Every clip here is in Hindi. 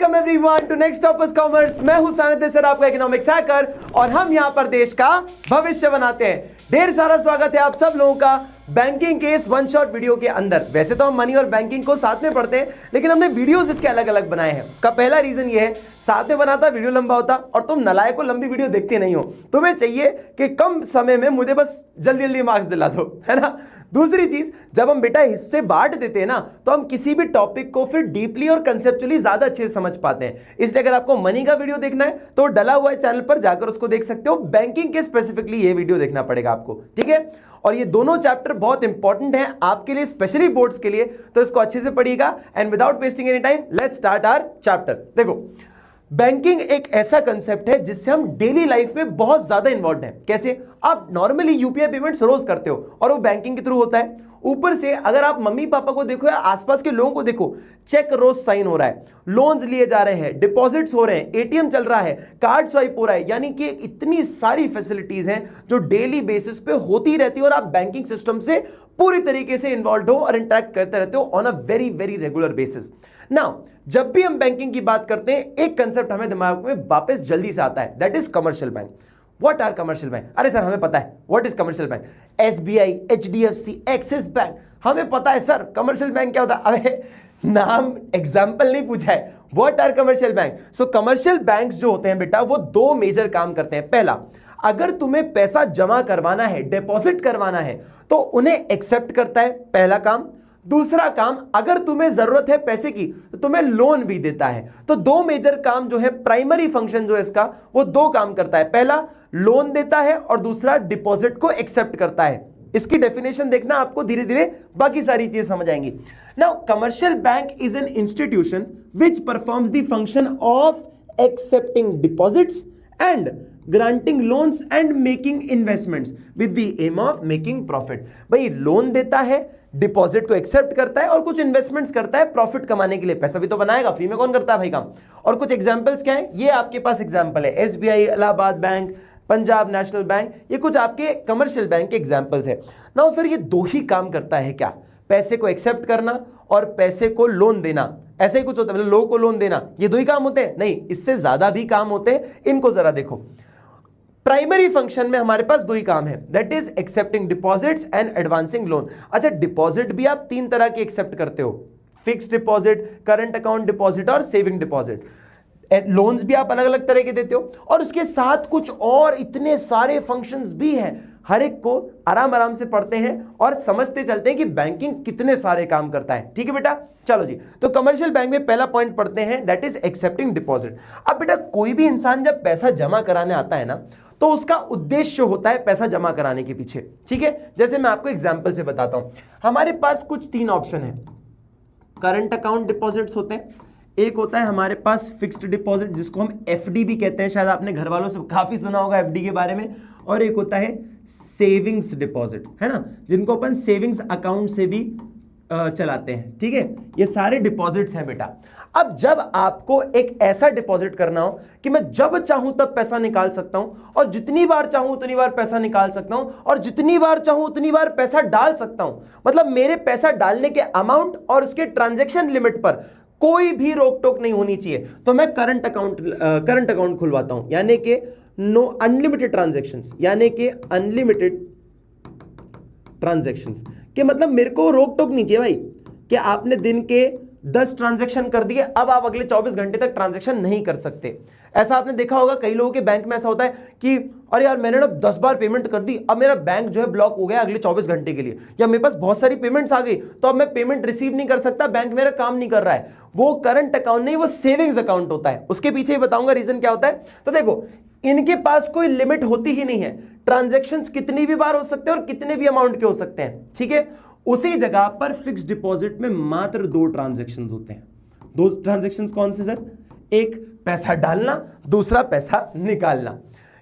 Welcome everyone to next toppers commerce. मैं हूं सानिध्य सर, आपका इकोनॉमिक्स हैकर, और हम यहां पर देश का भविष्य बनाते हैं। ढेर सारा स्वागत है आप सब लोगों का बैंकिंग के इस वन शॉट वीडियो के अंदर। वैसे तो हम मनी और बैंकिंग को साथ में पढ़ते हैं, लेकिन हमने वीडियोस इसके अलग अलग बनाए हैं। उसका पहला रीजन ये है, साथ में बनाता वीडियो लंबा होता, और तुम नलायक को लंबी वीडियो देखते नहीं हो। तुम्हें चाहिए कि कम समय में मुझे बस जल्दी जल्दी मार्क्स दिला दो, है ना। दूसरी चीज, जब हम बेटा हिस्से बांट देते हैं ना, तो हम किसी भी टॉपिक को फिर डीपली और कंसेप्चुअली ज्यादा अच्छे से समझ पाते हैं। इसलिए अगर आपको मनी का वीडियो देखना है तो डला हुआ है चैनल पर जाकर उसको देख सकते हो। बैंकिंग के स्पेसिफिकली ये वीडियो देखना पड़ेगा आपको, ठीक है। और ये दोनों चैप्टर बहुत इंपॉर्टेंट हैं आपके लिए, स्पेशली बोर्ड्स के लिए, तो इसको अच्छे से पढ़िएगा। And without wasting any time, let's start our chapter. देखो, बैंकिंग एक ऐसा कंसेप्ट है जिससे हम डेली लाइफ में बहुत ज्यादा इन्वॉल्व हैं। कैसे? आप नॉर्मली यूपीआई पेमेंट्स रोज करते हो और वो बैंकिंग के थ्रू होता है। ऊपर से अगर आप मम्मी पापा को देखो या आसपास के लोगों को देखो, चेक रोज साइन हो रहा है, लोन्स लिए जा रहे हैं, डिपॉजिट्स हो रहे हैं, एटीएम चल रहा है, कार्ड स्वाइप हो रहा है, यानी कि इतनी सारी फैसिलिटीज हैं जो डेली बेसिस पे होती रहती है, और आप बैंकिंग सिस्टम से पूरी तरीके से इन्वॉल्व हो और इंटरेक्ट करते रहते हो on a very very regular basis. Now, जब भी हम बैंकिंग की बात करते हैं, एक कंसेप्ट हमें दिमाग में वापस जल्दी से आता है, that is commercial bank. What are commercial bank? अरे सर हमें पता है what is commercial bank. SBI, HDFC, axis bank, हमें पता है सर कमर्शियल बैंक क्या होता है। अबे नाम एग्जाम्पल नहीं पूछा है, what are commercial bank. So commercial banks जो होते हैं बेटा, वो दो मेजर काम करते हैं। पहला, अगर तुम्हें पैसा जमा करवाना है, डिपॉजिट करवाना है, तो उन्हें एक्सेप्ट करता है, पहला काम। दूसरा काम, अगर तुम्हें जरूरत है पैसे की तो तुम्हें लोन भी देता है। तो दो मेजर काम जो है, प्राइमरी फंक्शन जो है इसका, वो दो काम करता है। पहला लोन देता है और दूसरा डिपॉजिट को एक्सेप्ट करता है। इसकी डेफिनेशन देखना, आपको धीरे धीरे बाकी सारी चीजें समझ आएंगी। Now, commercial bank is an institution which performs the function of accepting deposits and granting loans and making investments with the aim of making profit. भाई लोन देता है, डिपॉजिट को एक्सेप्ट करता है और कुछ इन्वेस्टमेंट्स करता है प्रॉफिट कमाने के लिए। पैसा भी तो बनाएगा, फ्री में कौन करता है भाई काम। और कुछ एग्जांपल्स क्या है, ये आपके पास एग्जांपल है, SBI, Allahabad bank, Punjab national bank, ये कुछ आपके कमर्शियल बैंक के एग्जांपल्स है। नाउ सर, ये दो ही काम करता है क्या? पैसे को एक्सेप्ट करना और पैसे को लोन देना, ऐसे ही कुछ होता है, मतलब लोगों को लोन देना, ये दो ही काम होते हैं? नहीं, इससे ज्यादा भी काम होते हैं। इनको जरा देखो, प्राइमरी फंक्शन में हमारे पास दो ही काम है, that is accepting deposits and advancing loan. अच्छा, डिपॉजिट भी आप तीन तरह के एक्सेप्ट करते हो, fixed deposit, current account deposit और सेविंग डिपॉजिट। लोन्स भी आप अलग अलग तरह के देते हो, और उसके साथ कुछ और इतने सारे फंक्शंस भी हैं। हर एक को आराम आराम से पढ़ते हैं और समझते चलते हैं कि बैंकिंग कितने सारे काम करता है। ठीक है बेटा, चलो जी। तो कमर्शियल बैंक में पहला पॉइंट पढ़ते हैं, दैट इज एक्सेप्टिंग डिपॉजिट। अब बेटा, कोई भी इंसान जब पैसा जमा कराने आता है ना, तो उसका उद्देश्य होता है पैसा जमा कराने के पीछे। ठीक है, जैसे मैं आपको एग्जांपल से बताता हूं। हमारे पास कुछ तीन ऑप्शन है। करंट अकाउंट डिपॉजिट्स होते हैं, एक होता है हमारे पास फिक्स्ड डिपॉजिट, जिसको हम एफडी भी कहते हैं, शायद आपने घर वालों से काफी सुना होगा एफडी के बारे में। और एक होता है सेविंग्स डिपॉजिट, है ना, जिनको अपन सेविंग्स अकाउंट से भी चलाते हैं। ठीक है, ये सारे डिपॉजिट्स हैं बेटा। अब जब आपको एक ऐसा डिपॉजिट करना हो कि मैं जब चाहूं तब पैसा निकाल सकता हूं, और जितनी बार चाहूं उतनी बार पैसा निकाल सकता हूं, और जितनी बार चाहूं उतनी बार पैसा डाल सकता हूं, मतलब मेरे पैसा डालने के अमाउंट और उसके ट्रांजैक्शन लिमिट पर कोई भी रोक टोक नहीं होनी चाहिए, तो मैं करंट अकाउंट खुलवाता हूं, यानी कि नो अनलिमिटेड ट्रांजैक्शंस, यानी कि अनलिमिटेड ट्रांजैक्शंस के मतलब मेरे को रोक टोक नहीं चाहिए भाई, कि आपने दिन के 10 ट्रांजैक्शन कर दिए, अब आप अगले 24 घंटे तक ट्रांजैक्शन नहीं कर सकते। ऐसा आपने देखा होगा, कई लोगों के बैंक में ऐसा होता है कि अरे यार मैंने ना 10 बार पेमेंट कर दी, अब मेरा बैंक जो है ब्लॉक हो गया अगले 24 घंटे के लिए, या मेरे पास बहुत सारी पेमेंट्स आ गई तो अब मैं पेमेंट रिसीव नहीं कर सकता, बैंक मेरा काम नहीं कर रहा है। वो करंट अकाउंट नहीं, वो सेविंग्स अकाउंट होता है। उसके पीछे बताऊंगा रीजन क्या होता है। तो देखो, इनके पास कोई लिमिट होती ही नहीं है, ट्रांजैक्शंस कितनी भी बार हो सकते हैं और कितने भी अमाउंट के हो सकते हैं। ठीक है, उसी जगह पर फिक्स्ड डिपॉजिट में मात्र दो ट्रांजैक्शंस होते हैं। दो ट्रांजैक्शंस कौन से सर? एक पैसा डालना, दूसरा पैसा निकालना।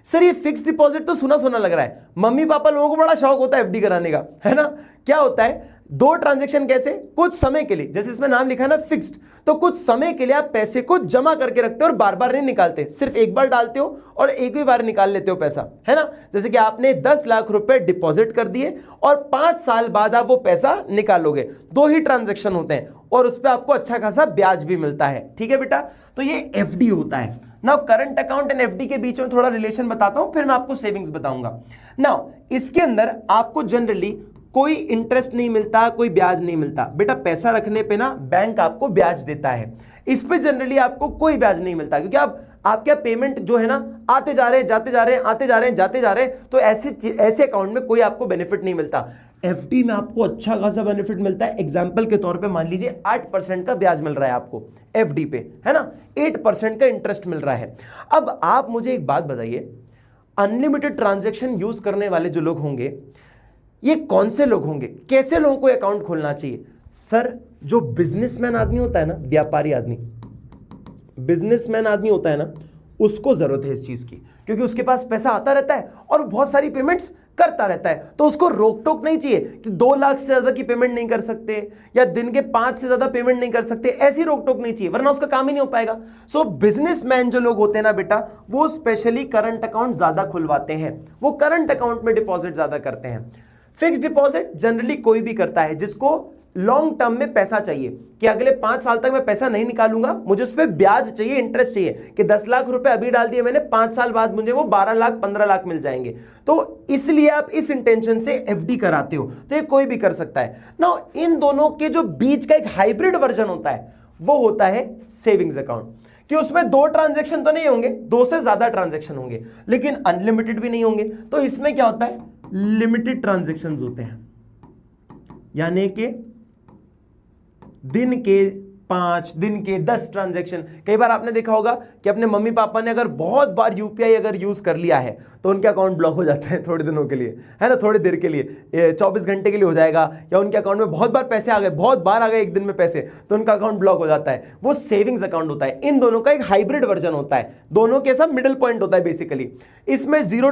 सर ये फिक्स्ड डिपॉजिट तो सुना सुना लग रहा है, मम्मी पापा लोगों को बड़ा शौक होता है एफडी कराने का, है ना। क्या होता है, दो ट्रांजैक्शन कैसे? कुछ समय के लिए, जैसे इसमें नाम लिखा है ना फिक्स्ड, तो कुछ समय के लिए आप पैसे को जमा करके रखते हो और बार बार नहीं निकालते, सिर्फ एक बार डालते हो और एक ही बार निकाल लेते हो पैसा, है ना। जैसे कि आपने 10 लाख रुपए डिपॉजिट कर दिए और 5 साल बाद आप वो पैसा निकालोगे, दो ही ट्रांजैक्शन होते हैं और उस पर आपको अच्छा खासा ब्याज भी मिलता है। ठीक है बेटा, तो ये एफडी होता है। Now current account and FD के बीच में थोड़ा रिलेशन बताता हूं, फिर मैं आपको सेविंग्स बताऊंगा। नाउ इसके अंदर आपको जनरली कोई इंटरेस्ट नहीं मिलता, कोई ब्याज नहीं मिलता बेटा। पैसा रखने पे ना बैंक आपको ब्याज देता है, इस पे जनरली आपको कोई ब्याज नहीं मिलता, क्योंकि आपका पेमेंट जो है ना आते जा रहे हैं जाते जा रहे हैं आते जा रहे हैं जाते जा रहे हैं, तो ऐसे अकाउंट में कोई आपको बेनिफिट नहीं मिलता। एफडी में आपको अच्छा खासा बेनिफिट मिलता है। एग्जांपल के तौर पे मान लीजिए 8% का ब्याज मिल रहा है आपको एफडी पे, है ना, 8% का इंटरेस्ट मिल रहा है। अब आप मुझे एक बात बताइए, अनलिमिटेड ट्रांजैक्शन यूज करने वाले जो लोग होंगे, ये कौन से लोग होंगे, कैसे लोगों को अकाउंट खोलना चाहिए? सर, जो बिजनेसमैन आदमी होता है ना, व्यापारी आदमी, बिजनेसमैन आदमी होता है ना, उसको जरूरत है इस चीज की, क्योंकि उसके पास पैसा आता रहता है और बहुत सारी पेमेंट्स करता रहता है, तो उसको रोक टोक नहीं चाहिए कि 2 लाख से ज्यादा की पेमेंट नहीं कर सकते या दिन के 5 से ज्यादा पेमेंट नहीं कर सकते, ऐसी रोक टोक नहीं चाहिए, वरना उसका काम ही नहीं हो पाएगा। सो बिजनेसमैन जो लोग होते हैं ना बेटा, वो स्पेशली करंट अकाउंट ज्यादा खुलवाते हैं, वो करंट अकाउंट में डिपॉजिट ज्यादा करते हैं। फिक्स डिपॉजिट जनरली कोई भी करता है जिसको लॉन्ग टर्म में पैसा चाहिए, कि अगले 5 साल तक मैं पैसा नहीं निकालूंगा, मुझे उस पर ब्याज चाहिए, इंटरेस्ट चाहिए, कि 10 लाख रुपए अभी डाल दिए मैंने, 5 साल बाद मुझे वो 12 लाख 15 लाख मिल जाएंगे, तो इसलिए आप इस इंटेंशन से एफडी कराते हो। तो ये कोई भी कर सकता है ना। इन दोनों के जो बीच का एक हाइब्रिड वर्जन होता है वो होता है सेविंग्स अकाउंट, कि उसमें 2 ट्रांजैक्शन तो नहीं होंगे, 2 से ज्यादा ट्रांजैक्शन होंगे, लेकिन अनलिमिटेड भी नहीं होंगे। तो इसमें क्या होता है, लिमिटेड ट्रांजैक्शंस होते हैं, यानी कि दिन के 5, दिन के 10 ट्रांजैक्शन। कई बार आपने देखा होगा कि अपने मम्मी पापा ने अगर बहुत बार यूपीआई अगर यूज कर लिया है तो उनके अकाउंट ब्लॉक हो जाते हैं थोड़े दिनों के लिए, है ना, थोड़ी देर के लिए, 24 घंटे के लिए हो जाएगा, या उनके अकाउंट में बहुत बार पैसे आ गए, बहुत बार आ गए एक दिन में पैसे, तो उनका अकाउंट ब्लॉक हो जाता है। वो सेविंग्स अकाउंट होता है। इन दोनों का एक हाइब्रिड वर्जन होता है, दोनों के साथ मिडिल पॉइंट होता है बेसिकली। इसमें जीरो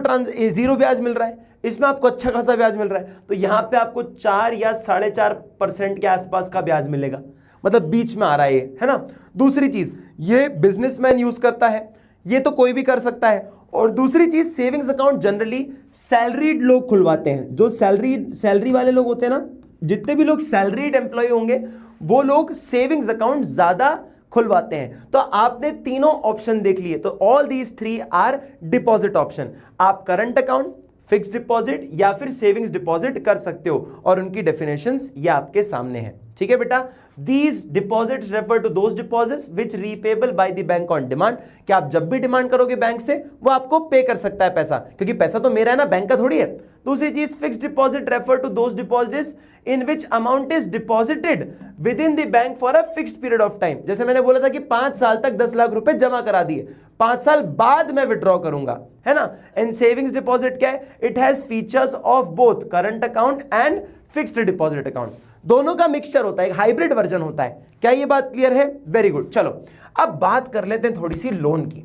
ब्याज मिल रहा है, इसमें आपको अच्छा खासा ब्याज मिल रहा है, तो यहां पे आपको 4 या 4.5% के आसपास का ब्याज मिलेगा, मतलब बीच में आ रहा है ना। दूसरी चीज, ये बिजनेसमैन यूज करता है, ये तो कोई भी कर सकता है। और दूसरी चीज, सेविंग्स अकाउंट जनरली सैलरीड लोग खुलवाते हैं, जो सैलरी वाले लोग होते हैं ना, जितने भी लोग सैलरीड एम्प्लॉय होंगे वो लोग सेविंग्स अकाउंट ज्यादा खुलवाते हैं। तो आपने तीनों ऑप्शन देख लिए, तो all these 3 are deposit option. आप करंट अकाउंट, फिक्स्ड डिपॉजिट या फिर सेविंग्स डिपॉजिट कर सकते हो, और उनकी डेफिनेशंस ये आपके सामने है। ठीक है बेटा, these deposits refer to those deposits which repayable by the bank on demand, कि आप जब भी डिमांड करोगे बैंक से वो आपको पे कर सकता है पैसा, क्योंकि पैसा तो मेरा है ना, बैंक का थोड़ी है। दूसरी चीज, fixed deposit refer to those deposits in which amount is deposited within the bank for a fixed period of time. जैसे मैंने बोला था कि 5 साल तक 10 लाख रुपए जमा करा दिए, 5 साल बाद मैं विड्रॉ करूंगा, है ना। एंड सेविंग्स डिपॉजिट क्या है, it has features of both current account and fixed deposit account, दोनों का मिक्सचर होता है, एक हाइब्रिड वर्जन होता है। क्या ये बात क्लियर है? Very good. चलो अब बात कर लेते हैं थोड़ी सी लोन की।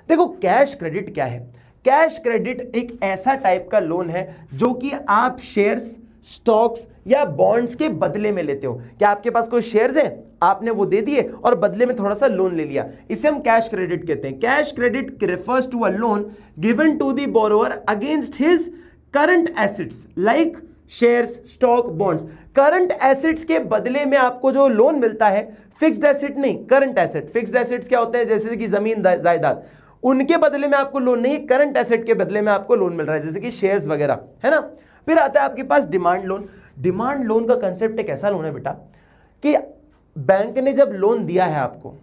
देखो, कैश क्रेडिट क्या है? कैश क्रेडिट एक ऐसा टाइप का लोन है जो कि आप शेयर्स, स्टॉक्स या बॉन्ड्स के बदले में लेते हो। क्या आपके पास कोई शेयर्स है, आपने वो दे दिए और बदले में थोड़ा सा लोन ले लिया, इसे हम कैश क्रेडिट कहते हैं। Cash credit refers to a loan given to the borrower against his current assets like shares, stock, bonds. Current assets के बदले में आपको जो लोन मिलता है, फिक्स्ड एसेट नहीं, करंट एसेट। फिक्स्ड एसेट्स क्या होते हैं, जैसे कि जमीन जायदाद, उनके बदले में आपको लोन नहीं, करंट एसेट के बदले में आपको लोन मिल रहा है, जैसे कि शेयर्स वगैरह, है ना। फिर आता है आपके पास डिमांड लोन। डिमांड लोन का कंसेप्ट एक ऐसा लोन है बेटा कि बैंक ने जब लोन दिया है आपको,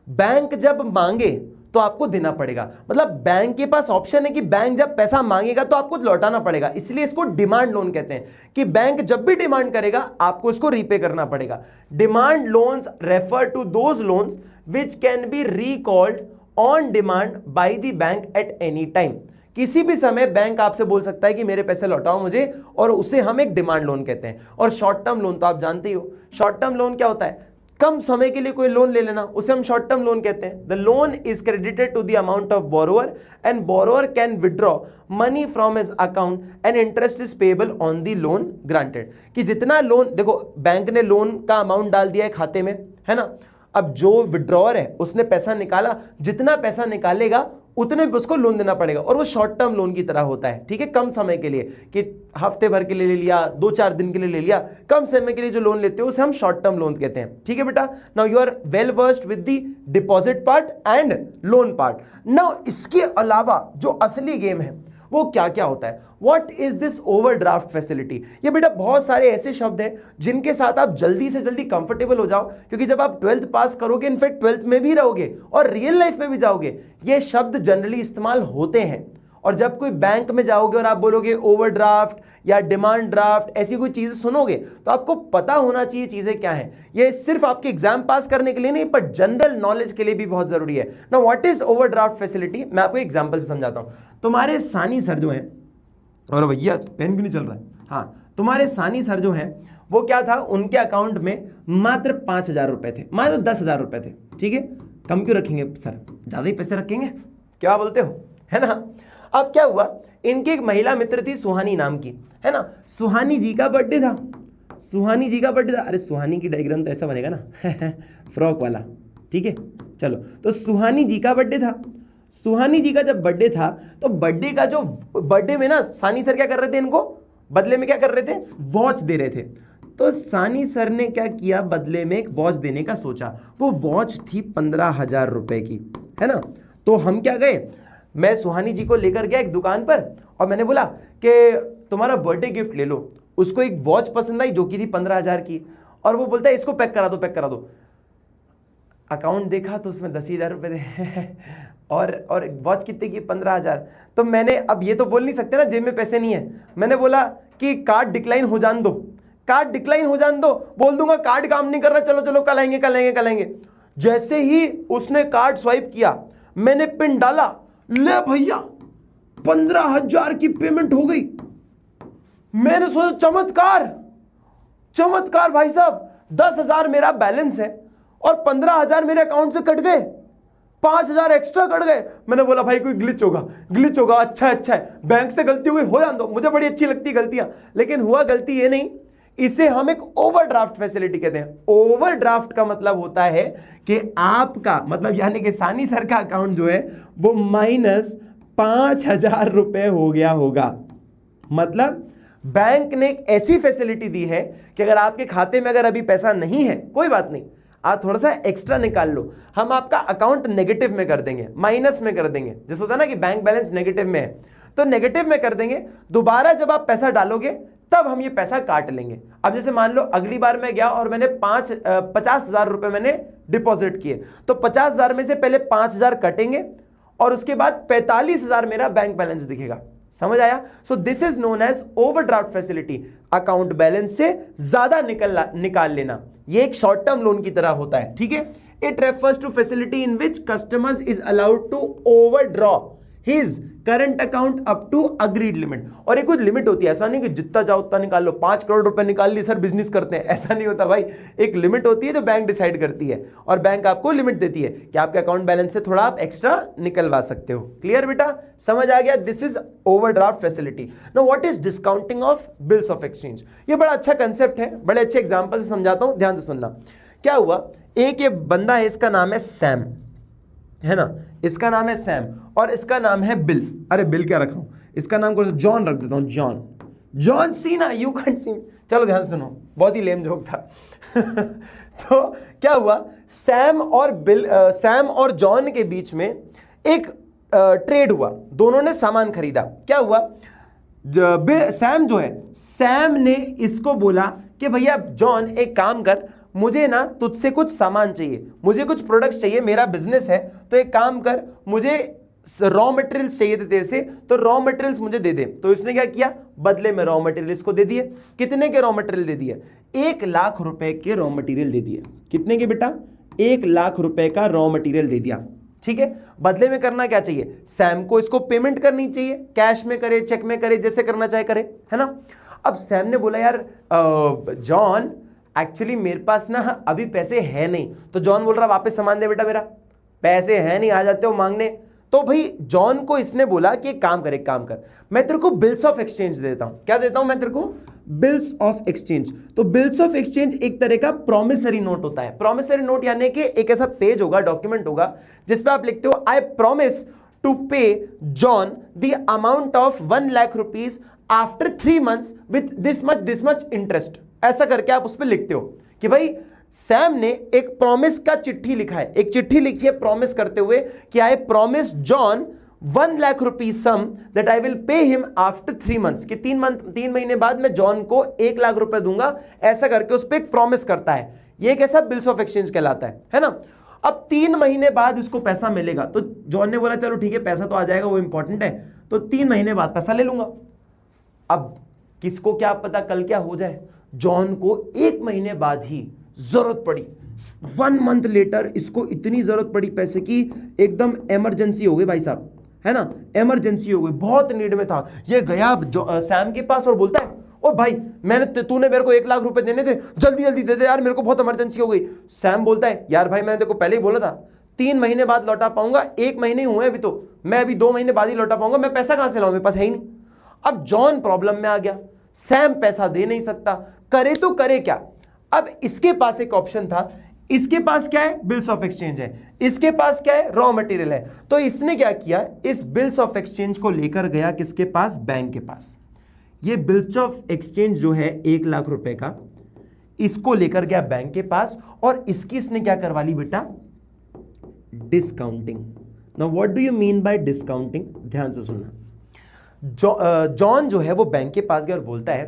बैंक जब मांगे तो आपको देना पड़ेगा। मतलब बैंक के पास ऑप्शन है कि बैंक जब पैसा मांगेगा तो आपको लौटाना पड़ेगा, इसलिए इसको डिमांड लोन कहते हैं, कि बैंक जब भी डिमांड करेगा आपको इसको रीपे करना पड़ेगा। Demand loans refer to those loans which can be recalled on demand by the bank at any time. किसी भी समय बैंक आपसे बोल सकता है कि मेरे पैसे लौटाओ मुझे, और उसे हम एक डिमांड लोन कहते हैं। और शॉर्ट टर्म लोन तो आप जानते ही हो, शॉर्ट टर्म लोन क्या होता है, कम समय के लिए कोई लोन ले लेना, उसे हम शॉर्ट टर्म लोन कहते हैं। The loan is credited to the amount of borrower and borrower can withdraw money from his account and interest is payable on the loan granted. कि जितना लोन, देखो बैंक ने लोन का अमाउंट डाल दिया है खाते में, है ना, अब जो विड्रॉअर है उसने पैसा निकाला, जितना पैसा निकालेगा उतने पे उसको लोन देना पड़ेगा, और वो शॉर्ट टर्म लोन की तरह होता है, ठीक है, कम समय के लिए, कि हफ्ते भर के लिए ले लिया, 2-4 दिन के लिए ले लिया, कम समय के लिए जो लोन लेते हो उसे हम शॉर्ट टर्म लोन कहते हैं, ठीक है बेटा। Now you are well versed with the deposit part and loan part. Now इसके अलावा जो असली गेम है वो क्या क्या होता है, what is this overdraft facility. ये बेटा बहुत सारे ऐसे शब्द हैं जिनके साथ आप जल्दी से जल्दी कंफर्टेबल हो जाओ, क्योंकि जब आप 12th पास करोगे, इनफैक्ट 12th में भी रहोगे और रियल लाइफ में भी जाओगे, ये शब्द जनरली इस्तेमाल होते हैं। और जब कोई बैंक में जाओगे और आप बोलोगे ओवरड्राफ्ट या डिमांड ड्राफ्ट, ऐसी कोई चीज़ सुनोगे तो आपको पता होना चाहिए चीज़ें क्या हैं। ये सिर्फ आपके एग्जाम पास करने के लिए नहीं, पर जनरल नॉलेज के लिए भी बहुत ज़रूरी है ना। व्हाट इज ओवरड्राफ्ट फैसिलिटी, मैं आपको एग्जाम्पल से समझाता हूँ। तुम्हारे सानी सर जो हैं, और भैया पेन भी नहीं चल रहा है, हाँ, तुम्हारे सानी सर जो हैं वो क्या था, उनके अकाउंट में मात्र 5,000 रुपये थे, मान लो 10,000 रुपये थे, ठीक है, कम क्यों रखेंगे सर, ज़्यादा ही पैसे रखेंगे, क्या बोलते हो, है ना। अब क्या हुआ, इनकी एक महिला मित्र थी सुहानी नाम की, है ना, सुहानी जी का बर्थडे था, सुहानी जी का बर्थडे था, अरे सुहानी की डायग्राम तो ऐसा बनेगा ना फ्रॉक वाला, ठीक है, चलो, तो सुहानी जी का बर्थडे था। सुहानी जी का जब बर्थडे था तो बर्थडे का जो बर्थडे में ना सानी सर क्या कर रहे थे, इनको बदले में क्या कर रहे थे, वॉच दे रहे थे। तो सानी सर ने क्या किया, बदले में एक वॉच देने का सोचा। वो वॉच थी 15,000 रुपए की, है ना। तो हम क्या गए, मैं सुहानी जी को लेकर गया एक दुकान पर और मैंने बोला कि तुम्हारा बर्थडे गिफ्ट ले लो। उसको एक वॉच पसंद आई जो कि थी 15,000 की, और वो बोलता है इसको पैक करा दो, पैक करा दो। अकाउंट देखा तो उसमें 10,000 रुपये थे और वॉच कितने की, 15,000। तो मैंने, अब ये तो बोल नहीं सकते ना जेब में पैसे नहीं है, मैंने बोला कि कार्ड डिक्लाइन हो जान दो, कार्ड डिक्लाइन हो जान दो, बोल दूंगा कार्ड काम नहीं कर रहा, चलो चलो कल आएंगे कल आएंगे कल आएंगे। जैसे ही उसने कार्ड स्वाइप किया, मैंने पिन डाला, ले भैया 15,000 की पेमेंट हो गई। मैंने सोचा चमत्कार, चमत्कार भाई साहब, 10,000 मेरा बैलेंस है और 15,000 मेरे अकाउंट से कट गए, 5,000 एक्स्ट्रा कट गए। मैंने बोला भाई कोई ग्लिच होगा, ग्लिच होगा, अच्छा है अच्छा है, बैंक से गलती हो गई, हो जान दो, मुझे बड़ी अच्छी लगती है गलतियां, लेकिन हुआ गलती ये नहीं। इसे हम एक ओवरड्राफ्ट फैसिलिटी कहते हैं। ओवरड्राफ्ट का मतलब होता है कि आपका मतलब यानी कि सानी सर का अकाउंट जो है वो -5,000 रुपए हो गया होगा। मतलब बैंक ने एक ऐसी फैसिलिटी दी है कि अगर आपके खाते में अगर अभी पैसा नहीं है, कोई बात नहीं, आप थोड़ा सा एक्स्ट्रा निकाल लो, हम आपका अकाउंट नेगेटिव में कर देंगे, माइनस में कर देंगे। जैसे होता है ना कि बैंक बैलेंस नेगेटिव में है, तो नेगेटिव में कर देंगे। दोबारा जब आप पैसा डालोगे तब हम ये पैसा काट लेंगे। अब जैसे मान लो अगली बार मैं गया और मैंने 50,000 रुपए मैंने डिपॉजिट किए, तो 50,000 में से पहले 5,000 कटेंगे और उसके बाद 45,000 मेरा बैंक बैलेंस दिखेगा। समझ आया? So this is known as overdraft facility. Account balance से ज्यादा निकाल लेना, ये एक शॉर्ट टर्म लोन की तरह होता है, ठीक है। It refers to facility in which customers is allowed to overdraw his current account up to agreed limit. और एक कुछ लिमिट होती है, ऐसा नहीं कि जितना चाहो उतना निकाल लो, 5 करोड़ रुपए निकाल ली सर बिजनेस करते हैं, ऐसा नहीं होता भाई। एक लिमिट होती है जो बैंक डिसाइड करती है और बैंक आपको लिमिट देती है कि आपके अकाउंट बैलेंस से थोड़ा आप एक्स्ट्रा निकलवा सकते हो। क्लियर बेटा, समझ आ गया? This is overdraft facility. Now what is discounting of bills of exchange? ये बड़ा अच्छा कंसेप्ट है, बड़े अच्छे एग्जांपल से समझाता हूं, ध्यान से सुनना। क्या हुआ, एक ये बंदा है, इसका नाम है सैम, है ना, इसका नाम है सैम और इसका नाम है बिल। अरे बिल क्या रखा हूं, इसका नाम को जॉन रख देता हूं, John, John Cena, you can't सी। चलो ध्यान से सुनो, बहुत ही लेम जोक था तो क्या हुआ, सैम और जॉन के बीच में एक ट्रेड हुआ, दोनों ने सामान खरीदा। क्या हुआ, सैम जो है, सैम ने इसको बोला कि भैया जॉन एक काम कर, मुझे ना तुझसे कुछ सामान चाहिए, मुझे कुछ प्रोडक्ट्स चाहिए, मेरा बिजनेस है, तो एक काम कर, मुझे रॉ मटेरियल्स चाहिए थे तेरे से, तो रॉ मटेरियल्स मुझे दे दे। तो इसने क्या किया, बदले में रॉ मटेरियल्स को दे दिए। कितने के रॉ मटेरियल दे दिए? 1 लाख रुपए के रॉ मटेरियल दे दिए। कितने के बेटा? 1 लाख रुपए का रॉ मटेरियल दे दिया, ठीक है। बदले में करना क्या चाहिए, सैम को इसको पेमेंट करनी चाहिए, कैश में करे, चेक में करे, जैसे करना चाहे करे, है ना। अब सैम ने बोला यार जॉन एक्चुअली मेरे पास ना अभी पैसे है नहीं। तो जॉन बोल रहा वापस सामान दे बेटा, मेरा पैसे है नहीं, आ जाते हो मांगने। तो भाई जॉन को इसने बोला कि एक काम कर, मैं तेरे को बिल्स ऑफ एक्सचेंज देता हूं। क्या देता हूं मैं तेरे को? Bills of exchange. तो बिल्स ऑफ एक्सचेंज एक तरह का प्रॉमिसरी नोट होता है। प्रॉमिसरी नोट यानी कि एक ऐसा पेज होगा, डॉक्यूमेंट होगा, जिसपे आप लिखते हो आई प्रॉमिस टू पे John the amount of 1 lakh rupees after 3 months with this much interest. ऐसा करके आप उस पर लिखते हो कि भाई सैम ने एक प्रॉमिस का चिट्ठी लिखा है, एक चिट्ठी लिखी है प्रॉमिस करते हुए कि I promise John 1 lakh rupees sum that I will pay him after 3 months, कि 3 महीने बाद मैं जॉन को 1 लाख रुपए दूंगा। ऐसा करके उस पर एक प्रॉमिस करता है। ये कैसा बिल्स ऑफ एक्सचेंज कहलाता है ना। अब 3 महीने बाद इसको पैसा मिलेगा। तो जॉन ने बोला चलो ठीक है, पैसा तो आ जाएगा, वो इंपॉर्टेंट है, तो 3 महीने बाद पैसा ले लूंगा। अब किसको क्या पता कल क्या हो जाए। जॉन को 1 महीने बाद ही जरूरत पड़ी, 1 month लेटर इसको इतनी जरूरत पड़ी पैसे की, एकदम इमरजेंसी हो गई भाई साहब, है ना, इमरजेंसी हो गई, बहुत नीड में था। ये गया सैम के पास और बोलता है ओ भाई तूने मेरे को 1 लाख रुपए देने थे, जल्दी जल्दी दे दे यार, मेरे को बहुत इमरजेंसी हो गई। सैम बोलता है यार भाई मैंने तेरे को पहले ही बोला था 3 महीने बाद लौटा पाऊंगा, 1 महीने हुए अभी, तो मैं अभी 2 महीने बाद ही लौटा पाऊंगा, मैं पैसा कहां से लाऊं, मेरे पास है ही नहीं। अब जॉन प्रॉब्लम में आ गया, सैम पैसा दे नहीं सकता, करे तो करे क्या। अब इसके पास एक ऑप्शन था, इसके पास क्या है, बिल्स ऑफ एक्सचेंज है, इसके पास क्या है, रॉ मटेरियल है। तो इसने क्या किया, इस बिल्स ऑफ एक्सचेंज को लेकर गया किसके पास, बैंक के पास। ये बिल्स ऑफ एक्सचेंज जो है 1 लाख रुपए का, इसको लेकर गया बैंक के पास और इसकी इसने क्या करवा ली बेटा, discounting. Now what do you mean by discounting, ध्यान से सुनना। जॉन जो है वो बैंक के पास गया और बोलता है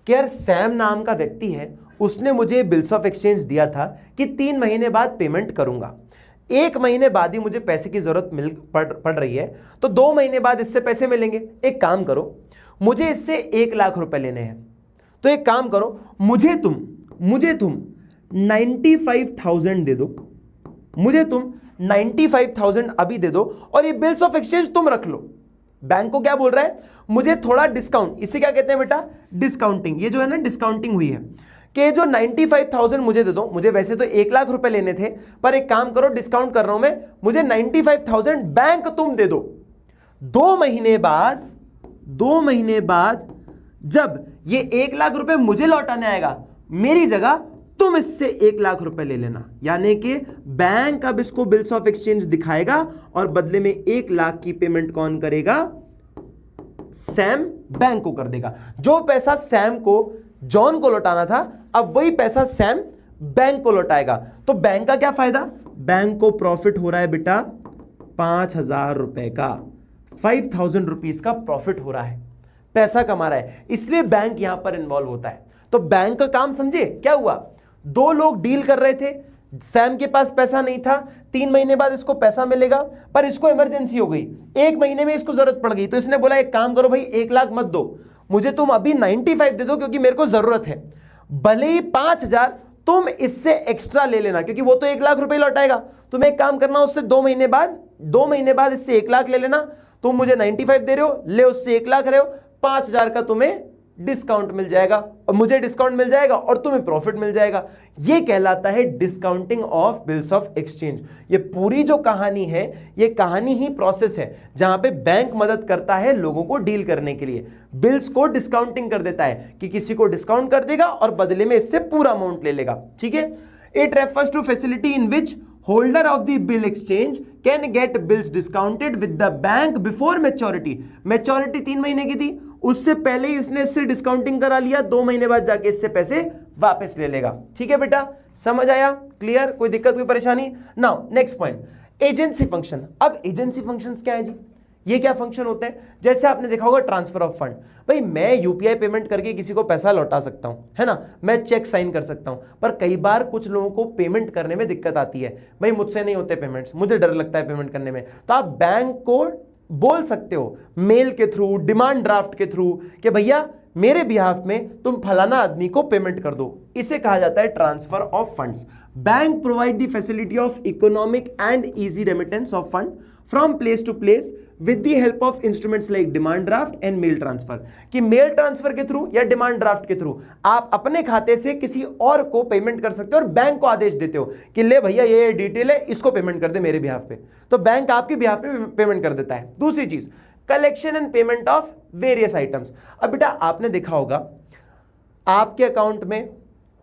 कि यार सैम नाम का व्यक्ति है, उसने मुझे बिल्स ऑफ एक्सचेंज दिया था कि 3 महीने बाद पेमेंट करूंगा, 1 महीने बाद ही मुझे पैसे की जरूरत पड़ रही है, तो 2 महीने बाद इससे पैसे मिलेंगे। एक काम करो, मुझे इससे 1 लाख रुपए लेने हैं, तो एक काम करो, मुझे तुम 95,000 दे दो, मुझे तुम 95,000 अभी दे दो और ये बिल्स ऑफ एक्सचेंज तुम रख लो। बैंक को क्या बोल रहा है, मुझे थोड़ा डिस्काउंट, इसे क्या कहते हैं बेटा, डिस्काउंटिंग। ये जो है ना डिस्काउंटिंग हुई है कि जो 95,000 मुझे दे दो, मुझे वैसे तो 1 लाख रुपए लेने थे, पर एक काम करो, डिस्काउंट कर रहा हूं मैं, मुझे 95,000 बैंक तुम दे दो। 2 महीने बाद जब ये 1 लाख रुपए मुझे लौटाने आएगा, मेरी जगह तुम इससे 1 लाख रुपए ले लेना। यानी कि बैंक अब इसको बिल्स ऑफ एक्सचेंज दिखाएगा और बदले में 1 लाख की पेमेंट कौन करेगा, सैम बैंक को कर देगा। जो पैसा सैम को जॉन को लौटाना था, अब वही पैसा सैम बैंक को लौटाएगा। तो बैंक का क्या फायदा, बैंक को प्रॉफिट हो रहा है बेटा 5,000 रुपए का, 5,000 रुपीज का प्रॉफिट हो रहा है, पैसा कमा रहा है, इसलिए बैंक यहां पर इन्वॉल्व होता है। तो बैंक का काम समझे क्या हुआ, 2 लोग डील कर रहे थे, सैम के पास पैसा नहीं था, 3 महीने बाद इसको पैसा मिलेगा, पर इसको इमरजेंसी हो गई, 1 महीने में इसको जरूरत पड़ गई, तो इसने बोला एक काम करो भाई, 1 लाख मत दो, मुझे तुम अभी 95 दे दो क्योंकि मेरे को जरूरत है, भले ही 5,000 तुम इससे एक्स्ट्रा ले लेना, क्योंकि वो तो 1 लाख रुपए लौटाएगा। तुम्हें एक काम करना, उससे 2 महीने बाद इससे 1 लाख ले लेना। तुम मुझे 95 दे रहे हो, ले उससे 1 लाख रहे हो, 5,000 का तुम्हें डिस्काउंट मिल जाएगा और मुझे डिस्काउंट मिल जाएगा और तुम्हें प्रॉफिट मिल जाएगा। यह कहलाता है discounting of bills of exchange. ये पूरी जो कहानी है, ये कहानी ही प्रोसेस है जहां पे बैंक मदद करता है लोगों को डील करने के लिए, बिल्स को डिस्काउंटिंग कर देता है कि किसी को डिस्काउंट कर देगा और बदले में इससे पूरा अमाउंट ले लेगा। ठीक है, it refers to facility in which holder of the bill exchange can get bills discounted with the bank before maturity. Maturity 3 महीने की थी, उससे पहले ही इसने इससे डिस्काउंटिंग करा लिया, 2 महीने बाद जाके इससे पैसे वापस ले लेगा। ठीक है बेटा, समझ आया, क्लियर, कोई दिक्कत कोई परेशानी। Now next point, agency function. अब एजेंसी फंक्शंस क्या है जी, ये क्या फंक्शन होते हैं, जैसे आपने देखा होगा ट्रांसफर ऑफ फंड। भाई मैं यूपीआई पेमेंट करके किसी को पैसा लौटा सकता हूं, है ना, मैं चेक साइन कर सकता हूं, पर कई बार कुछ लोगों को पेमेंट करने में दिक्कत आती है, भाई मुझसे नहीं होते पेमेंट्स, मुझे डर लगता है पेमेंट करने में, तो आप बैंक को बोल सकते हो मेल के थ्रू, डिमांड ड्राफ्ट के थ्रू कि भैया मेरे बिहाफ में तुम फलाना आदमी को पेमेंट कर दो, इसे कहा जाता है transfer of funds. Bank provide the facility of economic and easy remittance of fund from place to place with the help of instruments like demand draft and mail transfer. कि मेल ट्रांसफर के थ्रू या डिमांड ड्राफ्ट के थ्रू आप अपने खाते से किसी और को पेमेंट कर सकते हो और बैंक को आदेश देते हो कि ले भैया ये डिटेल है, इसको पेमेंट कर दे मेरे बिहाफ पे, तो बैंक आपके बिहाफ पे पेमेंट कर देता है। दूसरी चीज, collection and payment of various items. अब बेटा आपने देखा होगा आपके अकाउंट में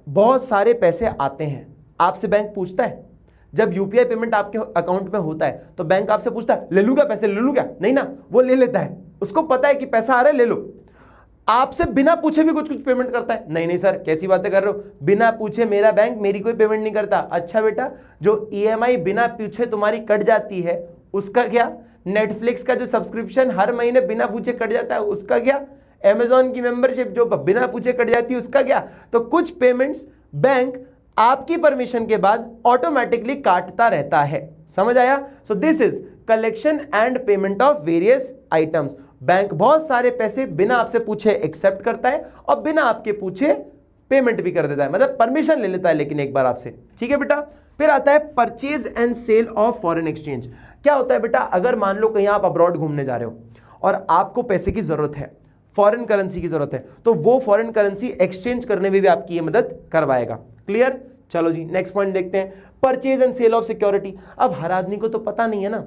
बहुत सारे पैसे आते हैं, आपसे बैंक पूछता है, जब यूपीआई पेमेंट आपके अकाउंट में होता है तो बैंक आपसे पूछता है ले लूं क्या पैसे, ले लूं क्या? नहीं ना, वो ले लेता है, उसको पता है कि पैसा आ रहा है, ले लो। आपसे बिना पूछे भी कुछ कुछ पेमेंट करता है। नहीं नहीं सर कैसी बातें कर रहे हो, बिना पूछे मेरा बैंक मेरी कोई पेमेंट नहीं करता। अच्छा बेटा, जो ईएमआई बिना पूछे तुम्हारी कट जाती है उसका क्या? नेटफ्लिक्स का जो सब्सक्रिप्शन हर महीने बिना पूछे कट जाता है उसका क्या? अमेजॉन की मेंबरशिप जो बिना पूछे कट जाती है उसका क्या? तो कुछ पेमेंट्स बैंक आपकी परमिशन के बाद ऑटोमेटिकली काटता रहता है। समझ आया? So this is collection and payment of various items. Bank बहुत सारे पैसे बिना आपसे पूछे एक्सेप्ट करता है और बिना आपके पूछे पेमेंट भी कर देता है, मतलब परमिशन ले लेता है लेकिन एक बार आपसे। ठीक है बेटा। फिर आता है purchase and sale of foreign exchange. क्या होता है बेटा, अगर मान लो कहीं आप अब्रॉड घूमने जा रहे हो और आपको पैसे की जरूरत है, फॉरेन करेंसी की जरूरत है, तो वो फॉरेन करेंसी एक्सचेंज करने में भी आपकी ये मदद करवाएगा। क्लियर? चलो जी नेक्स्ट पॉइंट देखते हैं, purchase and sale of security. अब हर आदमी को तो पता नहीं है ना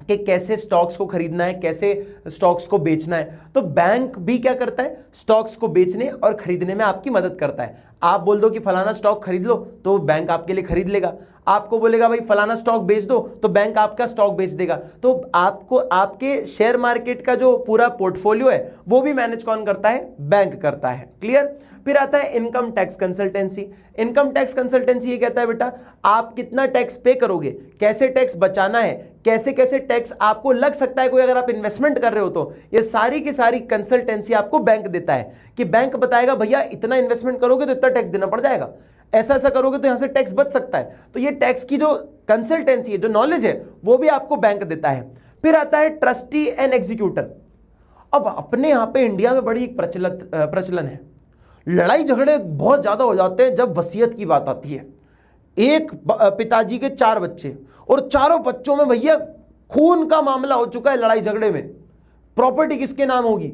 कि कैसे स्टॉक्स को खरीदना है, कैसे स्टॉक्स को बेचना है, तो बैंक भी क्या करता है, स्टॉक्स को बेचने और खरीदने में आपकी मदद करता है। आप बोल दो कि फलाना स्टॉक खरीद लो तो बैंक आपके लिए खरीद लेगा, आपको बोलेगा भाई फलाना स्टॉक बेच दो तो बैंक आपका स्टॉक बेच देगा। तो आपको आपके शेयर मार्केट का जो पूरा पोर्टफोलियो है वो भी मैनेज कौन करता है? बैंक करता है। क्लियर? फिर आता है income tax consultancy. Income tax consultancy ये कहता है बेटा आप कितना टैक्स पे करोगे, कैसे टैक्स बचाना है, कैसे कैसे टैक्स आपको लग सकता है, कोई अगर आप इन्वेस्टमेंट कर रहे हो तो ये सारी की सारी कंसल्टेंसी आपको बैंक देता है। कि बैंक बताएगा भैया इतना इन्वेस्टमेंट करोगे तो इतना टैक्स देना पड़ जाएगा, ऐसा ऐसा करोगे तो यहां से टैक्स बच सकता है। तो ये टैक्स की जो कंसल्टेंसी है, जो नॉलेज है, वो भी आपको बैंक देता है। फिर आता है ट्रस्टी एंड एग्जीक्यूटर। अब अपने यहां पे इंडिया में बड़ी एक प्रचलन है, लड़ाई झगड़े बहुत ज्यादा हो जाते हैं जब वसीयत की बात आती है। एक पिताजी के 4 बच्चे और चारों बच्चों में भैया खून का मामला हो चुका है लड़ाई झगड़े में, प्रॉपर्टी किसके नाम होगी,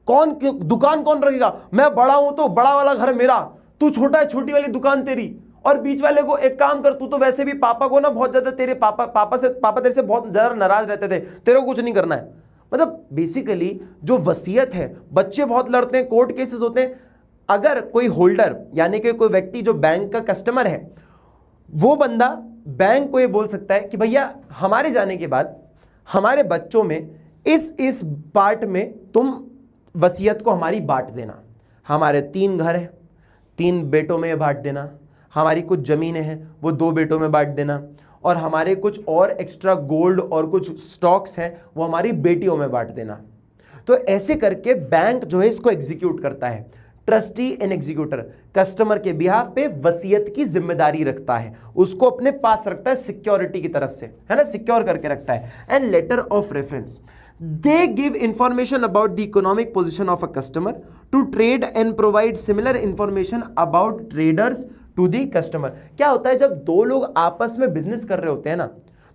कौन दुकान कौन रखेगा, मैं बड़ा हूं तो बड़ा वाला घर मेरा, तू छोटा है छोटी वाली दुकान तेरी, और बीच वाले को एक काम कर, तू तो वैसे भी पापा को ना बहुत ज्यादा तेरे पापा तेरे से बहुत ज्यादा नाराज रहते थे, तेरे को कुछ नहीं करना है। मतलब बेसिकली जो वसीयत है, बच्चे बहुत लड़ते हैं, कोर्ट केसेस होते हैं। अगर कोई होल्डर यानी कि कोई व्यक्ति जो बैंक का कस्टमर है, वो बंदा बैंक को ये बोल सकता है कि भैया हमारे जाने के बाद हमारे बच्चों में इस पार्ट में तुम वसीयत को हमारी बांट देना, हमारे 3 घर हैं 3 बेटों में बांट देना, हमारी कुछ ज़मीनें हैं वो 2 बेटों में बांट देना, और हमारे कुछ और एक्स्ट्रा गोल्ड और कुछ स्टॉक्स हैं वो हमारी बेटियों में बांट देना। तो ऐसे करके बैंक जो है इसको एग्जीक्यूट करता है। ट्रस्टी एंड एग्जीक्यूटर कस्टमर के बिहाफ पे वसीयत की जिम्मेदारी रखता है, उसको अपने पास रखता है सिक्योरिटी की तरफ से, है ना, सिक्योर करके रखता है। And later of reference, they give information about the economic position of a customer to trade and provide similar information about traders to the customer। क्या होता है जब 2 लोग आपस में बिजनेस कर रहे होते हैं ना,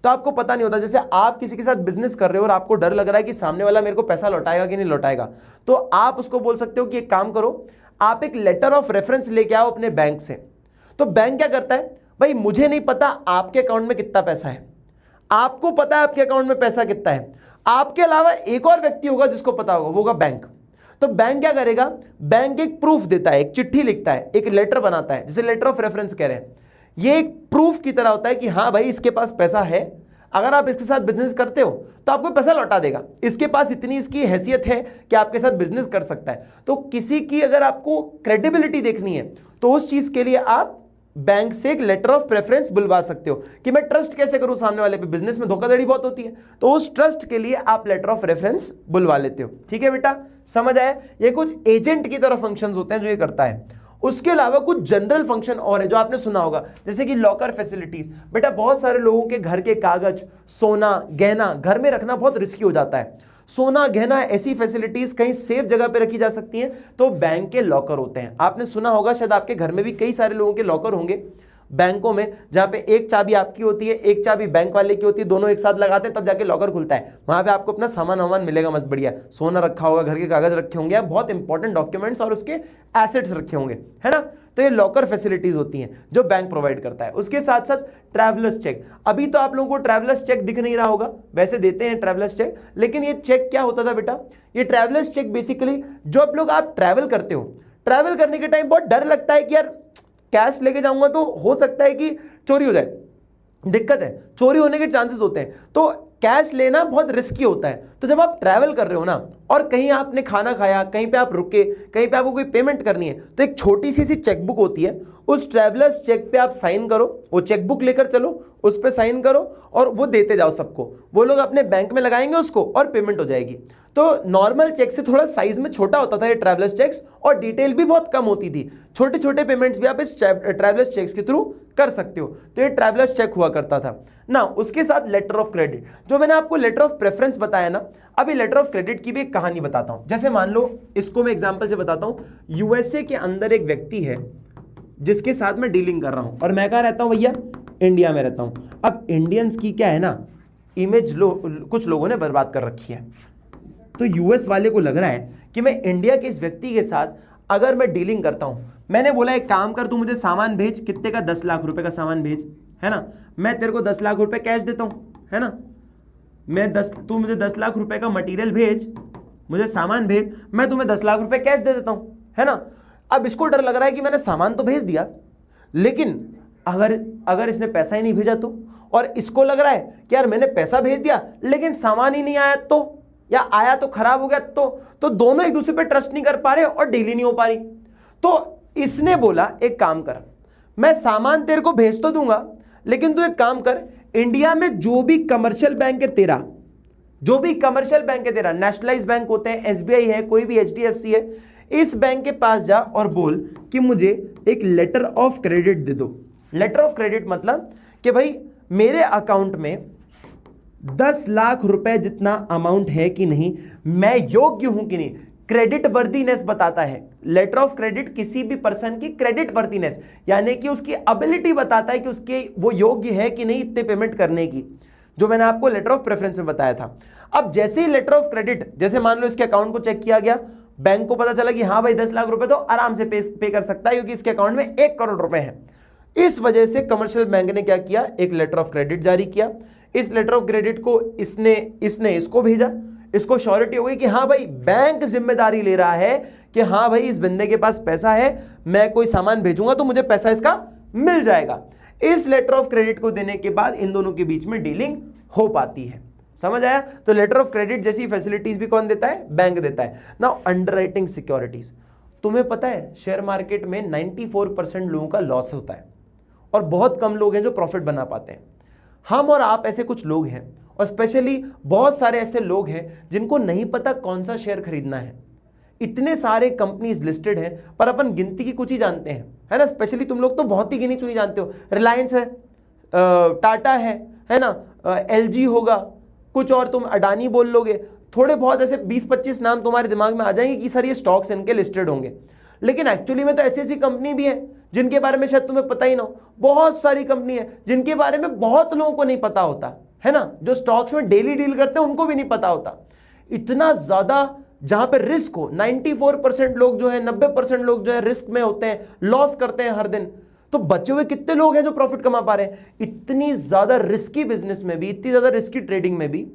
तो आपको पता नहीं होता, जैसे आप किसी के साथ बिजनेस कर रहे हो और आपको डर लग रहा है कि सामने वाला मेरे को पैसा लौटाएगा कि नहीं लौटाएगा, तो आप उसको बोल सकते हो कि एक काम करो, आप एक लेटर ऑफ रेफरेंस लेके आओ अपने बैंक से। तो बैंक क्या करता है, भाई मुझे नहीं पता आपके अकाउंट में कितना पैसा है, आपको पता है आपके अकाउंट में पैसा कितना है, आपके अलावा एक और व्यक्ति होगा जिसको पता होगा, वो होगा बैंक। तो बैंक क्या करेगा, बैंक एक प्रूफ देता है, एक चिट्ठी लिखता है, एक लेटर बनाता है, जिसे लेटर ऑफ रेफरेंस कह रहे हैं। ये एक प्रूफ की तरह होता है कि हाँ भाई इसके पास पैसा है, अगर आप इसके साथ बिजनेस करते हो तो आपको पैसा लौटा देगा, इसके पास इतनी इसकी हैसियत है कि आपके साथ बिजनेस कर सकता है। तो किसी की अगर आपको क्रेडिबिलिटी देखनी है तो उस चीज के लिए आप बैंक से एक लेटर ऑफ प्रेफरेंस बुलवा सकते हो कि मैं ट्रस्ट कैसे करूं सामने वाले पे, बिजनेस में धोखाधड़ी बहुत होती है, तो उस ट्रस्ट के लिए आप लेटर ऑफ रेफरेंस बुलवा लेते हो। ठीक है बेटा, समझ आया? ये कुछ एजेंट की तरह फंक्शंस होते हैं जो ये करता है। उसके अलावा कुछ जनरल फंक्शन और है जो आपने सुना होगा, जैसे कि लॉकर फैसिलिटीज। बेटा बहुत सारे लोगों के घर के कागज, सोना, गहना घर में रखना बहुत रिस्की हो जाता है। सोना, गहना, ऐसी फैसिलिटीज कहीं सेफ जगह पे रखी जा सकती हैं, तो बैंक के लॉकर होते हैं। आपने सुना होगा, शायद आपके घर में भी कई सारे लोगों के लॉकर होंगे बैंकों में, जहां पे एक चाबी आपकी होती है, एक चाबी बैंक वाले की होती है, दोनों एक साथ लगाते हैं तब जाके लॉकर खुलता है। वहां पे आपको अपना सामान वामान मिलेगा मस्त बढ़िया, सोना रखा होगा, घर के कागज रखे होंगे, बहुत इंपॉर्टेंट डॉक्यूमेंट्स और उसके एसेट्स रखे होंगे, है ना। तो ये लॉकर फैसिलिटीज होती हैं जो बैंक प्रोवाइड करता है। उसके साथ साथ ट्रैवलर्स चेक, अभी तो आप लोगों को ट्रैवलर्स चेक दिख नहीं रहा होगा, वैसे देते हैं ट्रैवलर्स चेक, लेकिन ये चेक क्या होता था बेटा, ये ट्रैवलर्स चेक बेसिकली जब लोग आप ट्रैवल करते हो, ट्रैवल करने के टाइम बहुत डर लगता है कि यार कैश लेके जाऊंगा तो हो सकता है कि चोरी हो जाए, दिक्कत है, चोरी होने के चांसेस होते हैं, तो कैश लेना बहुत रिस्की होता है। तो जब आप ट्रैवल कर रहे हो ना, और कहीं आपने खाना खाया, कहीं पे आप रुके, कहीं पे आपको कोई पेमेंट करनी है, तो एक छोटी सी चेकबुक होती है, उस ट्रैवलर्स चेक पे आप साइन करो, वो चेकबुक लेकर चलो, उस पे साइन करो और वो देते जाओ सबको, वो लोग अपने बैंक में लगाएंगे उसको और पेमेंट हो जाएगी। तो नॉर्मल चेक से थोड़ा साइज में छोटा होता था ये ट्रैवलर्स चेक्स, और डिटेल भी बहुत कम होती थी। छोटे छोटे पेमेंट्स भी आप इस ट्रैवलर्स चेक्स के थ्रू कर सकते हो, तो ये ट्रैवलर्स चेक हुआ करता था ना। उसके साथ लेटर ऑफ क्रेडिट, जो मैंने आपको लेटर ऑफ प्रेफरेंस बताया ना, अभी लेटर ऑफ क्रेडिट की भी एक कहानी बताता हूं। जैसे मान लो, इसको मैं एग्जांपल से बताता हूं, यूएसए के अंदर एक व्यक्ति है जिसके साथ मैं डीलिंग कर रहा हूं, और मैं कहां रहता हूं भैया, इंडिया में रहता हूं। अब इंडियंस की क्या है ना, इमेज कुछ लोगों ने बर्बाद कर रखी है, तो यूएस वाले को लग रहा है कि मैं इंडिया के इस व्यक्ति के साथ अगर मैं डीलिंग करता हूं, मैंने बोला एक काम कर, तू मुझे सामान भेज, कितने का, 10 लाख रुपए का सामान भेज, है ना, मैं तेरे को 10 लाख रुपए कैश देता हूं, है ना, तू मुझे 10 लाख रुपए का मटेरियल भेज, मुझे सामान भेज, मैं तुम्हें 10 लाख रुपए कैश दे देता हूं, है ना। अब इसको डर लग रहा है कि मैंने सामान तो भेज दिया, लेकिन अगर इसने पैसा ही नहीं भेजा तो, और इसको लग रहा है कि यार मैंने पैसा भेज दिया लेकिन सामान ही नहीं आया तो, या आया तो खराब हो गया तो दोनों एक दूसरे पे ट्रस्ट नहीं कर पा रहे और डील ही नहीं हो पा रही। तो इसने बोला एक काम कर, मैं सामान तेरे को भेज तो दूंगा, लेकिन तू एक काम कर, इंडिया में जो भी कमर्शियल बैंक है तेरा, जो भी कमर्शियल बैंक है तेरा, नेशनलाइज बैंक होते हैं, एसबीआई है, कोई भी एचडीएफसी है, इस बैंक के पास जा और बोल कि मुझे एक लेटर ऑफ क्रेडिट दे दो। लेटर ऑफ क्रेडिट मतलब कि भाई मेरे अकाउंट में 10 लाख रुपए जितना अमाउंट है कि नहीं, मैं योग्य हूं कि नहीं, क्रेडिट वर्दीनेस बताता है। लेटर ऑफ क्रेडिट किसी भी पर्सन की क्रेडिट वर्दीनेस, यानी कि उसकी एबिलिटी बताता है कि उसके वो योग्य है कि नहीं इतने पेमेंट करने की, जो मैंने आपको लेटर ऑफ प्रेफरेंस में बताया था। अब जैसे ही लेटर ऑफ क्रेडिट, जैसे मान लो इसके अकाउंट को चेक किया गया, बैंक को पता चला कि हाँ भाई 10 लाख रुपए तो आराम से पे कर सकता है, क्योंकि इसके अकाउंट में 1 करोड़ रुपए है। इस वजह से कमर्शियल बैंक ने क्या किया, एक लेटर ऑफ क्रेडिट जारी किया। इस लेटर ऑफ क्रेडिट को इसने इसको भेजा, इसको श्योरिटी हो गई कि हाँ भाई बैंक जिम्मेदारी ले रहा है कि हाँ भाई इस बंदे के पास पैसा है, मैं कोई सामान भेजूंगा तो मुझे पैसा इसका मिल जाएगा। इस लेटर ऑफ क्रेडिट को देने के बाद इन दोनों के बीच में डीलिंग हो पाती है। समझ आया? तो लेटर ऑफ क्रेडिट जैसी फैसिलिटीज भी कौन देता है? बैंक देता है। नाउ अंडरराइटिंग सिक्योरिटीज, तुम्हें पता है शेयर मार्केट में 94% लोगों का लॉस होता है और बहुत कम लोग हैं जो प्रॉफिट बना पाते हैं। हम और आप ऐसे कुछ लोग हैं, और स्पेशली बहुत सारे ऐसे लोग हैं जिनको नहीं पता कौन सा शेयर खरीदना है। इतने सारे कंपनीज लिस्टेड हैं, पर अपन गिनती की कुछ ही जानते हैं, है ना। स्पेशली तुम लोग तो बहुत ही गिनी चुनी जानते हो, रिलायंस है, टाटा है ना, एलजी होगा, कुछ और तुम अडानी बोल लोगे, थोड़े बहुत ऐसे 20-25 नाम तुम्हारे दिमाग में आ जाएंगे कि सर ये स्टॉक्स इनके लिस्टेड होंगे। लेकिन एक्चुअली में तो ऐसी ऐसी कंपनी भी है जिनके बारे में शायद तुम्हें पता ही ना हो। बहुत सारी कंपनी है जिनके बारे में बहुत लोगों को नहीं पता होता, है ना। जो स्टॉक्स में डेली डील करते हैं उनको भी नहीं पता होता। इतना ज्यादा जहां पे रिस्क हो, 94% लोग जो है, 90% लोग जो है रिस्क में होते हैं, लॉस करते हैं हर दिन। तो बचे हुए कितने लोग हैं जो प्रॉफिट कमा पा रहे हैं? इतनी ज्यादा रिस्की बिजनेस में भी, इतनी ज्यादा रिस्की ट्रेडिंग में भी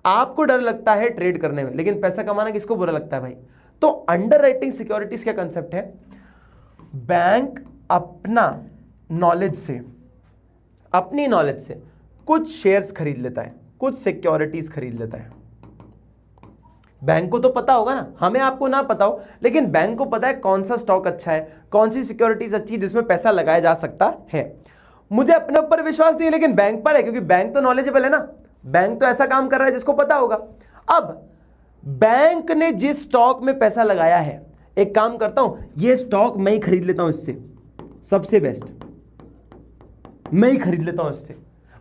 आपको डर लगता है ट्रेड करने में, लेकिन पैसा कमाना किसको बुरा लगता है भाई? तो अंडरराइटिंग सिक्योरिटीज का कंसेप्ट है, बैंक अपना नॉलेज से, अपनी नॉलेज से कुछ शेयर्स खरीद लेता है, कुछ सिक्योरिटीज खरीद लेता है। बैंक को तो पता होगा ना, हमें आपको ना पता हो, लेकिन बैंक को पता है कौन सा स्टॉक अच्छा है, कौन सी सिक्योरिटीज अच्छी है जिसमें पैसा लगाया जा सकता है। मुझे अपने ऊपर विश्वास नहीं है, लेकिन बैंक पर है, क्योंकि बैंक तो नॉलेजेबल है ना, बैंक तो ऐसा काम कर रहा है जिसको पता होगा। अब बैंक ने जिस स्टॉक में पैसा लगाया है, एक काम करता हूं, ये स्टॉक मैं ही खरीद लेता हूं इससे, सबसे बेस्ट मैं ही खरीद लेता हूं इससे।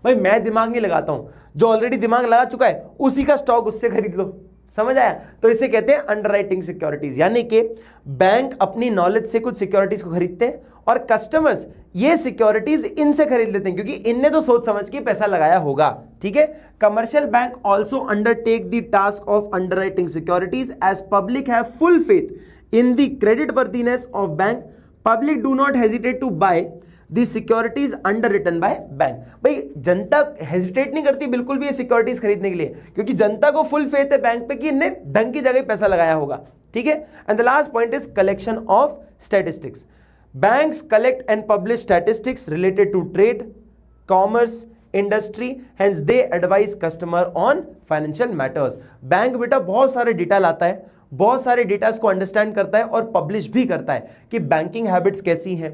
भाई मैं दिमाग नहीं लगाता हूं, जो ऑलरेडी दिमाग लगा चुका है उसी का स्टॉक उससे खरीद लो। समझ आया? तो इसे कहते हैं अंडरराइटिंग सिक्योरिटीज, यानी कि बैंक अपनी नॉलेज से कुछ सिक्योरिटीज को खरीदते हैं और कस्टमर्स ये सिक्योरिटीज इनसे खरीद लेते हैं, क्योंकि इनने तो सोच समझ के पैसा लगाया होगा। ठीक है। Commercial bank also undertake the task of underwriting securities as public have full faith in the creditworthiness of bank. Public do not hesitate to buy the securities underwritten by bank. भाई जनता हेजिटेट नहीं करती बिल्कुल भी ये सिक्योरिटीज खरीदने के लिए, क्योंकि जनता को फुल फेथ है बैंक पे कि इनने ढंग की जगह पैसा लगाया होगा। ठीक है। And the last point is collection of statistics. Banks collect and publish statistics related to trade, commerce, industry, hence they advise customer on financial matters. Bank बेटा बहुत सारे डेटा लाता है, बहुत सारे डेटास को अंडरस्टैंड करता है और पब्लिश भी करता है कि बैंकिंग हैबिट्स कैसी हैं,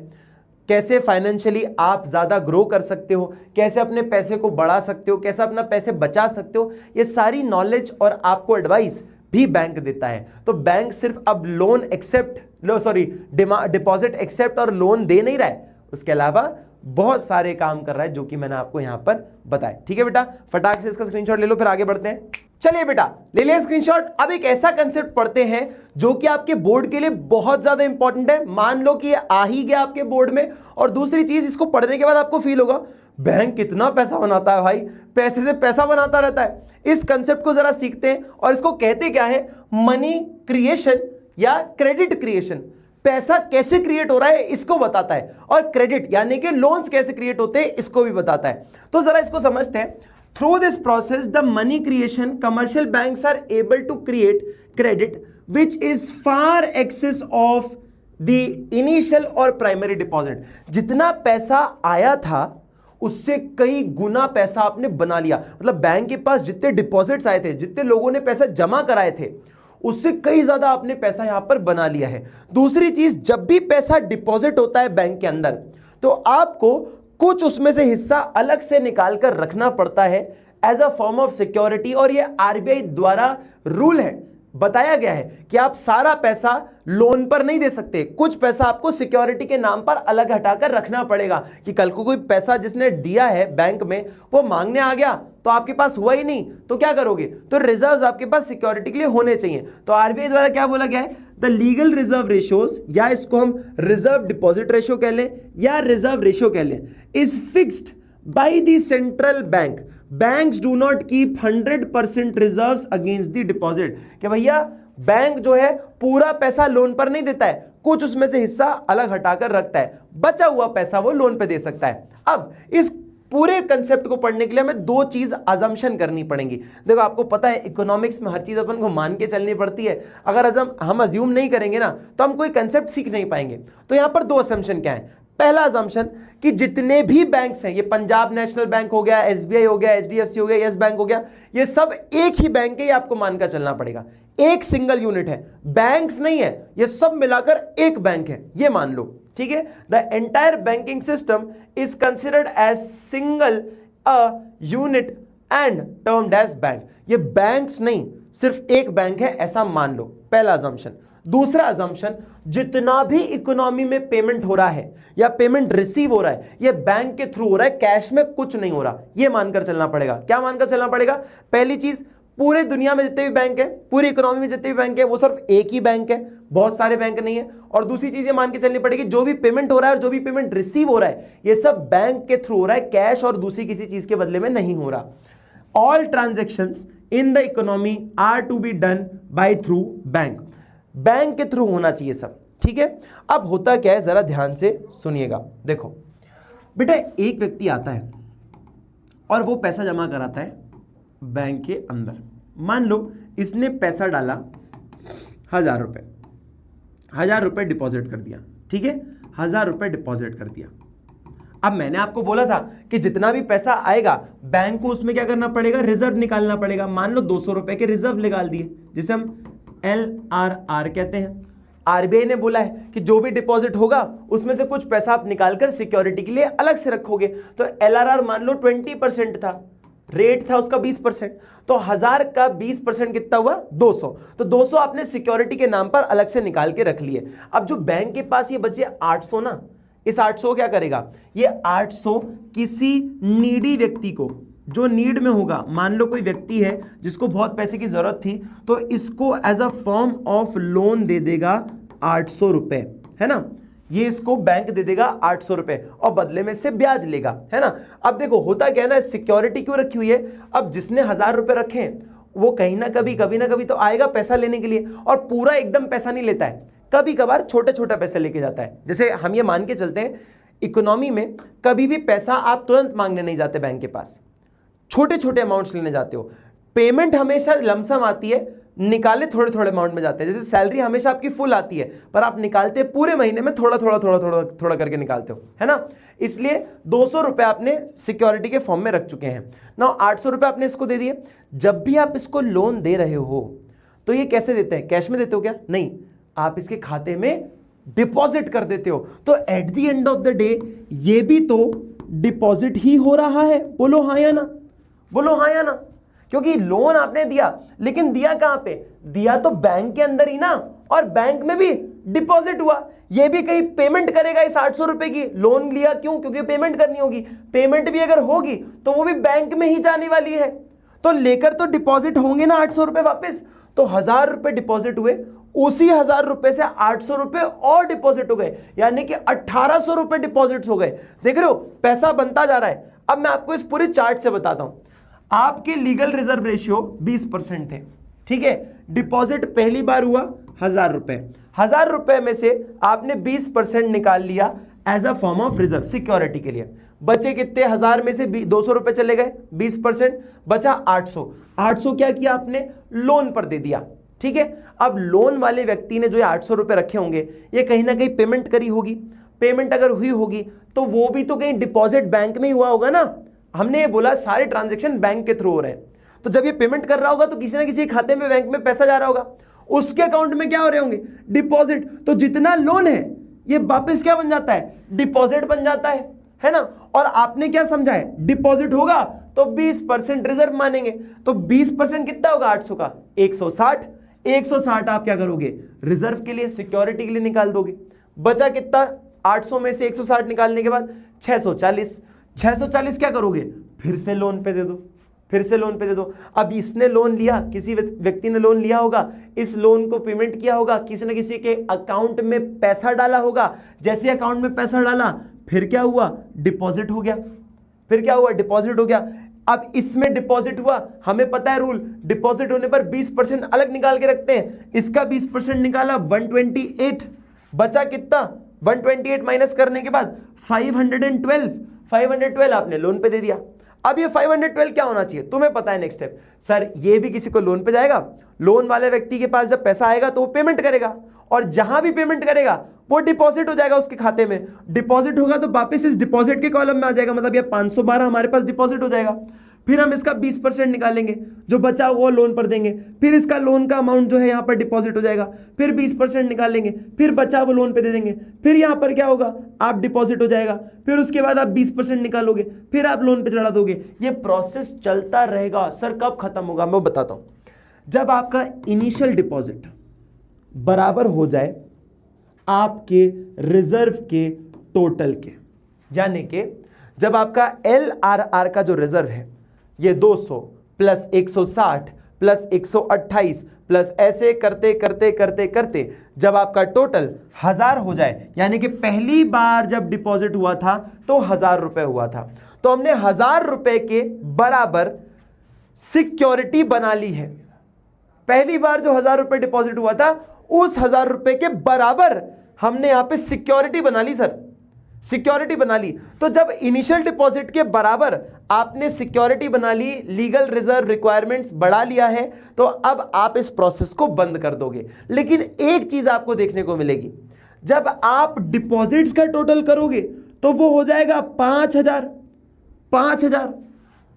कैसे फाइनेंशियली आप ज़्यादा ग्रो कर सकते हो, कैसे अपने पैसे को बढ़ा सकते हो, कैसे अपना पैसे बचा सकते हो। ये सारी नॉलेज और आपको एडवाइस भी बैंक देता है। तो बैंक सिर्फ अब लोन एक्सेप्ट डिपॉजिट एक्सेप्ट और लोन दे नहीं रहा है, उसके अलावा बहुत सारे काम कर रहा है जो कि मैंने आपको यहां पर बताया। ठीक है बेटा, फटाक से इसका स्क्रीनशॉट ले लो, फिर आगे बढ़ते हैं। चलिए बेटा ले लिया स्क्रीनशॉट। अब एक ऐसा कंसेप्ट पढ़ते हैं जो कि आपके बोर्ड के लिए बहुत ज्यादा इंपॉर्टेंट है। मान लो कि ये आ ही गया आपके बोर्ड में, और दूसरी चीज इसको पढ़ने के बाद आपको फील होगा बैंक कितना पैसा बनाता है भाई, पैसे से पैसा बनाता रहता है। इस कंसेप्ट को जरा सीखते हैं, और इसको कहते क्या है, मनी क्रिएशन या क्रेडिट क्रिएशन। पैसा कैसे क्रिएट हो रहा है इसको बताता है, और क्रेडिट यानी कि लोन्स कैसे क्रिएट होते हैं इसको भी बताता है। तो जरा इसको समझते हैं। Through this process, the money creation, commercial banks are able to create credit which is far excess of the initial or primary deposit. जितना पैसा आया था उससे कई गुना पैसा आपने बना लिया। मतलब बैंक के पास जितने डिपॉजिट्स आए थे, जितने लोगों ने पैसा जमा कराए थे, उससे कई ज्यादा आपने पैसा यहां पर बना लिया है। दूसरी चीज, जब भी पैसा डिपॉजिट होता है बैंक के अंदर, तो आपको कुछ उसमें से हिस्सा अलग से निकाल कर रखना पड़ता है as a form of security. और ये आरबीआई द्वारा रूल है, बताया गया है कि आप सारा पैसा लोन पर नहीं दे सकते, कुछ पैसा आपको सिक्योरिटी के नाम पर अलग हटाकर रखना पड़ेगा कि कल को कोई पैसा जिसने दिया है बैंक में वो मांगने आ गया तो आपके पास हुआ ही नहीं तो क्या करोगे। तो रिजर्व्स आपके पास सिक्योरिटी के लिए होने चाहिए। तो आरबीआई द्वारा क्या बोला गया है, द लीगल रिजर्व रेशियोज, या इसको हम रिजर्व डिपॉजिट रेशियो कह लें या रिजर्व रेशियो कह लें, is fixed by the central bank. Banks do not keep 100% reserves against the deposit. कि भैया बैंक जो है पूरा पैसा लोन पर नहीं देता है, कुछ उसमें से हिस्सा अलग हटाकर रखता है, बचा हुआ पैसा वो लोन पे दे सकता है। अब इस पूरे कंसेप्ट को पढ़ने के लिए हमें दो चीज अजम्पशन करनी पड़ेंगी। देखो आपको पता है इकोनॉमिक्स में हर चीज अपन को मान के चलनी पड़ती है। अगर हम अज्यूम नहीं करेंगे ना तो हम कोई कंसेप्ट सीख नहीं पाएंगे। तो यहां पर दो असम्पशन क्या है। पहला असम्पशन कि जितने भी बैंक्स हैं, ये पंजाब नेशनल बैंक हो गया, एसबीआई हो गया, एचडीएफसी हो गया, यस बैंक हो गया, ये सब एक ही बैंक है, ये आपको मानकर चलना पड़ेगा। एक सिंगल यूनिट है, बैंक्स नहीं है, ये सब मिलाकर एक बैंक है, ये मान लो। ठीक है। The entire banking system is considered as single a unit and termed as bank. ये बैंक्स नहीं, सिर्फ एक बैंक है, ऐसा मान लो। पहला असम्पशन। दूसरा असम्पशन, जितना भी इकोनॉमी में पेमेंट हो रहा है या पेमेंट रिसीव हो रहा है, ये बैंक के थ्रू हो रहा है, कैश में कुछ नहीं हो रहा, ये मानकर चलना पड़ेगा। क्या मानकर चलना पड़ेगा? पहली चीज, पूरे दुनिया में जितने भी बैंक है, पूरी इकोनॉमी में जितने भी बैंक है, वो सिर्फ एक ही बैंक है, बहुत सारे बैंक नहीं है। और दूसरी चीज ये मान के चलनी पड़ेगी, जो भी पेमेंट हो रहा है और जो भी पेमेंट रिसीव हो रहा है, ये सब बैंक के थ्रू हो रहा है, कैश और दूसरी किसी चीज के बदले में नहीं हो रहा। All transactions in the economy are to be done by through bank. Bank के थ्रू होना चाहिए सब। ठीक है। अब होता क्या है, जरा ध्यान से सुनिएगा। देखो बेटा, एक व्यक्ति आता है और वो पैसा जमा कराता है बैंक के अंदर। मान लो इसने पैसा डाला 1000 रुपए, 1000 रुपए डिपॉजिट कर दिया। ठीक है, 1000 रुपए डिपॉजिट कर दिया। अब मैंने आपको बोला था कि जितना भी पैसा आएगा बैंक को उसमें क्या करना पड़ेगा, रिजर्व निकालना पड़ेगा। मान लो 200 रुपए के रिजर्व निकाल दिए, जिसे हम LRR कहते हैं। आरबीआई ने बोला है कि जो भी डिपॉजिट होगा उसमें से कुछ पैसा आप निकालकर सिक्योरिटी के लिए अलग से रखोगे। तो LRR मान लो 20% था, रेट था उसका 20%, तो 1000 का 20% कितना हुआ 200। तो 200 आपने सिक्योरिटी के नाम पर अलग से निकाल के रख लिए। अब जो बैंक के पास ये बचे 800 ना, इस 800 को क्या करेगा, ये 800 किसी नीडी व्यक्ति को, जो नीड में होगा, मान लो कोई व्यक्ति है जिसको बहुत पैसे की जरूरत थी, तो इसको as a form of loan दे देगा 800 रुपए, है ना। ये इसको बैंक दे देगा 800 रुपए और बदले में से ब्याज लेगा, है ना। अब देखो होता क्या है ना, सिक्योरिटी क्यों रखी हुई है, अब जिसने 1000 रुपए रखे हैं वो कहीं ना कभी तो आएगा पैसा लेने के लिए, और पूरा एकदम पैसा नहीं लेता है, कभी कभार छोटे छोटे पैसे लेके जाता है। जैसे हम ये मान के चलते हैं, इकोनॉमी में कभी भी पैसा आप तुरंत मांगने नहीं जाते बैंक के पास, छोटे छोटे अमाउंट्स लेने जाते हो। पेमेंट हमेशा लमसम आती है, निकाले थोड़े थोड़े अमाउंट में जाते हैं। जैसे सैलरी हमेशा आपकी फुल आती है, पर आप निकालते पूरे महीने में थोड़ा थोड़ा थोड़ा थोड़ा थोड़ा करके निकालते हो, है ना। इसलिए 200 रुपए आपने सिक्योरिटी के फॉर्म में रख चुके हैं ना। 800 रुपए आपने इसको दे दिए। जब भी आप इसको लोन दे रहे हो तो ये कैसे देते हैं, कैश में देते हो क्या, नहीं, आप इसके खाते में डिपॉजिट कर देते हो। तो at the end of the day ये भी तो डिपॉजिट ही हो रहा है। बोलो हाँ या ना, बोलो हाँ या ना। क्योंकि लोन आपने दिया, लेकिन दिया कहां पे, दिया तो बैंक के अंदर ही ना, और बैंक में भी डिपॉजिट हुआ। ये भी कहीं पेमेंट करेगा इस 800 रुपए की, लोन लिया क्यों, क्योंकि पेमेंट करनी होगी। पेमेंट भी अगर होगी तो वो भी बैंक में ही जाने वाली है, तो लेकर तो डिपॉजिट होंगे ना 800 रुपए वापस। तो 1000 रुपए डिपॉजिट हुए, उसी 1000 रुपए से 800 रुपए और डिपॉजिट हो गए, यानी कि 1800 रुपए डिपॉजिट हो गए। देख रहे हो पैसा बनता जा रहा है। अब मैं आपको इस पूरे चार्ट से बताता हूं। आपके लीगल रिजर्व रेशियो 20% थे, ठीक है। डिपॉजिट पहली बार हुआ 1000 रुपए, 1000 रुपए में से आपने 20% निकाल लिया as a form of reserve security के लिए। बचे कितने, 1000 में से 200 रुपए चले गए, 20% बचा 800। 800 क्या किया आपने, लोन पर दे दिया, ठीक है। अब लोन वाले व्यक्ति ने जो 800 रुपए रखे होंगे, ये कहीं ना कहीं पेमेंट करी होगी। पेमेंट अगर हुई होगी तो वो भी तो कहीं डिपॉजिट बैंक में ही हुआ होगा ना। हमने ये बोला सारे ट्रांजैक्शन बैंक के थ्रू हो रहे हैं, तो जब ये पेमेंट कर रहा होगा तो किसी ना किसी खाते में बैंक में पैसा जा रहा होगा, उसके अकाउंट में क्या हो रहे होंगे, डिपॉजिट। तो जितना लोन है ये वापस क्या बन जाता है, डिपॉजिट बन जाता है ना। और आपने क्या समझा है, डिपॉजिट होगा तो 20% रिजर्व मानेंगे, तो 20% कितना होगा 800 का 160। 160 आप क्या करोगे, रिजर्व के लिए, सिक्योरिटी के लिए निकाल दोगे। बचा कितना, 800 में से 160 निकालने के बाद 640। 640 क्या करोगे, फिर से लोन पे दे दो, फिर से लोन पे दे दो। अब इसने लोन लिया, किसी व्यक्ति ने लोन लिया होगा, इस लोन को पेमेंट किया होगा, किसी न किसी के अकाउंट में पैसा डाला होगा। जैसे अकाउंट में पैसा डाला फिर क्या हुआ, डिपॉजिट हो गया, फिर क्या हुआ, डिपॉजिट हो गया। अब इसमें डिपॉजिट हुआ, हमें पता है रूल, डिपॉजिट होने पर 20% अलग निकाल के रखते हैं। इसका 20% निकाला 128, बचा कितना 128 माइनस करने के बाद 512 आपने लोन पे दे दिया। अब ये 512 क्या होना चाहिए, तुम्हें पता है नेक्स्ट स्टेप, सर ये भी किसी को लोन पे जाएगा, लोन वाले व्यक्ति के पास जब पैसा आएगा तो वो पेमेंट करेगा, और जहां भी पेमेंट करेगा वो डिपॉजिट हो जाएगा उसके खाते में। डिपॉजिट होगा तो वापस इस डिपॉजिट के कॉलम में आ जाएगा, मतलब ये 512 हमारे पास डिपॉजिट हो जाएगा। फिर हम इसका 20% निकालेंगे, जो बचा वो लोन पर देंगे, फिर इसका लोन का अमाउंट जो है यहाँ पर डिपॉजिट हो जाएगा, फिर 20% निकालेंगे, फिर बचा वो लोन पे दे देंगे, फिर यहाँ पर क्या होगा, आप डिपॉजिट हो जाएगा, फिर उसके बाद आप 20% निकालोगे, फिर आप लोन पे चढ़ा दोगे। ये प्रोसेस चलता रहेगा। सर कब खत्म होगा, मैं बताता हूँ। जब आपका इनिशियल डिपॉजिट बराबर हो जाए आपके रिजर्व के टोटल के, यानी कि जब आपका LRR का जो रिजर्व है ये 200 प्लस 160 प्लस 128 प्लस ऐसे करते करते करते करते जब आपका टोटल 1000 हो जाए, यानी कि पहली बार जब डिपॉजिट हुआ था तो 1000 रुपए हुआ था, तो हमने 1000 रुपए के बराबर सिक्योरिटी बना ली है। पहली बार जो 1000 रुपए डिपॉजिट हुआ था उस 1000 रुपए के बराबर हमने यहां पे सिक्योरिटी बना ली। सर सिक्योरिटी बना ली, तो जब इनिशियल डिपॉजिट के बराबर आपने सिक्योरिटी बना ली, लीगल रिजर्व रिक्वायरमेंट्स बढ़ा लिया है, तो अब आप इस प्रोसेस को बंद कर दोगे। लेकिन एक चीज आपको देखने को मिलेगी, जब आप डिपॉजिट्स का टोटल करोगे तो वो हो जाएगा 5000।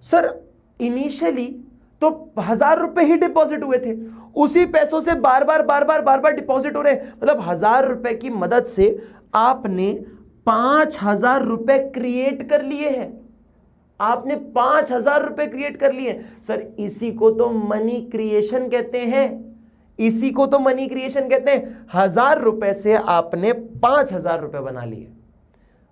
सर इनिशियली तो 1000 रुपए ही डिपॉजिट हुए थे, उसी पैसों से बार बार डिपॉजिट हो रहे, मतलब 1000 रुपए की मदद से आपने 5000 रुपए क्रिएट कर लिए हैं। आपने 5,000 रुपए क्रिएट कर लिए। सर इसी को तो मनी क्रिएशन कहते हैं, इसी को तो मनी क्रिएशन कहते हैं। 1,000 रुपए से आपने 5,000 रुपए बना लिए।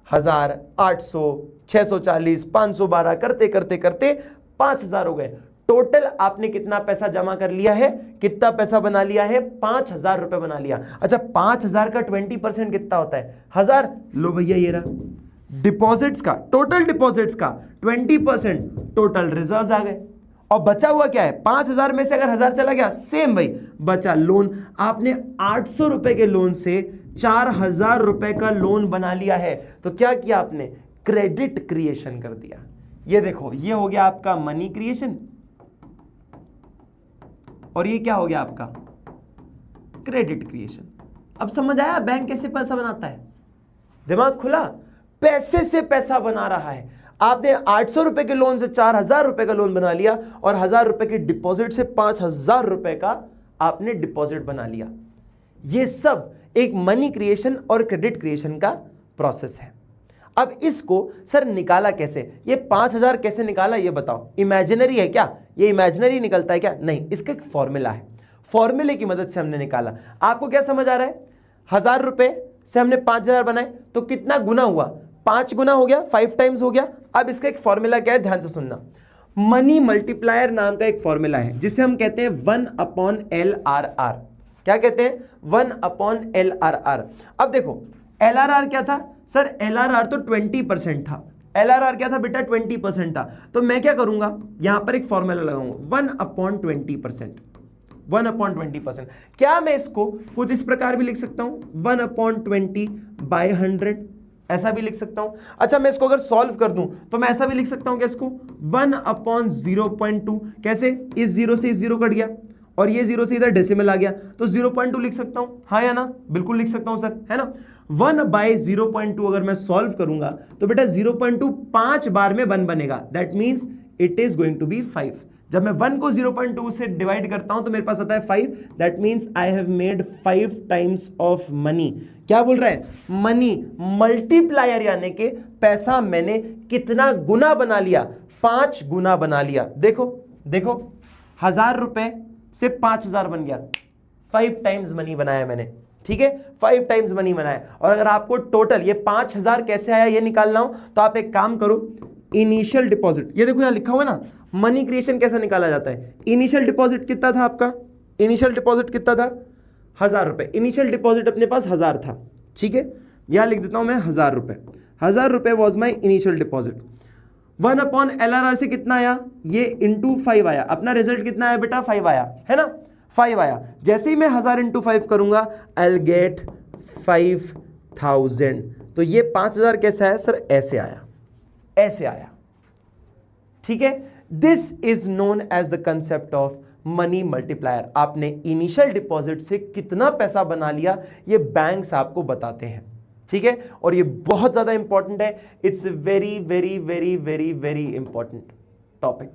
1,000, 800, 640, 512 करते करते करते 5,000 हो गए। टोटल आपने कितना पैसा जमा कर लिया है, कितना पैसा बना लिया है? 5,000 रुपए बना लिया। अच्छा 5,000 का 20% कितना होता है? 1,000। लो भैया ये रहा डिपॉजिट्स का, टोटल डिपॉजिट्स का 20%, टोटल रिजर्व्स आ गए। और बचा हुआ क्या है? 5,000 में से अगर 1,000 चला गया, सेम भाई बचा लोन। आपने 800 रुपए के लोन से 4,000 रुपए का लोन बना लिया है। तो क्या किया आपने? क्रेडिट क्रिएशन कर दिया। ये देखो ये हो गया आपका मनी क्रिएशन, और ये क्या हो गया आपका? Credit creation. अब समझ आया बैंक कैसे पैसा बनाता है? दिमाग खुला? पैसे से पैसा बना रहा है। आपने 800 रुपए के लोन से 4,000 रुपए का लोन बना लिया, और 1,000 रुपए के डिपॉजिट से 5,000 रुपए का आपने डिपॉजिट बना लिया। ये सब एक मनी क्रिएशन और क्रेडिट क्रिएशन का प्रोसेस है। अब इसको सर निकाला कैसे? ये 5,000 कैसे निकाला ये बताओ? इमेजिनरी है क्या? ये इमेजिनरी निकलता है क्या? नहीं, इसका एक फॉर्मूला है, फॉर्मूले की मदद से हमने निकाला। आपको क्या समझ आ रहा है? 1,000 रुपए से हमने 5,000 बनाए तो कितना गुना हुआ? 5 गुना हो गया, 5 टाइम्स हो गया। अब इसका एक फॉर्मूला क्या है, ध्यान से सुनना। मनी मल्टीप्लायर नाम का एक फॉर्मूला है जिसे हम कहते हैं 1/LRR। क्या कहते हैं? 1/LRR। अब देखो LRR क्या था? सर LRR तो 20% था। LRR क्या था बेटा? 20% था। तो मैं क्या करूंगा, यहां पर एक फॉर्मूला लगाऊंगा 1/20%। 1/20%। क्या मैं इसको कुछ इस प्रकार भी लिख सकता हूं? 1/20/100, ऐसा भी लिख सकता हूं। अच्छा मैं इसको अगर सॉल्व कर दूं तो मैं ऐसा भी लिख सकता हूं कि इसको 1/0.2। कैसे? इस जीरो से इस जीरो कट गया, और ये जीरो से इधर डेसिमल आ गया, तो 0.2 लिख सकता हूं। हाँ या ना? बिल्कुल लिख सकता हूं सर, है ना? 1/0.2 अगर मैं सॉल्व करूंगा तो बेटा 0.2 5 बार में 1 बनेगा। That means it is going to be 5। जब मैं 1 को 0.2 से डिवाइड करता हूं तो मेरे पास आता है 5। That means I have made 5 times of money. क्या बोल रहा है? मनी मल्टीप्लायर, यानी कि पैसा मैंने कितना गुना बना लिया? 5 गुना बना लिया। देखो देखो 1,000 रुपए से 5,000 बन गया, 5 टाइम्स मनी बनाया मैंने। ठीक है, 5 टाइम्स मनी बनाया। और अगर आपको टोटल ये 5,000 कैसे आया ये निकालना हो तो आप एक काम करो, इनिशियल डिपॉजिट, ये देखो यहां लिखा हुआ है ना, मनी क्रिएशन कैसे निकाला जाता है। इनिशियल डिपॉजिट कितना था आपका? इनिशियल डिपॉजिट कितना था? 1,000 रुपए। इनिशियल डिपॉजिट अपने पास 1,000 था। ठीक है, यहां लिख देता हूं मैं 1,000 रुपए। 1,000 रुपए was my initial deposit. 1/LRR से कितना आया? ये इंटू 5 आया। अपना रिजल्ट कितना आया बेटा? 5 आया, है ना? 5 आया। जैसे ही मैं 1,000 इंटू 5 करूंगा आई विल गेट 5,000। तो ये 5,000 कैसा है सर? ऐसे आया, ऐसे आया। ठीक है, this is known as the concept of money multiplier. आपने इनिशियल डिपॉजिट से कितना पैसा बना लिया ये बैंक्स आपको बताते हैं। ठीक है, और ये बहुत ज्यादा इंपॉर्टेंट है। It's very very very very very important topic.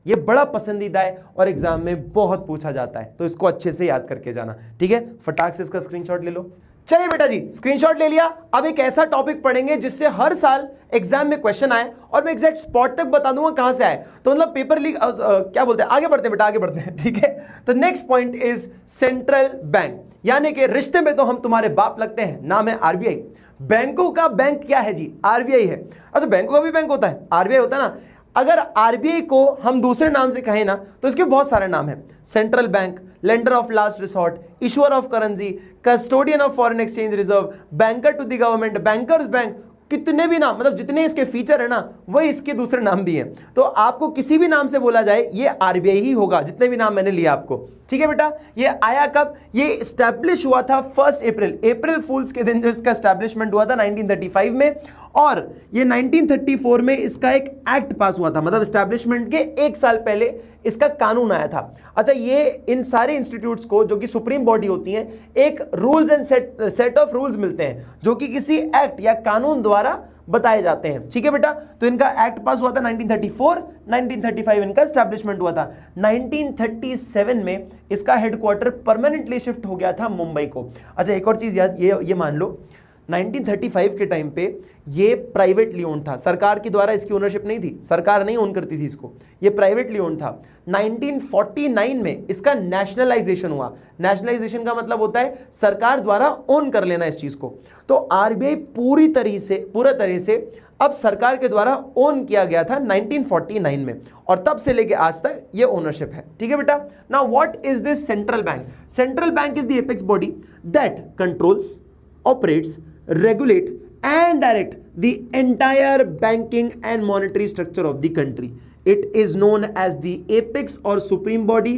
ये बड़ा पसंदीदा है और एग्जाम में बहुत पूछा जाता है, तो इसको अच्छे से याद करके जाना। ठीक है, फटाक से इसका स्क्रीनशॉट ले लो। चलिए बेटा जी, स्क्रीनशॉट ले लिया। अब एक ऐसा टॉपिक पढ़ेंगे जिससे हर साल एग्जाम में क्वेश्चन आए, और मैं एग्जैक्ट स्पॉट तक बता दूंगा कहां से आए। तो मतलब पेपर लीक क्या बोलते हैं, आगे बढ़ते हैं बेटा, आगे बढ़ते हैं। ठीक है, तो next point is central bank, यानी कि रिश्ते में तो हम तुम्हारे बाप लगते हैं, नाम है RBI। बैंकों का बैंक क्या है जी? RBI है। अच्छा बैंकों का भी बैंक होता है, RBI होता है ना। अगर RBI को हम दूसरे नाम से कहें ना तो इसके बहुत सारे नाम हैं। Central bank, lender of last resort, issuer of currency, custodian of foreign exchange reserve, banker to the government, bankers bank, कितने भी नाम, मतलब जितने इसके फीचर है ना वही इसके दूसरे नाम भी हैं। तो आपको किसी भी नाम से बोला जाए ये RBI ही होगा, जितने भी नाम मैंने लिया आपको। ठीक है बेटा, ये आया कब? ये एस्टैब्लिश हुआ था 1 अप्रैल, अप्रैल फूल्स के दिन जो इसका एस्टैब्लिशमेंट हुआ था 1935 में, और ये 1934 में इसका एक एक्ट पास हुआ था, मतलब एस्टैब्लिशमेंट के 1 साल पहले इसका कानून आया था। अच्छा, ये इन सारे इंस्टीट्यूट्स को, जो कि सुप्रीम बॉडी होती हैं, एक rules and set of rules मिलते हैं जो कि किसी एक्ट या कानून द्वारा बताए जाते हैं। ठीक है बेटा, तो इनका एक्ट पास हुआ था 1934, 1935 इनका एस्टैब्लिशमेंट हुआ था। 1937 में इसका हेडक्वार्टर परमानेंटली शिफ्ट हो गया था मुंबई को। अच्छा एक और चीज याद, ये मान लो, 1935 के टाइम पे ये प्राइवेटली ओन था, सरकार के द्वारा इसकी ओनरशिप नहीं थी, सरकार नहीं ओन करती थी इसको, ये प्राइवेटली ओन था। 1949 में इसका नेशनलाइजेशन हुआ। नेशनलाइजेशन का मतलब होता है सरकार द्वारा ओन कर लेना इस चीज को। तो आरबीआई पूरा तरह से अब सरकार के द्वारा ओन किया गया था 1949 में, और तब से लेके आज तक ये ओनरशिप है। ठीक है बेटा। Now what is this central bank? Central bank is the apex body that controls, operates, regulate and direct the entire banking and monetary structure of the country. It is known as the apex or supreme body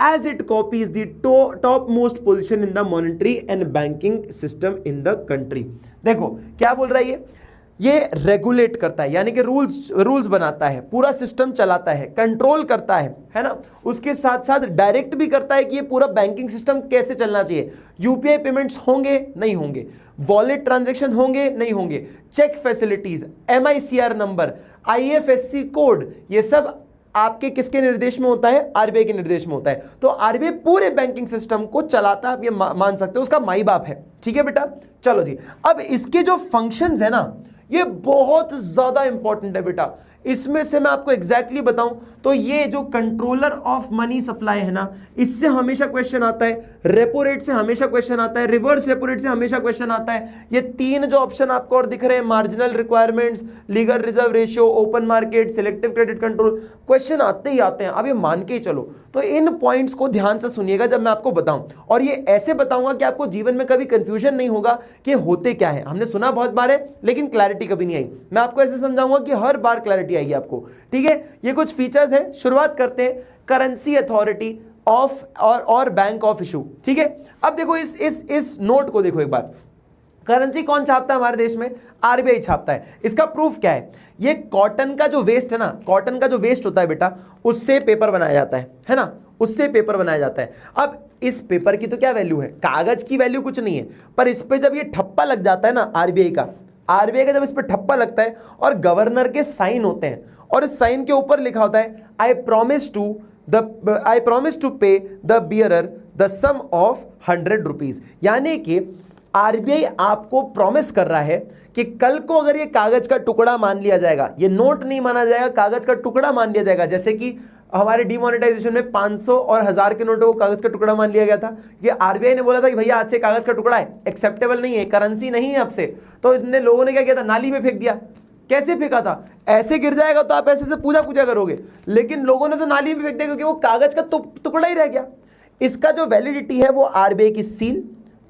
as it copies the topmost position in the monetary and banking system in the country. देखो क्या बोल रहा है ये रेगुलेट करता है, यानी कि रूल्स बनाता है, पूरा सिस्टम चलाता है, कंट्रोल करता है ना, उसके साथ साथ डायरेक्ट भी करता है कि ये पूरा बैंकिंग सिस्टम कैसे चलना चाहिए। यूपीआई पेमेंट्स होंगे नहीं होंगे, वॉलेट ट्रांजैक्शन होंगे नहीं होंगे, cheque facilities, MICR number, IFSC code, ये सब आपके किसके निर्देश में होता है? आरबीआई के निर्देश में होता है। तो आरबीआई पूरे बैंकिंग सिस्टम को चलाता है, आप ये मान सकते हो उसका माई बाप है। ठीक है बेटा, चलो जी। अब इसके जो फंक्शंस है ना, ये बहुत ज्यादा इंपॉर्टेंट है बेटा। इसमें से मैं आपको एग्जैक्टली बताऊं तो ये जो कंट्रोलर ऑफ मनी सप्लाई है ना, इससे हमेशा क्वेश्चन आता है, रेपो रेट से हमेशा क्वेश्चन आता है, रिवर्स रेपो रेट से हमेशा क्वेश्चन आता है। ये तीन जो ऑप्शन आपको और दिख रहे हैं, marginal requirements, legal reserve ratio, open market, selective credit control, question आते ही आते हैं। अब ये मान के ही चलो। तो इन पॉइंट्स को ध्यान से सुनिएगा जब मैं आपको बताऊं, और ये ऐसे बताऊंगा कि आपको जीवन में कभी कंफ्यूजन नहीं होगा कि होते क्या है। हमने सुना बहुत बार है लेकिन क्लैरिटी कभी नहीं आई। मैं आपको ऐसे समझाऊंगा कि हर बार क्लैरिटी आएगी आपको। ठीक है, ये कुछ फीचर्स हैं। शुरुआत करते हैं करेंसी अथॉरिटी ऑफ और बैंक ऑफ इशू। ठीक है, अब देखो इस नोट को देखो एक बार। करेंसी कौन छापता है हमारे देश में? आरबीआई छापता है। इसका प्रूफ क्या है? ये कॉटन का जो वेस्ट है ना, कॉटन का जो वेस्ट होता है बेटा, उससे पेपर बनाया जाता है ना, उससे पेपर बनाया जाता है। अब इस पेपर की तो क्या वैल्यू है? कागज की वैल्यू कुछ नहीं है, पर इस पे जब ये ठप्पा लग जाता है ना आरबीआई का जब इस पे ठप्पा लगता है और गवर्नर के साइन होते हैं, और इस साइन के ऊपर लिखा होता है I promise to pay the bearer the sum of 100 rupees. यानी कि आरबीआई आपको प्रॉमिस कर रहा है कि कल को अगर ये कागज का टुकड़ा मान लिया जाएगा, ये नोट नहीं माना जाएगा, कागज का टुकड़ा मान लिया जाएगा। जैसे कि हमारे डिमोनेटाइजेशन में 500 और 1000 के नोटों को कागज का टुकड़ा मान लिया गया था। ये आरबीआई ने बोला था कि भैया आज से कागज का टुकड़ा है, एक्सेप्टेबल नहीं है, करेंसी नहीं है अब से। तो इतने लोगों ने क्या किया था? नाली में फेंक दिया। कैसे फेंका था? ऐसे गिर जाएगा तो आप ऐसे से पूजा करोगे, लेकिन लोगों ने तो नाली में फेंक दिया क्योंकि वो कागज का टुकड़ा ही रह गया। इसका जो वैलिडिटी है वो आरबीआई की सील,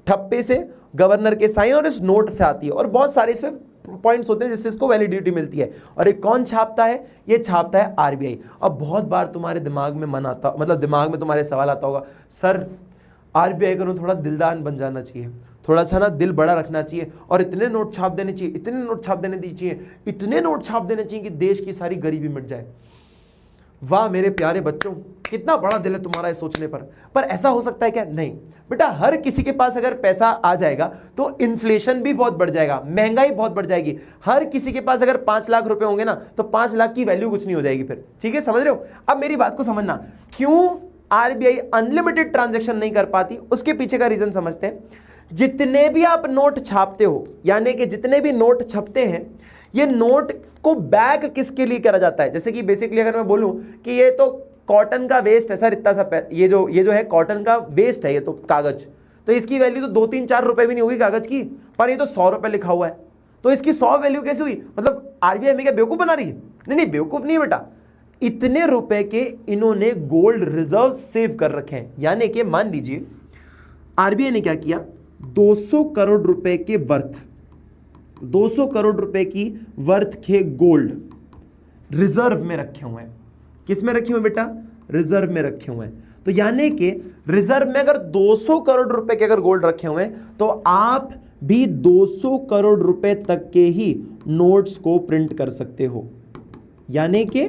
ठप्पे से, गवर्नर के साइन और इस नोट से आती है, और बहुत सारे इसमें पॉइंट्स होते हैं जिससे इसको वैलिडिटी मिलती है। और ये कौन छापता है? ये छापता है आरबीआई। अब बहुत बार तुम्हारे दिमाग में दिमाग में तुम्हारे सवाल आता होगा, सर आरबीआई को थोड़ा दिलदान बन जाना चाहिए, थोड़ा सा ना दिल बड़ा रखना चाहिए, और इतने नोट छाप देने चाहिए, इतने नोट छाप देने चाहिए, इतने नोट छाप देने चाहिए कि देश की सारी गरीबी मिट जाए। वाह मेरे प्यारे बच्चों, कितना बड़ा दिल है तुम्हारा इस सोचने पर ऐसा हो सकता है क्या? नहीं बेटा, हर किसी के पास अगर पैसा आ जाएगा तो इन्फ्लेशन भी बहुत बढ़ जाएगा, महंगाई बहुत बढ़ जाएगी। हर किसी के पास अगर 5 लाख रुपए होंगे ना, तो 5 लाख की वैल्यू कुछ नहीं हो जाएगी फिर। ठीक है, समझ रहे हो? अब मेरी बात को समझना, क्यों आरबीआई अनलिमिटेड ट्रांजैक्शन नहीं कर पाती, उसके पीछे का रीजन समझते हैं। जितने भी आप नोट छापते हो, यानी कि जितने भी नोट छपते हैं, ये नोट को बैक किसके लिए करा जाता है? जैसे कि बेसिकली अगर मैं बोलूं कि ये तो कॉटन का वेस्ट है सर, इतना सा ये जो है कॉटन का वेस्ट है, ये तो कागज, तो इसकी वैल्यू तो 2-3-4 रुपए भी नहीं होगी कागज की, पर ये तो 100 रुपए लिखा हुआ है, तो इसकी 100 वैल्यू कैसे हुई? मतलब आरबीआई में क्या बेवकूफ बना रही है? नहीं, बेवकूफ नहीं बेटा, इतने रुपए के इन्होंने गोल्ड रिजर्व सेव कर रखे हैं। यानी कि मान लीजिए आरबीआई ने क्या किया, 200 करोड़ रुपए के वर्थ, 200 करोड़ रुपए की वर्थ के गोल्ड रिजर्व में रखे हुए हैं। किस में रखे हुए बेटा? रिजर्व में रखे हुए हैं। तो यानी कि रिजर्व में अगर 200 करोड़ रुपए के अगर गोल्ड रखे हुए हैं, तो आप भी 200 करोड़ रुपए तक के ही नोट्स को प्रिंट कर सकते हो। यानी कि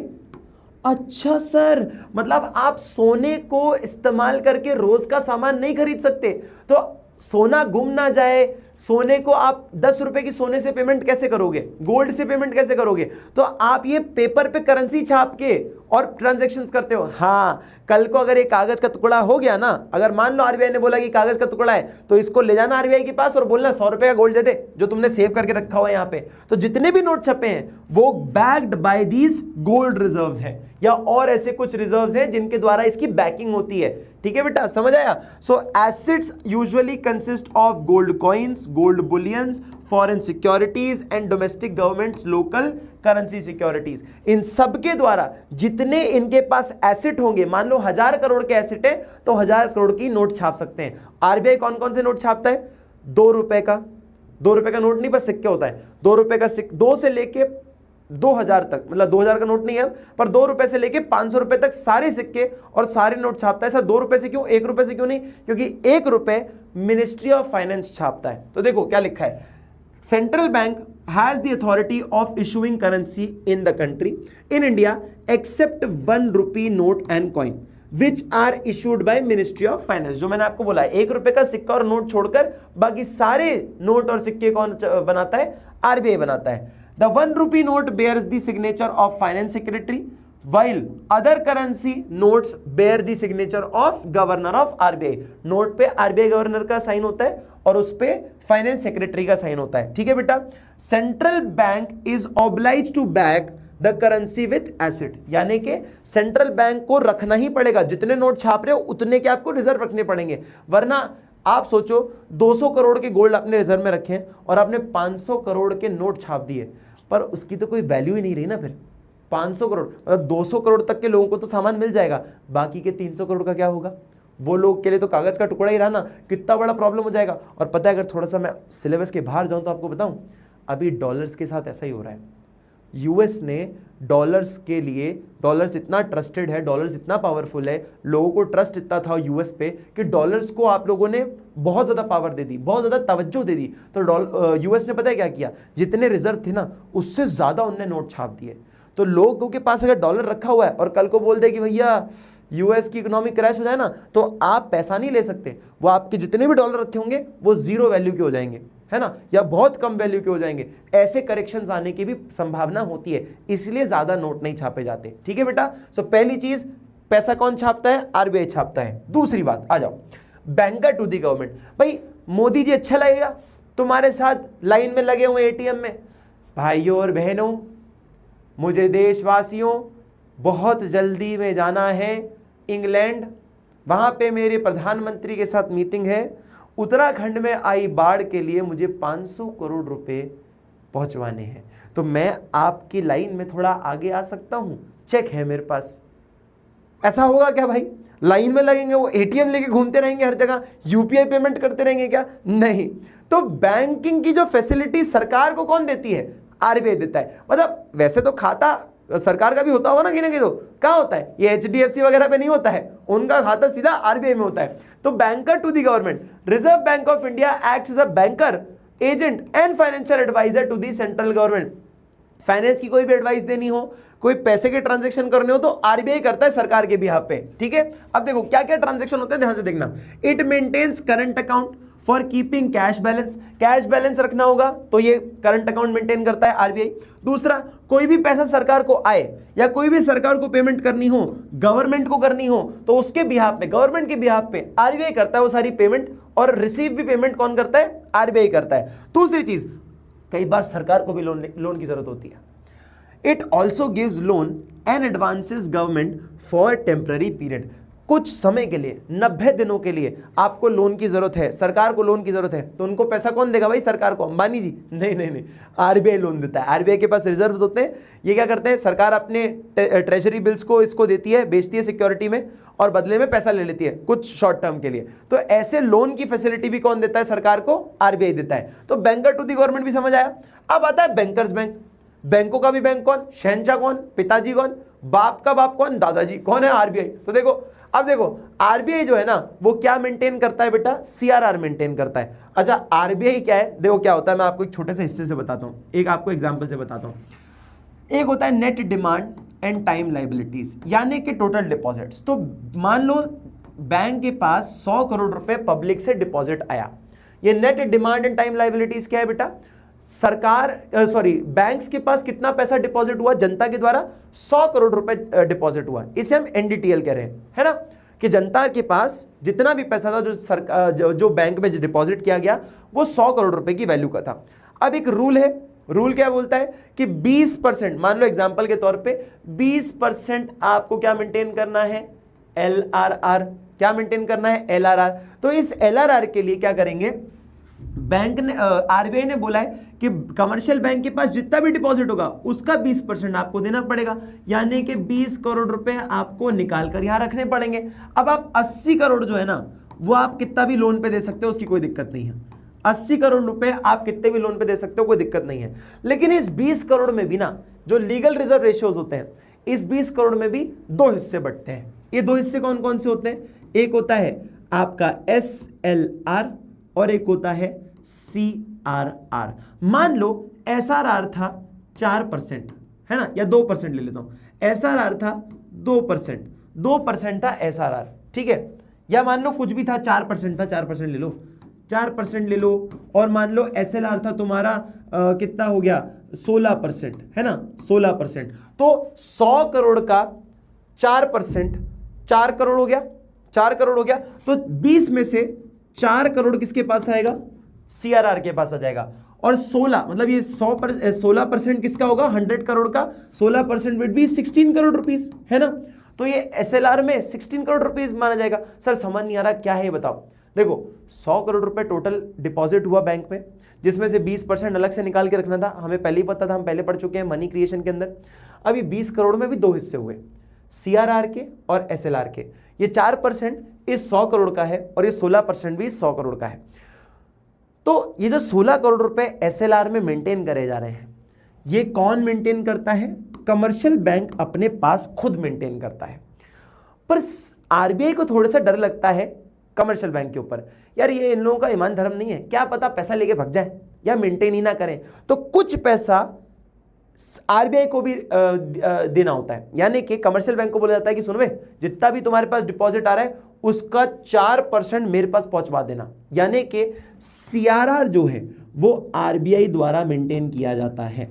अच्छा सर, मतलब आप सोने को इस्तेमाल करके रोज का सामान नहीं खरीद सकते, तो सोना गुम ना जाए, सोने को आप 10 रुपए की सोने से पेमेंट कैसे करोगे, गोल्ड से पेमेंट कैसे करोगे? तो आप ये पेपर पे करेंसी छाप के और ट्रांजैक्शंस करते हो। हाँ, कल को अगर ये कागज का टुकड़ा हो गया ना, अगर मान लो आरबीआई ने बोला कि कागज का टुकड़ा है, तो इसको ले जाना आरबीआई के पास और बोलना 100 रुपए का गोल्ड दे दे जो तुमने सेव करके रखा हुआ है यहाँ पे। तो जितने भी नोट छपे हैं वो backed by these gold reserves हैं, या और ऐसे कुछ रिजर्व्स हैं जिनके द्वारा इसकी बैकिंग होती है। ठीक है बेटा, समझ आया? So assets usually consist of gold coins, gold bullions, foreign securities and domestic government local currency securities. इन सब के द्वारा जितने इनके पास एसेट होंगे, मान लो 1000 करोड़ के एसेट है तो 1000 करोड़ की नोट छाप सकते हैं। आरबीआई कौन कौन से नोट छापता है? 2 रुपए का, 2 रुपए का नोट नहीं बस सिक्के होता है। 2 रुपए का 2 से लेके 2000 तक, मतलब 2000 का नोट नहीं है पर 2 रुपए से लेके 500 रुपए तक सारे सिक्के और सारे नोट छापता है। सर 2 रुपए से क्यों, 1 रुपए से क्यों नहीं? क्योंकि 1 रुपए मिनिस्ट्री ऑफ फाइनेंस छापता है। तो देखो क्या लिखा है, central bank has the authority of issuing currency in the country in India except 1 rupee note and coin which are issued by ministry of finance. जो मैंने आपको बोला है, 1 रुपए का सिक्का और नोट छोड़कर बाकी सारे नोट और सिक्के कौन बनाता है? आरबीआई बनाता है। The 1 rupee note bears the signature of finance secretary, while other currency notes bear the signature of governor of RBI. Note पे आरबीआई गवर्नर का साइन होता है और उस पे फाइनेंस सेक्रेटरी का साइन होता है। ठीक है बेटा, central bank is oblige to back the currency with asset, यानी कि सेंट्रल बैंक को रखना ही पड़ेगा, जितने नोट छाप रहे हो उतने के आपको रिजर्व रखने पड़ेंगे। वरना आप सोचो 200 करोड़ के गोल्ड अपने रिजर्व में रखे और आपने 500 करोड़ के नोट छाप दिए, पर उसकी तो कोई वैल्यू ही नहीं रही ना। फिर 500 करोड़ मतलब 200 करोड़ तक के लोगों को तो सामान मिल जाएगा, बाकी के 300 करोड़ का क्या होगा? वो लोग के लिए तो कागज का टुकड़ा ही रहा ना, कितना बड़ा प्रॉब्लम हो जाएगा। और पता है, अगर थोड़ा सा मैं सिलेबस के बाहर जाऊं तो आपको बताऊं, अभी डॉलर्स के साथ ऐसा ही हो रहा है। यूएस ने डॉलर्स के लिए, डॉलर्स इतना ट्रस्टेड है, डॉलर्स इतना पावरफुल है, लोगों को ट्रस्ट इतना था यूएस पे कि डॉलर्स को आप लोगों ने बहुत ज़्यादा पावर दे दी, बहुत ज़्यादा तवज्जो दे दी। तो यूएस ने पता है क्या किया? जितने रिजर्व थे ना उससे ज़्यादा उनने नोट छाप दिए। तो लोगों के पास अगर डॉलर रखा हुआ है और कल को बोल दे कि भैया यूएस की इकोनॉमी क्रैश हो जाए ना, तो आप पैसा नहीं ले सकते। वो आपके जितने भी डॉलर रखे होंगे वो जीरो वैल्यू के हो जाएंगे, है ना, या बहुत कम वैल्यू के हो जाएंगे। ऐसे करेक्शंस आने की भी संभावना होती है, इसलिए ज्यादा नोट नहीं छापे जाते। ठीक है बेटा, सो पहली चीज, पैसा कौन छापता है? आरबीआई छापता है। दूसरी बात, आ जाओ, बैंकर टू दी गवर्नमेंट। भाई मोदी जी अच्छा लगेगा तुम्हारे साथ लाइन में लगे हुए एटीएम में? भाइयों और बहनों, मुझे देशवासियों बहुत जल्दी में जाना है इंग्लैंड, वहां पे मेरे प्रधानमंत्री के साथ मीटिंग है। उत्तराखंड में आई बाढ़ के लिए मुझे 500 करोड़ रुपए पहुंचवाने हैं, तो मैं आपकी लाइन में थोड़ा आगे आ सकता हूं? चेक है मेरे पास। ऐसा होगा क्या भाई? लाइन में लगेंगे, वो एटीएम लेके घूमते रहेंगे हर जगह, यूपीआई पेमेंट करते रहेंगे क्या? नहीं। तो बैंकिंग की जो फैसिलिटी सरकार को कौन देती है? आरबीआई देता है। मतलब वैसे तो खाता सरकार का भी होता होगा ना, कि नहीं, तो कहाँ होता है? ये एचडीएफसी वगैरह पे नहीं होता है, उनका खाता सीधा आरबीआई में होता है। तो banker to the government, reserve bank of India acts as a banker, agent and financial advisor to the central government. Finance की कोई भी एडवाइस देनी हो, कोई पैसे के ट्रांजैक्शन करने हो, तो आरबीआई करता है सरकार के बिहाफ पे। ठीक है, अब देखो क्या क्या ट्रांजैक्शन होते हैं, ध्यान से देखना। It maintains current account for keeping cash balance, cash balance रखना होगा तो ये करंट अकाउंट मेंटेन करता है आरबीआई। दूसरा, कोई भी पैसा सरकार को आए या कोई भी सरकार को पेमेंट करनी हो, गवर्नमेंट को करनी हो, तो उसके बिहाफ पे, गवर्नमेंट के बिहाफ पे आरबीआई करता है वो सारी पेमेंट, और रिसीव भी पेमेंट कौन करता है? आरबीआई करता है। दूसरी चीज, कई बार सरकार को भी लोन की जरूरत होती है। It also gives loan and advances government for temporary period, कुछ समय के लिए, 90 दिनों के लिए आपको लोन की जरूरत है, सरकार को लोन की जरूरत है, तो उनको पैसा कौन देगा भाई? सरकार को, अंबानी जी? नहीं नहीं नहीं, आरबीआई लोन देता है। आरबीआई के पास रिजर्व्स होते हैं, ये क्या करते हैं, सरकार अपने ट्रेजरी बिल्स को इसको देती है, बेचती है सिक्योरिटी में, और बदले में पैसा ले लेती है कुछ शॉर्ट टर्म के लिए। तो ऐसे लोन की फैसिलिटी भी कौन देता है? सरकार को आरबीआई देता है। तो बैंकर टू दी गवर्नमेंट भी समझ आया। अब आता है बैंकर्स बैंक। बैंकों का भी बैंक कौन? शहंशाह कौन? पिताजी कौन? बाप का बाप कौन? दादाजी। कौन है? आरबीआई। तो देखो, अब देखो आरबीआई जो है ना, वो क्या मेंटेन करता है बेटा? सीआरआर मेंटेन करता है। अच्छा, आरबीआई क्या है? देखो क्या होता है, मैं आपको एक छोटे से हिस्से से बताता हूं, एक आपको एग्जांपल से बताता हूं। एक होता है net demand and time liabilities, यानी कि टोटल डिपॉजिट्स। तो मान लो बैंक के पास 100 करोड़ रुपए पब्लिक से डिपॉजिट आया। ये net demand and time liabilities क्या है बेटा? बैंक्स के पास कितना पैसा डिपॉजिट हुआ जनता के द्वारा? 100 करोड़ रुपए डिपॉजिट हुआ। इसे हम एनडीटीएल कह रहे हैं, है ना, कि जनता के पास जितना भी पैसा था जो सरकार जो बैंक में डिपॉजिट किया गया वो 100 करोड़ रुपए की वैल्यू का था। अब एक रूल है, रूल क्या बोलता है कि 20%, मान लो एग्जांपल के तौर पे 20% आपको क्या मेंटेन करना है? एलआरआर। क्या मेंटेन करना है? एलआरआर। तो इस एलआरआर के लिए क्या करेंगे? बैंक ने आरबीआई ने बोला है कि कमर्शियल बैंक के पास जितना भी डिपॉजिट होगा उसका 20% आपको देना पड़ेगा, यानी कि 20 करोड़ रुपए आपको निकाल कर यहां रखने पड़ेंगे। अब आप 80 करोड़ जो है ना वो आप कितना भी लोन पे दे सकते हो, उसकी कोई दिक्कत नहीं है। 80 करोड़ रुपए आप कितने भी लोन पे दे सकते हो, कोई दिक्कत नहीं है। लेकिन इस 20 करोड़ में भी ना जो लीगल रिजर्व रेशियोज होते हैं, इस 20 करोड़ में भी दो हिस्से बंटते हैं। ये दो हिस्से कौन कौन से होते हैं? एक होता है आपका एसएलआर और एक होता है सीआरआर। मान लो एसआरआर था 4%, है ना, या 2% ले लेता हूं। एसआरआर था 2% था एसआरआर, ठीक है। या मान लो कुछ भी था, 4% था, 4% ले लो, 4% ले लो। और मान लो एसएलआर था तुम्हारा कितना हो गया? 16%, है ना, 16%। तो 100 करोड़ का 4%, 4 करोड़ हो गया, 4 करोड़ हो गया। तो 20 में से 4 करोड़ किसके पास आएगा? सीआरआर के पास आ जाएगा। और 16 मतलब ये 16% किसका होगा? 100 करोड़ का 16% विड बी 16 करोड़ रुपीस, है ना। तो ये एसएलआर में 16 करोड़ रुपीस माना जाएगा। सर समझ नहीं आ रहा क्या है ये बताओ। देखो 100 करोड़ रुपए टोटल डिपॉजिट हुआ बैंक में, जिसमें से 20% अलग से निकाल के रखना था। हमें पहले ही पता था, हम पहले पढ़ चुके हैं मनी क्रिएशन के अंदर। अब ये 20 करोड़ में भी दो हिस्से हुए, सीआरआर के और एसएलआर के। ये 4% इस 100 करोड़ का है और ये 16% भी इस 100 करोड़ का है। तो ये जो 16 करोड़ रुपए एसएलआर में मेंटेन करे जा रहे हैं, ये कौन मेंटेन करता है? कमर्शियल बैंक अपने पास खुद मेंटेन करता है। पर आरबीआई को थोड़ा सा डर लगता है कमर्शियल बैंक के ऊपर, यार ये इन लोगों का ईमान धर्म नहीं है, क्या पता पैसा लेके भाग जाए या मेंटेन ही ना करें। तो कुछ पैसा आरबीआई को भी देना होता है, यानी कि कमर्शियल बैंक को बोला जाता है कि सुनो बे, जितना भी तुम्हारे पास डिपॉजिट आ रहा है उसका 4% मेरे पास पहुंचवा देना। यानी कि सीआरआर जो है वो आरबीआई द्वारा मेंटेन किया जाता है,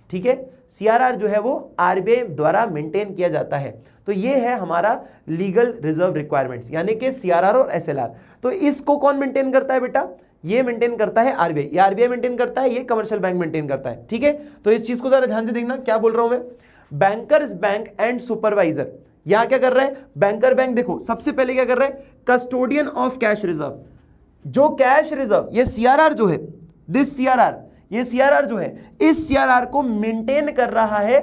ठीक है। सीआरआर जो है वो आरबीआई द्वारा मेंटेन किया जाता है। तो ये है हमारा लीगल रिजर्व रिक्वायरमेंट्स, यानी कि सीआरआर और एसएलआर। तो इसको कौन मेंटेन करता है बेटा? ये मेंटेन करता है आरबीआई। ये आरबीआई मेंटेन करता है, ये कमर्शियल बैंक मेंटेन करता है, ठीक है। तो इस चीज को जरा ध्यान से देखना, क्या बोल रहा हूं मैं। बैंकर्स बैंक एंड सुपरवाइजर, यहां क्या कर रहा है? बैंकर बैंक देखो सबसे पहले क्या कर रहा है? Custodian of cash reserve. जो कैश रिजर्व, ये सीआरआर जो है, दिस सीआरआर, ये सीआरआर जो है, इस सीआरआर को मेंटेन कर रहा है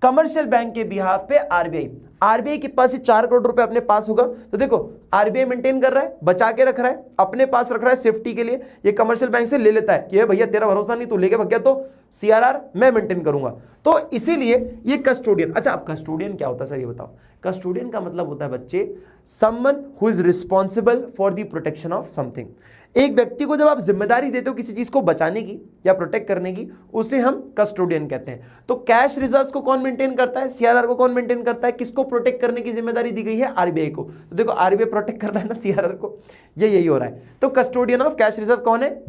कमर्शियल बैंक के बिहाफ पे आरबीआई। आरबीआई के पास ये 4 करोड़ रुपए अपने पास होगा, तो देखो आरबीआई मेंटेन कर रहा है, बचा के रख रहा है, अपने पास रख रहा है सेफ्टी के लिए। ये कमर्शियल बैंक से ले लेता है कि भैया तेरा भरोसा नहीं, तू लेके भाग गया तो सीआरआर मैं मेंटेन करूंगा। तो इसीलिए ये कस्टोडियन। अच्छा, अब कस्टोडियन क्या होता है सर ये बताओ। कस्टोडियन का मतलब होता है बच्चे someone who is responsible for the protection of something. एक व्यक्ति को जब आप जिम्मेदारी देते हो किसी चीज को बचाने की या प्रोटेक्ट करने की, उसे हम कस्टोडियन कहते हैं। तो कैश रिजर्व्स को कौन मेंटेन करता है? सीआरआर को कौन मेंटेन करता है? किसको प्रोटेक्ट करने की जिम्मेदारी दी गई है? आरबीआई को। तो देखो आरबीआई प्रोटेक्ट कर रहा है ना सीआरआर को, यही हो रहा है। तो कस्टोडियन ऑफ कैश रिजर्व कौन है?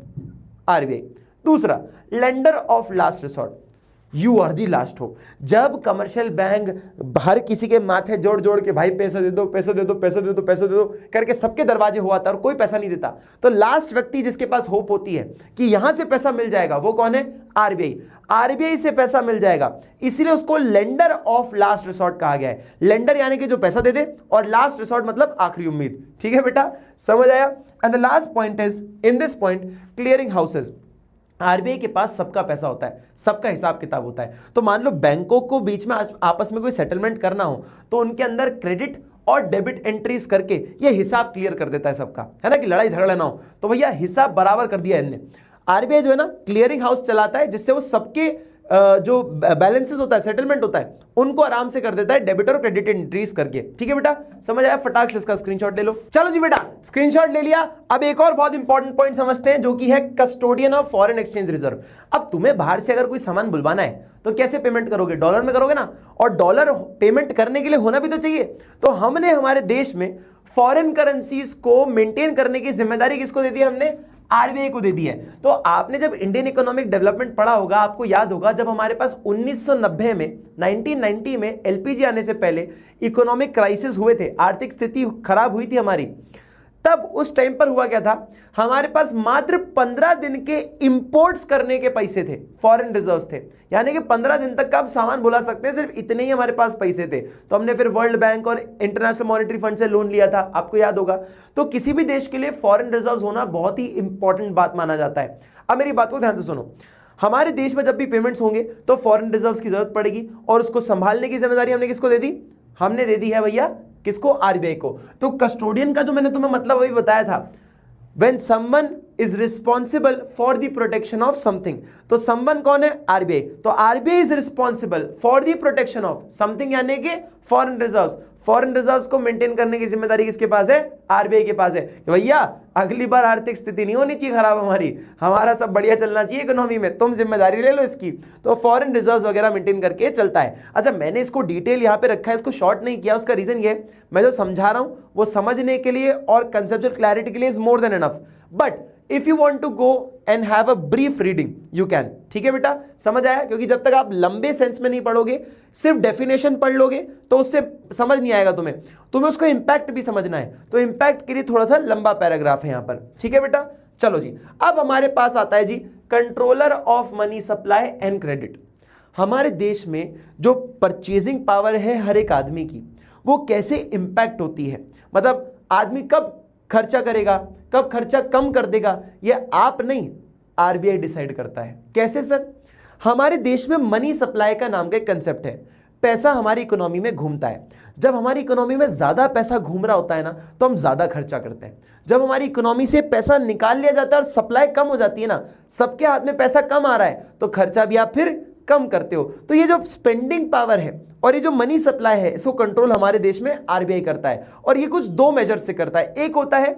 आरबीआई। दूसरा, lender of last resort, you are the last hope. जब कमर्शियल बैंक हर किसी के माथे जोड़ जोड़ के भाई पैसा दे दो, पैसा दे दो, पैसा दे दो, पैसा दे दो करके सबके दरवाजे हुआ था और कोई पैसा नहीं देता, तो लास्ट व्यक्ति जिसके पास होप होती है कि यहां से पैसा मिल जाएगा, वो कौन है? आरबीआई। आरबीआई से पैसा मिल जाएगा, इसीलिए उसको लेंडर ऑफ लास्ट रिसोर्ट कहा गया है। लेंडर यानी कि जो पैसा दे दे, और लास्ट रिसोर्ट मतलब आखिरी उम्मीद। ठीक है बेटा, समझ आया। And the last point is, in this point, clearing houses. RBI के पास सबका पैसा होता है, सबका हिसाब किताब होता है। तो मान लो बैंकों को बीच में आपस में कोई सेटलमेंट करना हो तो उनके अंदर क्रेडिट और डेबिट एंट्रीज करके ये हिसाब क्लियर कर देता है सबका, है ना, कि लड़ाई झगड़ा ना हो। तो भैया हिसाब बराबर कर दिया इनने। आरबीआई जो है ना क्लियरिंग हाउस चलाता है, जिससे वो सबके जो बैलेंसेस होता है, सेटलमेंट होता है, उनको आराम से कर देता है डेबिट और क्रेडिट एंट्रीज करके। ठीक है बेटा, समझ आया? फटाक से इसका स्क्रीनशॉट ले लो। चलो जी बेटा, स्क्रीनशॉट ले लिया। अब एक और बहुत इंपॉर्टेंट पॉइंट समझते हैं, जो कि है custodian of foreign exchange reserve. अब तुम्हें बाहर से अगर कोई सामान बुलवाना है तो कैसे पेमेंट करोगे? डॉलर में करोगे ना, और डॉलर पेमेंट करने के लिए होना भी तो चाहिए। तो हमने हमारे देश में फॉरेन करेंसीज को मेंटेन करने की जिम्मेदारी किसको दे दी? हमने आरबीआई को दे दी है। तो आपने जब इंडियन इकोनॉमिक डेवलपमेंट पढ़ा होगा, आपको याद होगा जब हमारे पास 1990 में 1990 में एलपीजी आने से पहले इकोनॉमिक क्राइसिस हुए थे, आर्थिक स्थिति खराब हुई थी हमारी, तब उस टाइम पर हुआ क्या था, हमारे पास मात्र 15 दिन के इंपोर्ट्स करने के पैसे थे, फॉरेन रिजर्व्स थे, यानी कि 15 दिन तक का आप सामान बुला सकते हैं, सिर्फ इतने ही हमारे पास पैसे थे। तो हमने फिर वर्ल्ड बैंक और इंटरनेशनल मॉनेटरी फंड से लोन लिया था, आपको याद होगा। तो किसी भी देश के लिए फॉरेन रिजर्व्स होना बहुत ही इंपॉर्टेंट बात माना जाता है। अब मेरी बात को ध्यान से सुनो, हमारे देश में जब भी पेमेंट्स होंगे तो फॉरेन रिजर्व्स की जरूरत पड़ेगी, और उसको संभालने की जिम्मेदारी हमने किसको दे दी, हमने दे दी है भैया किसको, आरबीआई को। तो कस्टोडियन का जो मैंने तुम्हें मतलब अभी बताया था, when someone is responsible for the protection of something, तो someone कौन है, आरबीआई। तो RBI is responsible for the protection of something, यानी कि फॉरेन रिजर्व्स। फॉरेन रिजर्व्स को मेंटेन करने की जिम्मेदारी किसके पास है, आरबीआई के पास है। भैया अगली बार आर्थिक स्थिति नहीं होनी चाहिए खराब हमारी, हमारा सब बढ़िया चलना चाहिए इकोनॉमी में, तुम जिम्मेदारी ले लो इसकी। तो फॉरेन रिजर्व्स वगैरह मेंटेन करके चलता है। अच्छा, मैंने इसको डिटेल यहाँ पे रखा है, इसको शॉर्ट नहीं किया, उसका रीजन ये है, मैं जो समझा रहा हूँ वो समझने के लिए और कंसेप्चुअल क्लैरिटी के लिए is more than enough, but if you want to go and have a brief reading you can. ठीक है बेटा, समझ आया? क्योंकि जब तक आप लंबे सेंस में नहीं पढ़ोगे, सिर्फ डेफिनेशन पढ़ लोगे तो उससे समझ नहीं आएगा तुम्हें उसका इंपैक्ट भी समझना है। तो इंपैक्ट के लिए थोड़ा सा लंबा पैराग्राफ है यहां पर। ठीक है बेटा, चलो जी, अब हमारे पास आता है जी controller of money supply and credit. हमारे देश में जो परचेजिंग पावर है हर एक आदमी की, वो कैसे इंपैक्ट होती है, मतलब आदमी कब खर्चा करेगा, कब खर्चा कम कर देगा, ये आप नहीं, आरबीआई डिसाइड करता है। कैसे सर? हमारे देश में मनी सप्लाई का नाम का एक कंसेप्ट है। पैसा हमारी इकोनॉमी में घूमता है। जब हमारी इकोनॉमी में ज्यादा पैसा घूम रहा होता है ना, तो हम ज्यादा खर्चा करते हैं। जब हमारी इकोनॉमी से पैसा निकाल लिया जाता है और सप्लाई कम हो जाती है ना, सबके हाथ में पैसा कम आ रहा है, तो खर्चा भी आप फिर कम करते हो। तो ये जो स्पेंडिंग पावर है और ये जो मनी सप्लाई है, इसको कंट्रोल हमारे देश में आरबीआई करता है, और ये कुछ दो मेजर से करता है। एक होता है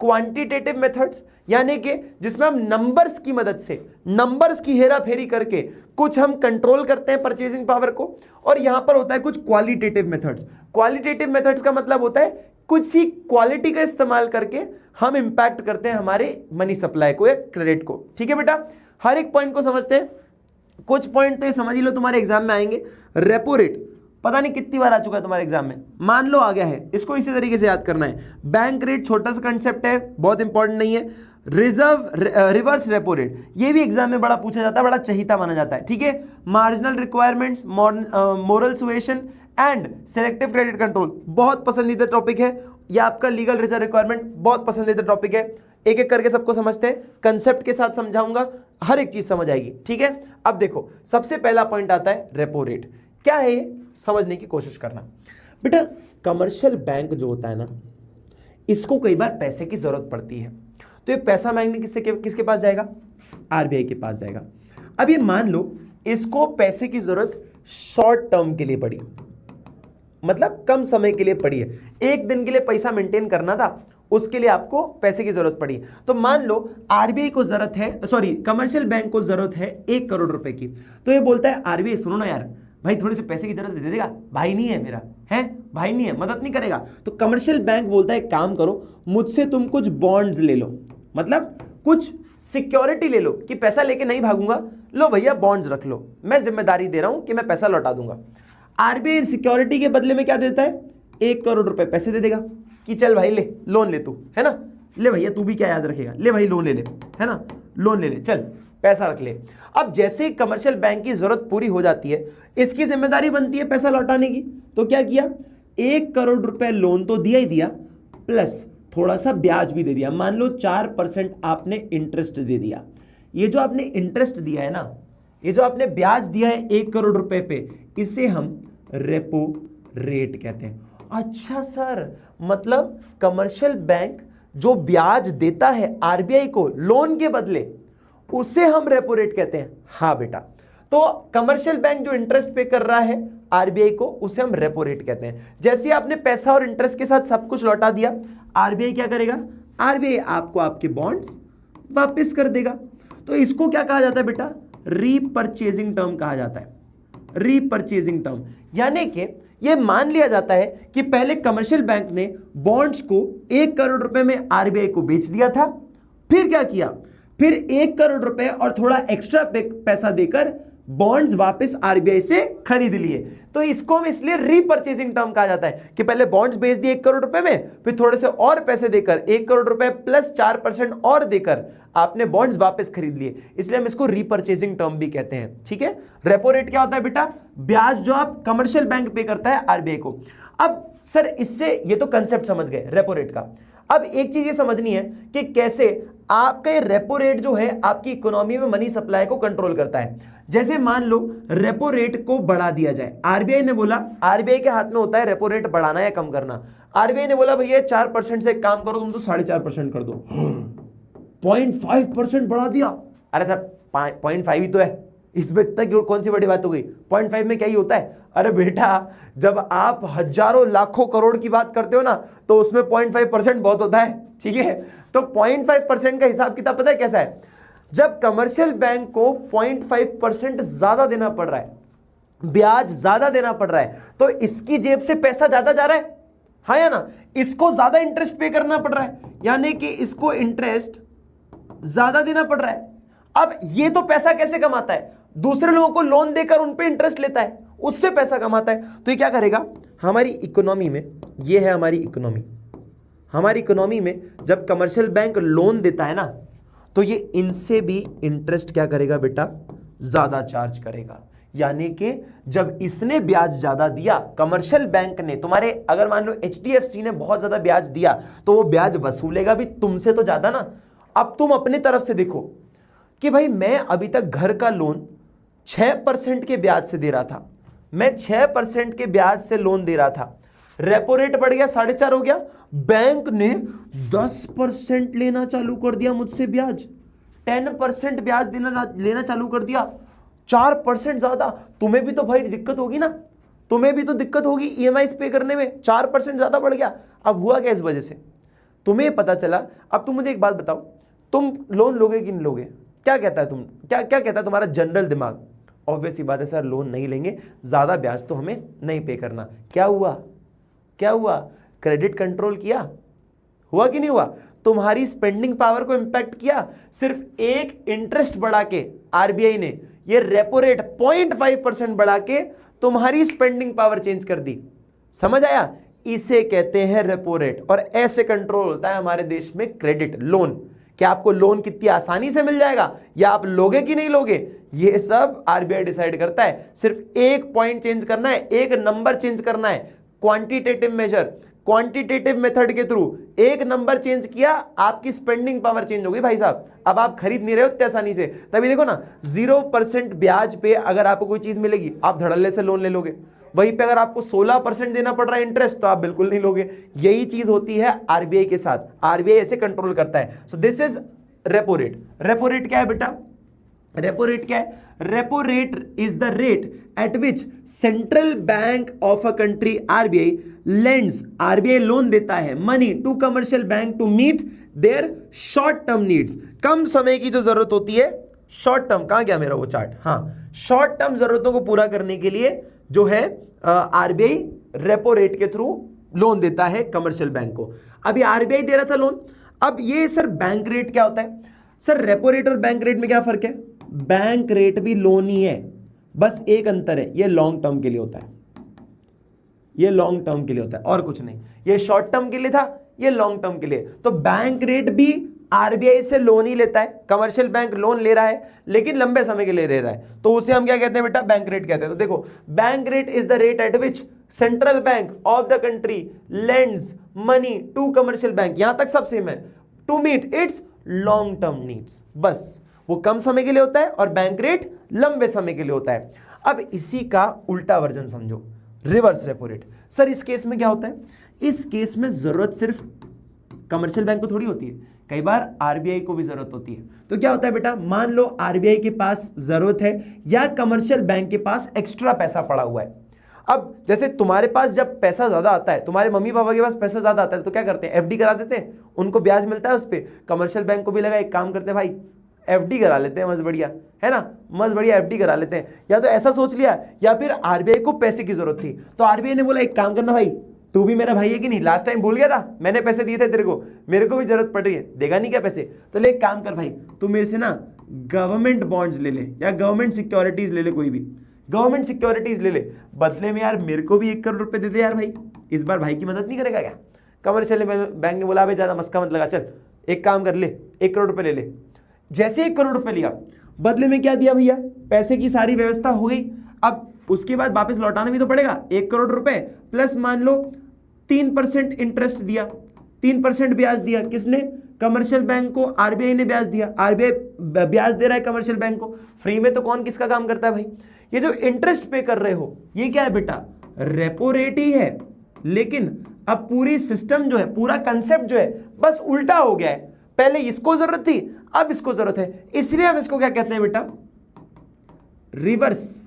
क्वांटिटेटिव मेथड्स, यानी कि जिसमें हम नंबर्स की मदद से, नंबर्स की हेरा फेरी करके कुछ हम कंट्रोल करते हैं परचेजिंग पावर को, और यहां पर होता है कुछ क्वालिटेटिव मेथड्स। क्वालिटेटिव मेथड्स का मतलब होता है कुछ सी क्वालिटी का इस्तेमाल करके हम इंपैक्ट करते हैं हमारे मनी सप्लाई को या क्रेडिट को। ठीक है बेटा, हर एक पॉइंट को समझते हैं। कुछ पॉइंट तो ये समझ ही लो तुम्हारे एग्जाम में आएंगे। रेपो रेट पता नहीं कितनी बार आ चुका है तुम्हारे एग्जाम में, मान लो आ गया है, इसको इसी तरीके से याद करना है। बैंक रेट छोटा सा कंसेप्ट है, बहुत इंपॉर्टेंट नहीं है। रिवर्स रेपो रेट, ये भी एग्जाम में बड़ा पूछा जाता है, बड़ा चहीता माना जाता है। ठीक है, marginal requirements, moral suasion and selective credit control, बहुत पसंदीदा टॉपिक है। यह आपका लीगल रिजर्व रिक्वायरमेंट, बहुत पसंदीदा टॉपिक है। एक एक करके सबको समझते हैं, कंसेप्ट के साथ समझाऊंगा, हर एक चीज समझ आएगी। ठीक है, अब देखो सबसे पहला पॉइंट आता है रेपो रेट। क्या है ये, समझने की कोशिश करना बेटा। कमर्शियल बैंक जो होता है ना, इसको कई बार पैसे की जरूरत पड़ती है, तो ये पैसा मांगने किसके पास जाएगा, आरबीआई के पास जाएगा। अब ये मान लो इसको पैसे की जरूरत शॉर्ट टर्म के लिए पड़ी, मतलब कम समय के लिए पड़ी है, एक दिन के लिए पैसा मेंटेन करना था, उसके लिए आपको पैसे की जरूरत पड़ी। तो मान लो आरबीआई को जरूरत है, सॉरी कमर्शियल बैंक को जरूरत है 1 करोड़ रुपए की, तो ये बोलता है आरबीआई सुनो ना यार भाई, थोड़े से पैसे की जरूरत दे देगा, भाई नहीं है मेरा, है भाई नहीं है, मदद नहीं करेगा। तो कमर्शियल बैंक बोलता है काम करो, मुझसे तुम कुछ बॉन्ड्स ले लो, मतलब कुछ सिक्योरिटी ले लो कि पैसा लेके नहीं भागूंगा, लो भैया बॉन्ड्स रख लो, मैं जिम्मेदारी दे रहा हूं कि मैं पैसा लौटा दूंगा। आरबीआई सिक्योरिटी के बदले में क्या देता है, 1 करोड़ रुपए पैसे दे देगा कि चल भाई ले, लोन ले तू, है ना, ले भैया तू भी क्या याद रखेगा, ले भाई लोन ले ले, है ना, लोन ले ले, चल पैसा रख ले। अब जैसे कमर्शियल बैंक की जरूरत पूरी हो जाती है, इसकी जिम्मेदारी बनती है पैसा लौटाने की। तो क्या किया, 1 करोड़ रुपए लोन तो दिया ही दिया, प्लस थोड़ा सा ब्याज भी दे दिया। मान लो 4% आपने इंटरेस्ट दे दिया। ये जो आपने इंटरेस्ट दिया है ना, ये जो आपने ब्याज दिया है 1 करोड़ रुपए पे, इसे हम रेपो रेट कहते हैं। अच्छा सर, मतलब कमर्शियल बैंक जो ब्याज देता है आरबीआई को लोन के बदले, उसे हम रेपो रेट कहते हैं। हाँ बेटा, तो कमर्शियल बैंक जो इंटरेस्ट पे कर रहा है आरबीआई को, उसे हम रेपो रेट कहते हैं। जैसे आपने पैसा और इंटरेस्ट के साथ सब कुछ लौटा दिया, आरबीआई क्या करेगा, आरबीआई आपको आपके बॉन्ड्स वापस कर देगा। तो इसको क्या कहा जाता है बेटा, रीपरचेजिंग टर्म कहा जाता है, रीपरचेजिंग टर्म। यानी कि यह मान लिया जाता है कि पहले कमर्शियल बैंक ने बॉन्ड्स को 1 करोड़ रुपए में आरबीआई को बेच दिया था, फिर क्या किया, फिर 1 करोड़ रुपए और थोड़ा एक्स्ट्रा पैसा देकर बॉन्ड्स वापस आरबीआई से खरीद लिए। तो इसको हम इसलिए रीपर्चेसिंग टर्म कहा जाता है कि पहले बॉन्ड्स बेच दिए 1 करोड़ रुपए में, फिर थोड़े से और पैसे देकर 1 करोड़ रुपए प्लस 4% और देकर आपने बॉन्ड्स वापस खरीद लिए, इसलिए हम इसको रीपर्चेसिंग टर्म भी कहते हैं। ठीक है। रेपो रेट क्या होता है बेटा, ब्याज जो आप कमर्शियल बैंक पे करता है आरबीआई को। अब सर इससे ये तो कंसेप्ट समझ गए रेपो रेट का। अब एक चीज ये समझनी है कि कैसे आपका ये रेपो रेट जो है आपकी इकोनॉमी में मनी सप्लाई को कंट्रोल करता है। जैसे मान लो रेपो रेट को बढ़ा दिया जाए, आरबीआई ने बोला, आरबीआई के हाथ में होता है रेपो रेट बढ़ाना या कम करना। आरबीआई ने बोला भैया 4% से एक काम करो, तुम तो 4.5% कर दो। 0.5% बढ़ा दिया। अरे सर 0.5 ही तो है, इसमें तक कौन सी बड़ी बात हो गई, 0.5 में क्या ही होता है। अरे बेटा जब आप हजारों लाखों करोड़ की बात करते हो ना तो उसमें 0.5% बहुत होता है। ठीक है। तो 0.5% का हिसाब किताब पता है कैसा है, जब कमर्शियल बैंक को 0.5% ज्यादा देना पड़ रहा है, ब्याज ज्यादा देना पड़ रहा है, तो इसकी जेब से पैसा ज्यादा जा रहा है, हाँ या ना, इसको ज्यादा इंटरेस्ट पे करना पड़ रहा है, यानी कि इसको इंटरेस्ट ज्यादा देना पड़ रहा है। अब ये तो पैसा कैसे कमाता है, दूसरे लोगों को लोन देकर उन पे इंटरेस्ट लेता है, उससे पैसा कमाता है। तो ये क्या करेगा, हमारी इकोनॉमी में, ये है हमारी इकोनॉमी, हमारी इकोनॉमी में जब कमर्शियल बैंक लोन देता है ना तो ये इनसे भी इंटरेस्ट क्या करेगा बेटा, ज्यादा चार्ज करेगा। यानी कि जब इसने ब्याज ज्यादा दिया, कमर्शियल बैंक ने, तुम्हारे अगर मान लो एचडीएफसी ने बहुत ज्यादा ब्याज दिया तो वो ब्याज वसूलेगा भी तुमसे तो ज्यादा ना। अब तुम अपनी तरफ से देखो कि भाई मैं अभी तक घर का लोन 6% के ब्याज से दे रहा था, मैं 6% के ब्याज से लोन दे रहा था, रेपो रेट बढ़ गया 4.5 हो गया, बैंक ने 10% लेना चालू कर दिया मुझसे ब्याज, 10% ब्याज लेना चालू कर दिया, 4% ज्यादा। तुम्हें भी तो भाई दिक्कत होगी ना, तुम्हें भी तो दिक्कत होगी ईएमआई पे करने में, 4% ज्यादा बढ़ गया। अब हुआ क्या इस वजह से, तुम्हें पता चला। अब तुम मुझे एक बात बताओ, तुम लोन लोगे कि नहीं लोगे, क्या कहता है तुम, क्या कहता है तुम्हारा जनरल दिमाग, ऑब्वियस सी बात है सर लोन नहीं लेंगे, ज्यादा ब्याज तो हमें नहीं पे करना। क्या हुआ, क्या हुआ, क्रेडिट कंट्रोल किया, हुआ कि नहीं हुआ, तुम्हारी स्पेंडिंग पावर को इंपैक्ट किया। सिर्फ एक इंटरेस्ट बढ़ा के आरबीआई ने ये रेपो रेट 0.5% बढ़ा के तुम्हारी स्पेंडिंग पावर चेंज कर दी। समझ आया, इसे कहते हैं रेपो रेट। और ऐसे कंट्रोल होता है हमारे देश में क्रेडिट लोन, कि आपको लोन कितनी आसानी से मिल जाएगा या आप लोगे कि नहीं लोगे, ये सब आरबीआई डिसाइड करता है। सिर्फ एक पॉइंट चेंज करना है, एक नंबर चेंज करना है, क्वांटिटेटिव मेजर, क्वांटिटेटिव मेथड के थ्रू एक नंबर चेंज किया, आपकी स्पेंडिंग पावर चेंज हो गई भाई साहब। अब आप खरीद नहीं रहे हो इतनी आसानी से। तभी देखो ना 0% ब्याज पे अगर आपको कोई चीज मिलेगी आप धड़ल्ले से लोन ले लोगे, वहीं पे अगर आपको 16% देना पड़ रहा है इंटरेस्ट तो आप बिल्कुल नहीं लोगे। यही चीज होती है आरबीआई के साथ, आरबीआई ऐसे कंट्रोल करता है। So this is repo rate. Repo rate क्या है बेटा, रेपो रेट क्या है, repo rate is the rate at which central bank of a country RBI lends, RBI loan देता है money to commercial bank to meet their short term needs. कम समय की जो जरूरत होती है, शॉर्ट टर्म, कहां गया मेरा वो चार्ट, हाँ, शॉर्ट टर्म जरूरतों को पूरा करने के लिए जो है आरबीआई रेपो रेट के थ्रू लोन देता है कमर्शियल बैंक को। अभी आरबीआई दे रहा था लोन, अब ये सर बैंक रेट क्या होता है, सर रेपो रेट और बैंक रेट में क्या फर्क है, बैंक रेट भी लोन ही है, बस एक अंतर है, ये लॉन्ग टर्म के लिए होता है, ये लॉन्ग टर्म के लिए होता है और कुछ नहीं। ये शॉर्ट टर्म के लिए था, ये लॉन्ग टर्म के लिए। तो बैंक रेट भी आरबीआई से लोन ही लेता है, कमर्शियल बैंक लोन ले रहा है लेकिन लंबे समय के लिए ले रहा है, तो उसे हम क्या कहते हैं बेटा, बैंक रेट कहते हैं। तो देखो bank rate is the rate at which central bank of the country lends money to commercial bank, यहां तक सब सेम है, to meet its long term needs. बस वो कम समय के लिए होता है और बैंक रेट लंबे समय के लिए होता है। अब इसी का उल्टा वर्जन समझो, रिवर्स रेपो रेट। सर इस केस में क्या होता है, इस केस में जरूरत सिर्फ कमर्शियल बैंक को थोड़ी होती है, कई बार आरबीआई को भी जरूरत होती है। तो क्या होता है बेटा, मान लो आरबीआई के पास जरूरत है या कमर्शियल बैंक के पास एक्स्ट्रा पैसा पड़ा हुआ है। अब जैसे तुम्हारे पास जब पैसा ज्यादा आता है, तुम्हारे मम्मी पापा के पास पैसा ज्यादा आता है तो क्या करते हैं, एफडी करा देते हैं, उनको ब्याज मिलता है उस पर। कमर्शियल बैंक को भी लगा एक काम करते हैं भाई, एफडी करा लेते हैं, मस्त बढ़िया है ना, मस्त बढ़िया एफडी करा लेते हैं। या तो ऐसा सोच लिया, या फिर आरबीआई को पैसे की जरूरत थी तो आरबीआई ने बोला एक काम करना भाई, तू भी मेरा भाई है कि नहीं? लास्ट टाइम भूल गया था, मैंने पैसे दिए थे तेरे को, मेरे को भी जरूरत पड़ रही है, देगा नहीं क्या पैसे? तो ले एक काम कर भाई, तू मेरे से ना गवर्नमेंट बॉन्ड्स ले ले या गवर्नमेंट सिक्योरिटीज ले ले, कोई भी गवर्नमेंट सिक्योरिटीज ले ले, बदले में यार मेरे को भी 1 करोड़ रुपए दे दे यार भाई। इस बार भाई की मदद नहीं करेगा क्या? कमर्शियल बैंक ने बोला भाई ज्यादा मस्का मत लगा, चल एक काम कर ले, 1 करोड़ रुपए ले ले। जैसे 1 करोड़ रुपए लिया, बदले में क्या दिया भैया? पैसे की सारी व्यवस्था हो गई। अब उसके बाद वापस लौटाना भी तो पड़ेगा, 1 करोड़ रुपए प्लस मान लो 3% इंटरेस्ट दिया, 3% ब्याज दिया। किसने? कमर्शियल बैंक को आरबीआई ने ब्याज दिया। आरबीआई ब्याज दे रहा है कमर्शियल बैंक को, फ्री में तो कौन किसका काम करता है भाई? ये जो इंटरेस्ट पे कर रहे हो ये क्या है बेटा? रेपो रेट ही है, लेकिन अब पूरी सिस्टम जो है, पूरा कंसेप्ट जो है बस उल्टा हो गया है। पहले इसको जरूरत थी, अब इसको जरूरत है, इसलिए हम इसको क्या कहते हैं बेटा? रिवर्स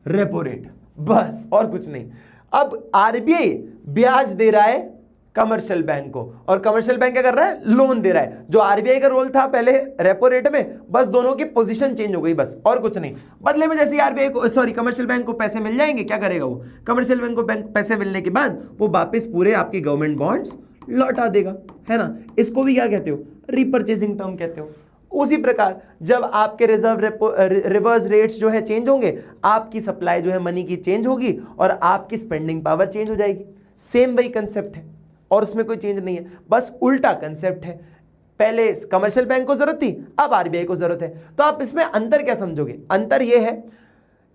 रेपो रेट, बस और कुछ नहीं। अब आरबीआई ब्याज दे रहा है कमर्शियल बैंक को, और कमर्शियल बैंक क्या कर रहा है? लोन दे रहा है। जो आरबीआई का रोल था पहले रेपो रेट में, बस दोनों की पोजीशन चेंज हो गई, बस और कुछ नहीं। बदले में जैसे आरबीआई को, सॉरी, कमर्शियल बैंक को पैसे मिल जाएंगे, क्या करेगा वो? कमर्शियल बैंक को पैसे मिलने के बाद वो वापस पूरे आपकी गवर्नमेंट बॉन्ड्स लौटा देगा, है ना? इसको भी क्या कहते हो? रीपरचेजिंग टर्म कहते हो। उसी प्रकार जब आपके रिवर्स रेट्स जो है चेंज होंगे, आपकी सप्लाई जो है मनी की चेंज होगी और आपकी स्पेंडिंग पावर चेंज हो जाएगी। सेम वही कंसेप्ट है और उसमें कोई चेंज नहीं है, बस उल्टा कंसेप्ट है। पहले कमर्शियल बैंक को जरूरत थी, अब आरबीआई को जरूरत है। तो आप इसमें अंतर क्या समझोगे? अंतर यह है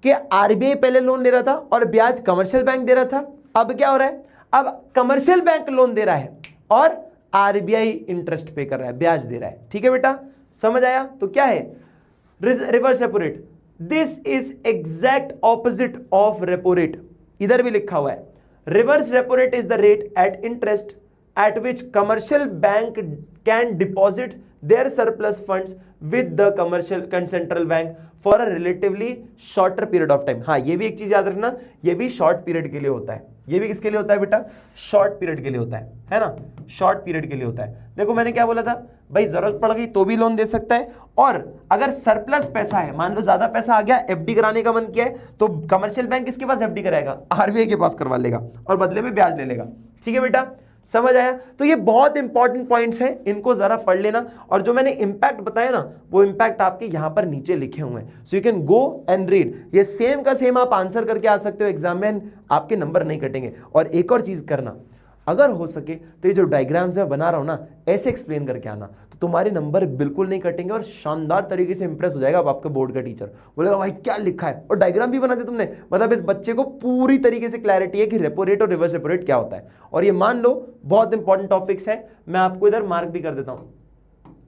कि आरबीआई पहले लोन ले रहा था और ब्याज कमर्शियल बैंक दे रहा था। अब क्या हो रहा है? अब कमर्शियल बैंक लोन दे रहा है और आरबीआई इंटरेस्ट पे कर रहा है, ब्याज दे रहा है। ठीक है बेटा, समझ आया? तो क्या है reverse repo rate? This is exact opposite of repo rate. इधर भी लिखा हुआ है, reverse repo rate is the rate at interest at which commercial bank can deposit their surplus funds with the commercial central bank for a relatively shorter period of time. हाँ, ये भी एक चीज याद रखना, ये भी शॉर्ट पीरियड के लिए होता है। ये भी किसके लिए होता है बेटा? शॉर्ट पीरियड के लिए होता है ना? शॉर्ट पीरियड के लिए होता है। देखो मैंने क्या बोला था भाई, जरूरत पड़ गई तो भी लोन दे सकता है, और अगर सरप्लस पैसा है, मान लो ज्यादा पैसा आ गया, एफडी कराने का मन किया है, तो कमर्शियल बैंक किसके पास एफडी कराएगा? आरबीआई के पास करवा लेगा और बदले में ब्याज ले लेगा। ठीक है बेटा, समझ आया? तो ये बहुत इंपॉर्टेंट पॉइंट्स हैं, इनको जरा पढ़ लेना। और जो मैंने इंपैक्ट बताया ना, वो इंपैक्ट आपके यहां पर नीचे लिखे हुए हैं, so you can go and read. ये सेम का सेम आप आंसर करके आ सकते हो एग्जाम में, आपके नंबर नहीं कटेंगे। और एक और चीज करना, अगर हो सके तो ये जो डायग्राम्स मैं बना रहा हूं ना, ऐसे एक्सप्लेन करके आना, तो तुम्हारे नंबर बिल्कुल नहीं कटेंगे और शानदार तरीके से इंप्रेस हो जाएगा आपके बोर्ड का टीचर। बोलेगा भाई क्या लिखा है, और डायग्राम भी बना दिया तुमने, मतलब इस बच्चे को पूरी तरीके से क्लैरिटी है कि रेपो रेट और रिवर्स रेपो रेट क्या होता है। और ये मान लो बहुत इंपॉर्टेंट टॉपिक्स है, मैं आपको इधर मार्क भी कर देता हूँ।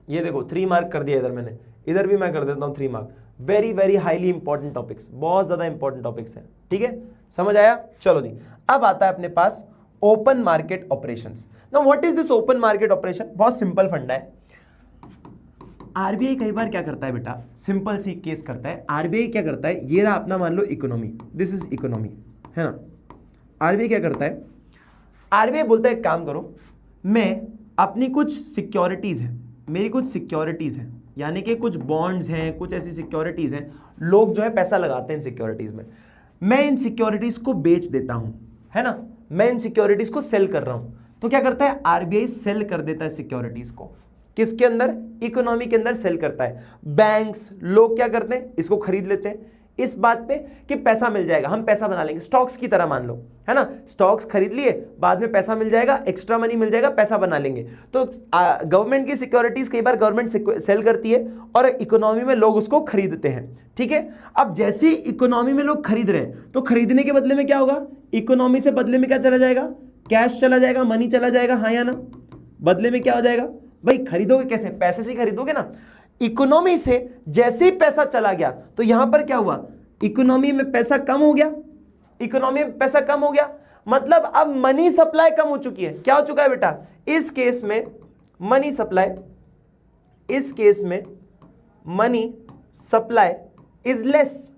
ये देखो 3 मार्क कर दिया इधर मैंने, इधर भी मैं कर देता हूँ 3 mark. Very very highly important topics, बहुत ज्यादा इंपॉर्टेंट टॉपिक्स है। ठीक है, समझ आया? चलो जी, अब आता है अपने पास open market operations. Now what is this open market operation? बहुत सिंपल फंडा है। आरबीआई कई बार क्या करता है बेटा, सिंपल सी केस करता है। आरबीआई क्या करता है, ये रहा अपना मान लो इकोनॉमी, दिस इज इकोनॉमी, है ना? आरबीआई क्या करता है? आरबीआई बोलता है एक काम करो, मैं अपनी कुछ सिक्योरिटीज है, मेरी कुछ सिक्योरिटीज है, यानी कि कुछ बॉन्ड्स हैं, कुछ ऐसी सिक्योरिटीज हैं, लोग जो है पैसा लगाते हैं इन सिक्योरिटीज में, मैं इन सिक्योरिटीज को बेच देता हूं, है ना? मैं इन सिक्योरिटीज को सेल कर रहा हूं। तो क्या करता है आरबीआई? सेल कर देता है सिक्योरिटीज को। किसके अंदर? इकोनॉमी के अंदर सेल करता है। बैंक्स, लोग क्या करते हैं? इसको खरीद लेते हैं इस बात पे कि पैसा मिल जाएगा, हम पैसा बना लेंगे, स्टॉक्स की तरह मान लो, है ना? स्टॉक्स खरीद लिए, बाद में पैसा मिल जाएगा, एक्स्ट्रा मनी मिल जाएगा, पैसा बना लेंगे। तो गवर्नमेंट की सिक्योरिटीज कई बार गवर्नमेंट सेल करती है और इकोनॉमी में लोग उसको खरीदते हैं। ठीक है, अब जैसे ही इकोनॉमी में लोग खरीद रहे हैं, तो खरीदने के बदले में क्या होगा? इकोनॉमी से बदले में क्या चला जाएगा? कैश चला जाएगा, मनी चला जाएगा, हाँ या ना? बदले में क्या हो जाएगा भाई? खरीदोगे कैसे? पैसे से खरीदोगे ना। इकोनॉमी से जैसे ही पैसा चला गया, तो यहां पर क्या हुआ? इकोनॉमी में पैसा कम हो गया, इकोनॉमी में पैसा कम हो गया, मतलब अब मनी सप्लाई कम हो चुकी है। क्या हो चुका है बेटा? इस केस में मनी सप्लाई, इस केस में money supply is less,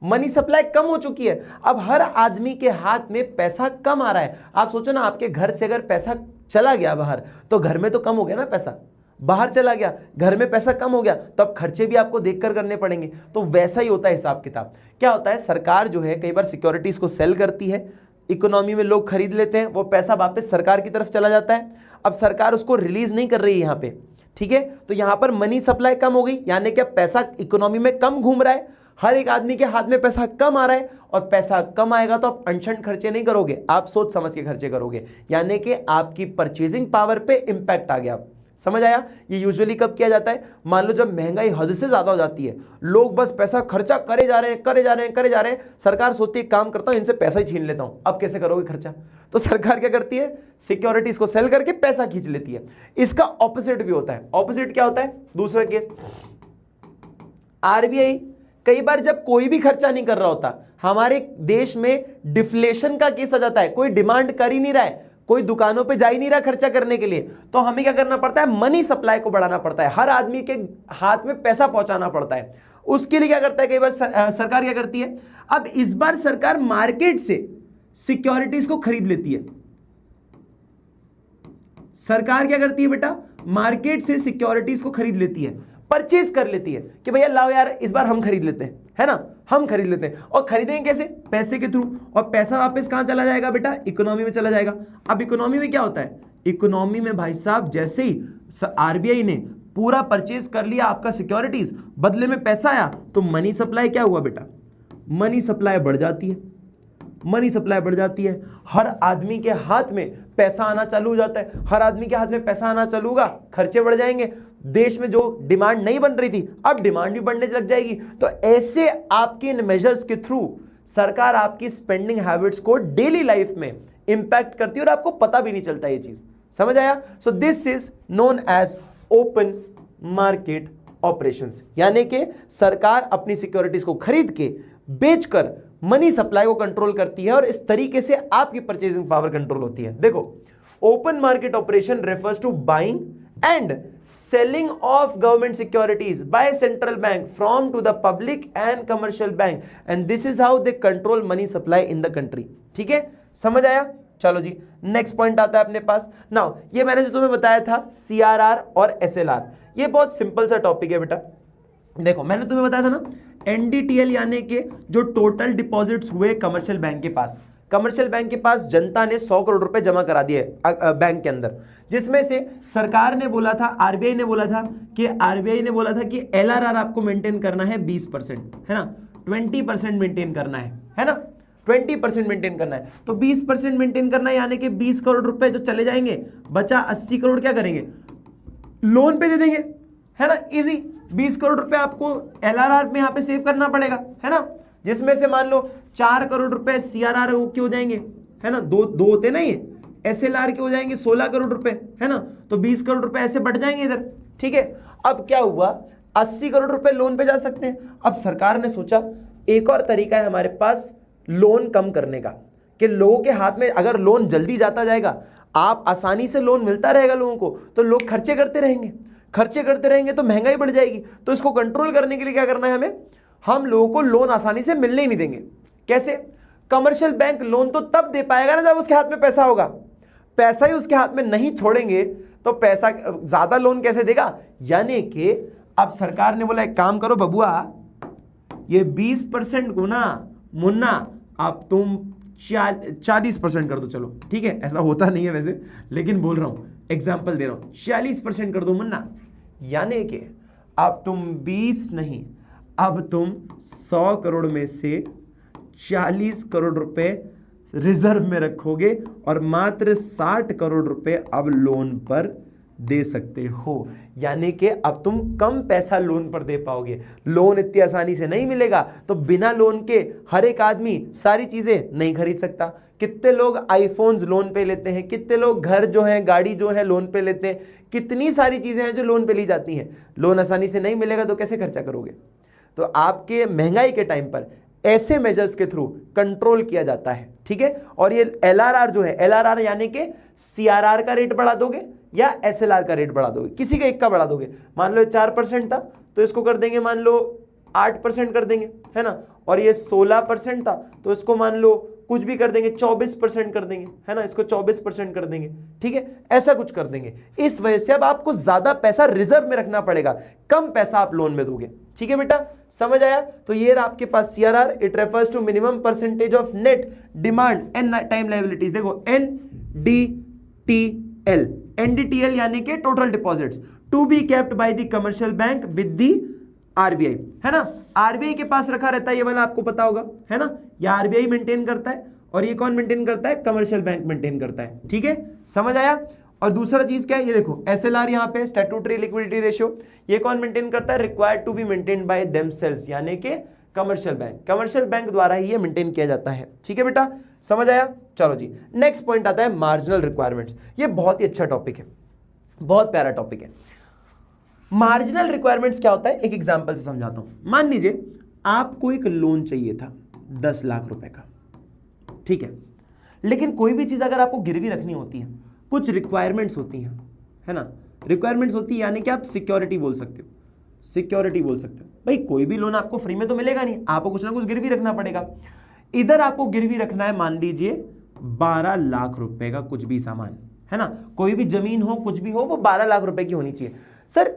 money supply कम हो चुकी है। अब हर आदमी के हाथ में पैसा कम आ रहा है। आप सोचो ना, आपके घर से अगर पैसा चला गया बाहर, तो घर में तो कम हो गया ना पैसा, बाहर चला गया, घर में पैसा कम हो गया, तो अब खर्चे भी आपको देखकर करने पड़ेंगे। तो वैसा ही होता है हिसाब किताब। क्या होता है, सरकार जो है कई बार सिक्योरिटीज को सेल करती है, तो इकोनॉमी में लोग खरीद लेते हैं, वो पैसा वापस सरकार की तरफ चला जाता है। अब सरकार उसको रिलीज नहीं कर रही है यहाँ पे, ठीक है, तो यहाँ पर मनी सप्लाई कम हो गई, यानी कि पैसा इकोनॉमी में कम घूम रहा है, हर एक आदमी के हाथ में पैसा कम आ रहा है, और पैसा कम आएगा तो आप अनशन खर्चे नहीं करोगे, आप सोच समझ के खर्चे करोगे, यानी कि आपकी परचेजिंग पावर पे इंपैक्ट आ गया। समझ आया? ये यूजुअली कब किया जाता है? मान लो जब महंगाई हद से ज्यादा हो जाती है, लोग बस पैसा खर्चा करे जा रहे हैं, करे जा रहे हैं, करे जा रहे हैं, सरकार सोचती है काम करता हूं इनसे पैसा ही छीन लेता हूं, अब कैसे करोगे खर्चा? तो सरकार क्या करती है? सिक्योरिटीज को सेल करके पैसा खींच लेती है। इसका ऑपोजिट भी होता है। ऑपोजिट क्या होता है? दूसरा केस, आरबीआई कई बार जब कोई भी खर्चा नहीं कर रहा होता, हमारे देश में डिफ्लेशन का केस आ जाता है, कोई डिमांड कर ही नहीं रहा है, कोई दुकानों पे जा ही नहीं रहा खर्चा करने के लिए, तो हमें क्या करना पड़ता है? मनी सप्लाई को बढ़ाना पड़ता है, हर आदमी के हाथ में पैसा पहुंचाना पड़ता है। उसके लिए क्या करता है? कई बार सरकार क्या करती है? अब इस बार सरकार मार्केट से सिक्योरिटीज को खरीद लेती है। सरकार क्या करती है बेटा? मार्केट से सिक्योरिटीज को खरीद लेती है, परचेज कर लेती है कि भैया लाओ यार इस बार हम खरीद लेते हैं, है ना, हम खरीद लेते हैं। और खरीदेंगे कैसे? पैसे के थ्रू, और पैसा वापस कहां चला जाएगा बेटा? इकोनॉमी में चला जाएगा। अब इकोनॉमी में क्या होता है? इकोनॉमी में भाई साहब जैसे ही आरबीआई ने पूरा परचेज कर लिया आपका सिक्योरिटीज, बदले में पैसा आया, तो मनी सप्लाई क्या हुआ बेटा? मनी सप्लाई बढ़ जाती है, मनी सप्लाई बढ़ जाती है, हर आदमी के हाथ में पैसा आना चालू हो जाता है। हर आदमी के हाथ में पैसा आना चालू होगा, खर्चे बढ़ जाएंगे, देश में जो डिमांड नहीं बन रही थी अब डिमांड भी बढ़ने लग जाएगी। तो ऐसे आपके इन मेजर्स के थ्रू सरकार आपकी स्पेंडिंग हैबिट्स को डेली लाइफ में इंपैक्ट करती है और आपको पता भी नहीं चलता ये चीज। समझ आया? So this is known as open market operations, यानी कि सरकार अपनी सिक्योरिटीज को खरीद के बेचकर मनी सप्लाई को कंट्रोल करती है, और इस तरीके से आपकी परचेजिंग पावर कंट्रोल होती है। देखो, open market operation refers to buying and selling of government securities by central bank from to the public and commercial bank, and this is how they control money supply in the country। ठीक है, समझ आया? चलो जी, नेक्स्ट पॉइंट आता है अपने पास। नाउ ये मैंने जो तुम्हें बताया था CRR और SLR, ये बहुत सिंपल सा टॉपिक है बेटा। देखो मैंने तुम्हें बताया था ना, NDTL यानी कि जो टोटल डिपॉजिट्स हुए कमर्शियल बैंक के पास, कमर्शियल बैंक के पास जनता ने 100 करोड़ रुपए जमा करा दिए बैंक के अंदर, जिसमें से सरकार ने बोला था, आरबीआई ने बोला था कि LRR आपको मेंटेन करना है 20%, है ना, 20% मेंटेन करना है ना, 20% मेंटेन करना है। तो 20% मेंटेन करना है, यानी कि 20 करोड़ रुपए जो चले जाएंगे, बचा 80 करोड़ क्या करेंगे? लोन पे दे देंगे, है ना, इजी। 20 करोड़ रुपए आपको LRR में यहाँ पे सेव करना पड़ेगा, है ना, जिसमें से मान लो 4 करोड़ रुपए CRR के हो जाएंगे, है ना, दो होते ना ये, SLR के हो जाएंगे 16 करोड़ रुपए, है ना, तो 20 करोड़ रुपए ऐसे बढ़ जाएंगे इधर। ठीक है, अब क्या हुआ? 80 करोड़ रुपए लोन पे जा सकते हैं। अब सरकार ने सोचा एक और तरीका है हमारे पास लोन कम करने का, कि लोगों के हाथ में अगर लोन जल्दी जाता जाएगा, आप आसानी से लोन मिलता रहेगा लोगों को, तो लोग खर्चे करते रहेंगे तो महंगाई बढ़ जाएगी। तो इसको कंट्रोल करने के लिए क्या करना है हमें? हम लोगों को लोन आसानी से मिलने ही नहीं देंगे। कैसे? कमर्शियल बैंक लोन तो तब दे पाएगा ना जब उसके हाथ में पैसा होगा, पैसा ही उसके हाथ में नहीं छोड़ेंगे तो पैसा ज्यादा लोन कैसे देगा? यानी कि अब सरकार ने बोला एक काम करो बबुआ, ये 20% को ना मुन्ना अब तुम 40% कर दो। चलो ठीक है, ऐसा होता नहीं है वैसे, लेकिन बोल रहा हूं, एग्जाम्पल दे रहा हूं, 40% कर दो मुन्ना, यानी कि अब तुम 20 नहीं, अब तुम 100 करोड़ में से 40 करोड़ रुपए रिजर्व में रखोगे और मात्र 60 करोड़ रुपए अब लोन पर दे सकते हो। यानी कि अब तुम कम पैसा लोन पर दे पाओगे। लोन इतनी आसानी से नहीं मिलेगा, तो बिना लोन के हर एक आदमी सारी चीजें नहीं खरीद सकता। कितने लोग आईफोन्स लोन पे लेते हैं, कितने लोग घर जो है, गाड़ी जो है लोन पे लेते हैं, कितनी सारी चीजें हैं जो लोन पे ली जाती हैं। लोन आसानी से नहीं मिलेगा तो कैसे खर्चा करोगे? तो आपके महंगाई के टाइम पर ऐसे मेजर्स के थ्रू कंट्रोल किया जाता है। ठीक है, और ये LRR जो है, LRR यानी कि CRR का रेट बढ़ा दोगे या SLR का रेट बढ़ा दोगे, किसी का एक का बढ़ा दोगे। मान लो 4% था तो इसको कर देंगे मान लो 8% कर देंगे, है ना, और ये 16% था तो इसको मान लो कुछ भी कर देंगे 24% कर देंगे, है ना, इसको 24% कर देंगे। ठीक है, ऐसा कुछ कर देंगे। इस वजह से अब आपको ज्यादा पैसा रिजर्व में रखना पड़ेगा, कम पैसा आप लोन में दोगे। ठीक है बेटा, समझ आया। तो ये रहा आपके पास CRR, it refers to minimum percentage of net demand and time liabilities. देखो NDTL, NDTL यानी कि total deposits to be kept by the commercial bank with the RBI, है ना। RBI के पास रखा रहता है ये वाला, आपको पता होगा, है ना। ये RBI मेंटेन करता है और ये कौन मेंटेन करता है, कमर्शियल बैंक मेंटेन करता है, ठीक है, समझ आया। और दूसरा चीज क्या है, ये देखो SLR यहाँ पे स्टैट्यूटरी लिक्विडिटी रेशियो, ये कौन मेंटेन करता है, required to be maintain by themselves, यानी कि कमर्शियल बैंक, कमर्शियल बैंक द्वारा ही ये मेंटेन किया जाता है, ठीक है बेटा, समझ आया। चलो जी, नेक्स्ट पॉइंट आता है मार्जिनल रिक्वायरमेंट्स। ये बहुत ही अच्छा टॉपिक है, बहुत प्यारा टॉपिक है। मार्जिनल रिक्वायरमेंट्स क्या होता है, एक एग्जांपल से समझाता हूं। मान लीजिए आपको एक लोन चाहिए था 10 लाख रुपए का, ठीक है, लेकिन कोई भी चीज अगर आपको गिरवी रखनी होती है, कुछ रिक्वायरमेंट्स होती हैं, है ना, रिक्वायरमेंट्स होती है, यानी कि आप सिक्योरिटी बोल सकते हो, सिक्योरिटी बोल सकते हो। भाई कोई भी लोन आपको फ्री में तो मिलेगा नहीं, आपको कुछ ना कुछ गिरवी रखना पड़ेगा। इधर आपको गिरवी रखना है, मान लीजिए 12 लाख रुपए का कुछ भी सामान, है ना, कोई भी जमीन हो, कुछ भी हो, वो 12 लाख रुपए की होनी चाहिए। सर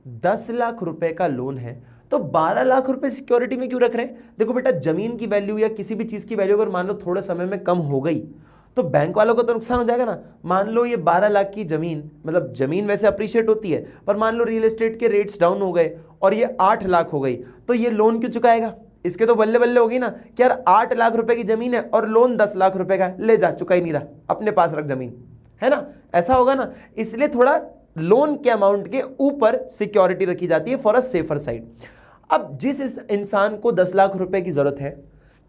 10 लाख रुपए का लोन है तो 12 लाख रुपए सिक्योरिटी में क्यों रख रहे हैं? देखो बेटा, जमीन की वैल्यू या किसी भी चीज की वैल्यू अगर मान लो थोड़े समय में कम हो गई तो बैंक वालों को तो नुकसान हो जाएगा ना। मान लो ये 12 लाख की जमीन, मतलब जमीन वैसे अप्रिशिएट होती है, पर मान लो रियल एस्टेट के रेट्स डाउन हो गए और ये 8 लाख हो गई, तो ये लोन क्यों चुकाएगा? इसके तो बल्ले बल्ले होगी ना कि यार 8 लाख रुपए की जमीन है और लोन 10 लाख रुपए का, ले जा, चुका ही नहीं रहा, अपने पास रख जमीन, है ना, ऐसा होगा ना। इसलिए थोड़ा लोन के अमाउंट के ऊपर सिक्योरिटी रखी जाती है फॉर अ सेफर साइड। अब जिस इंसान को 10 लाख रुपए की जरूरत है,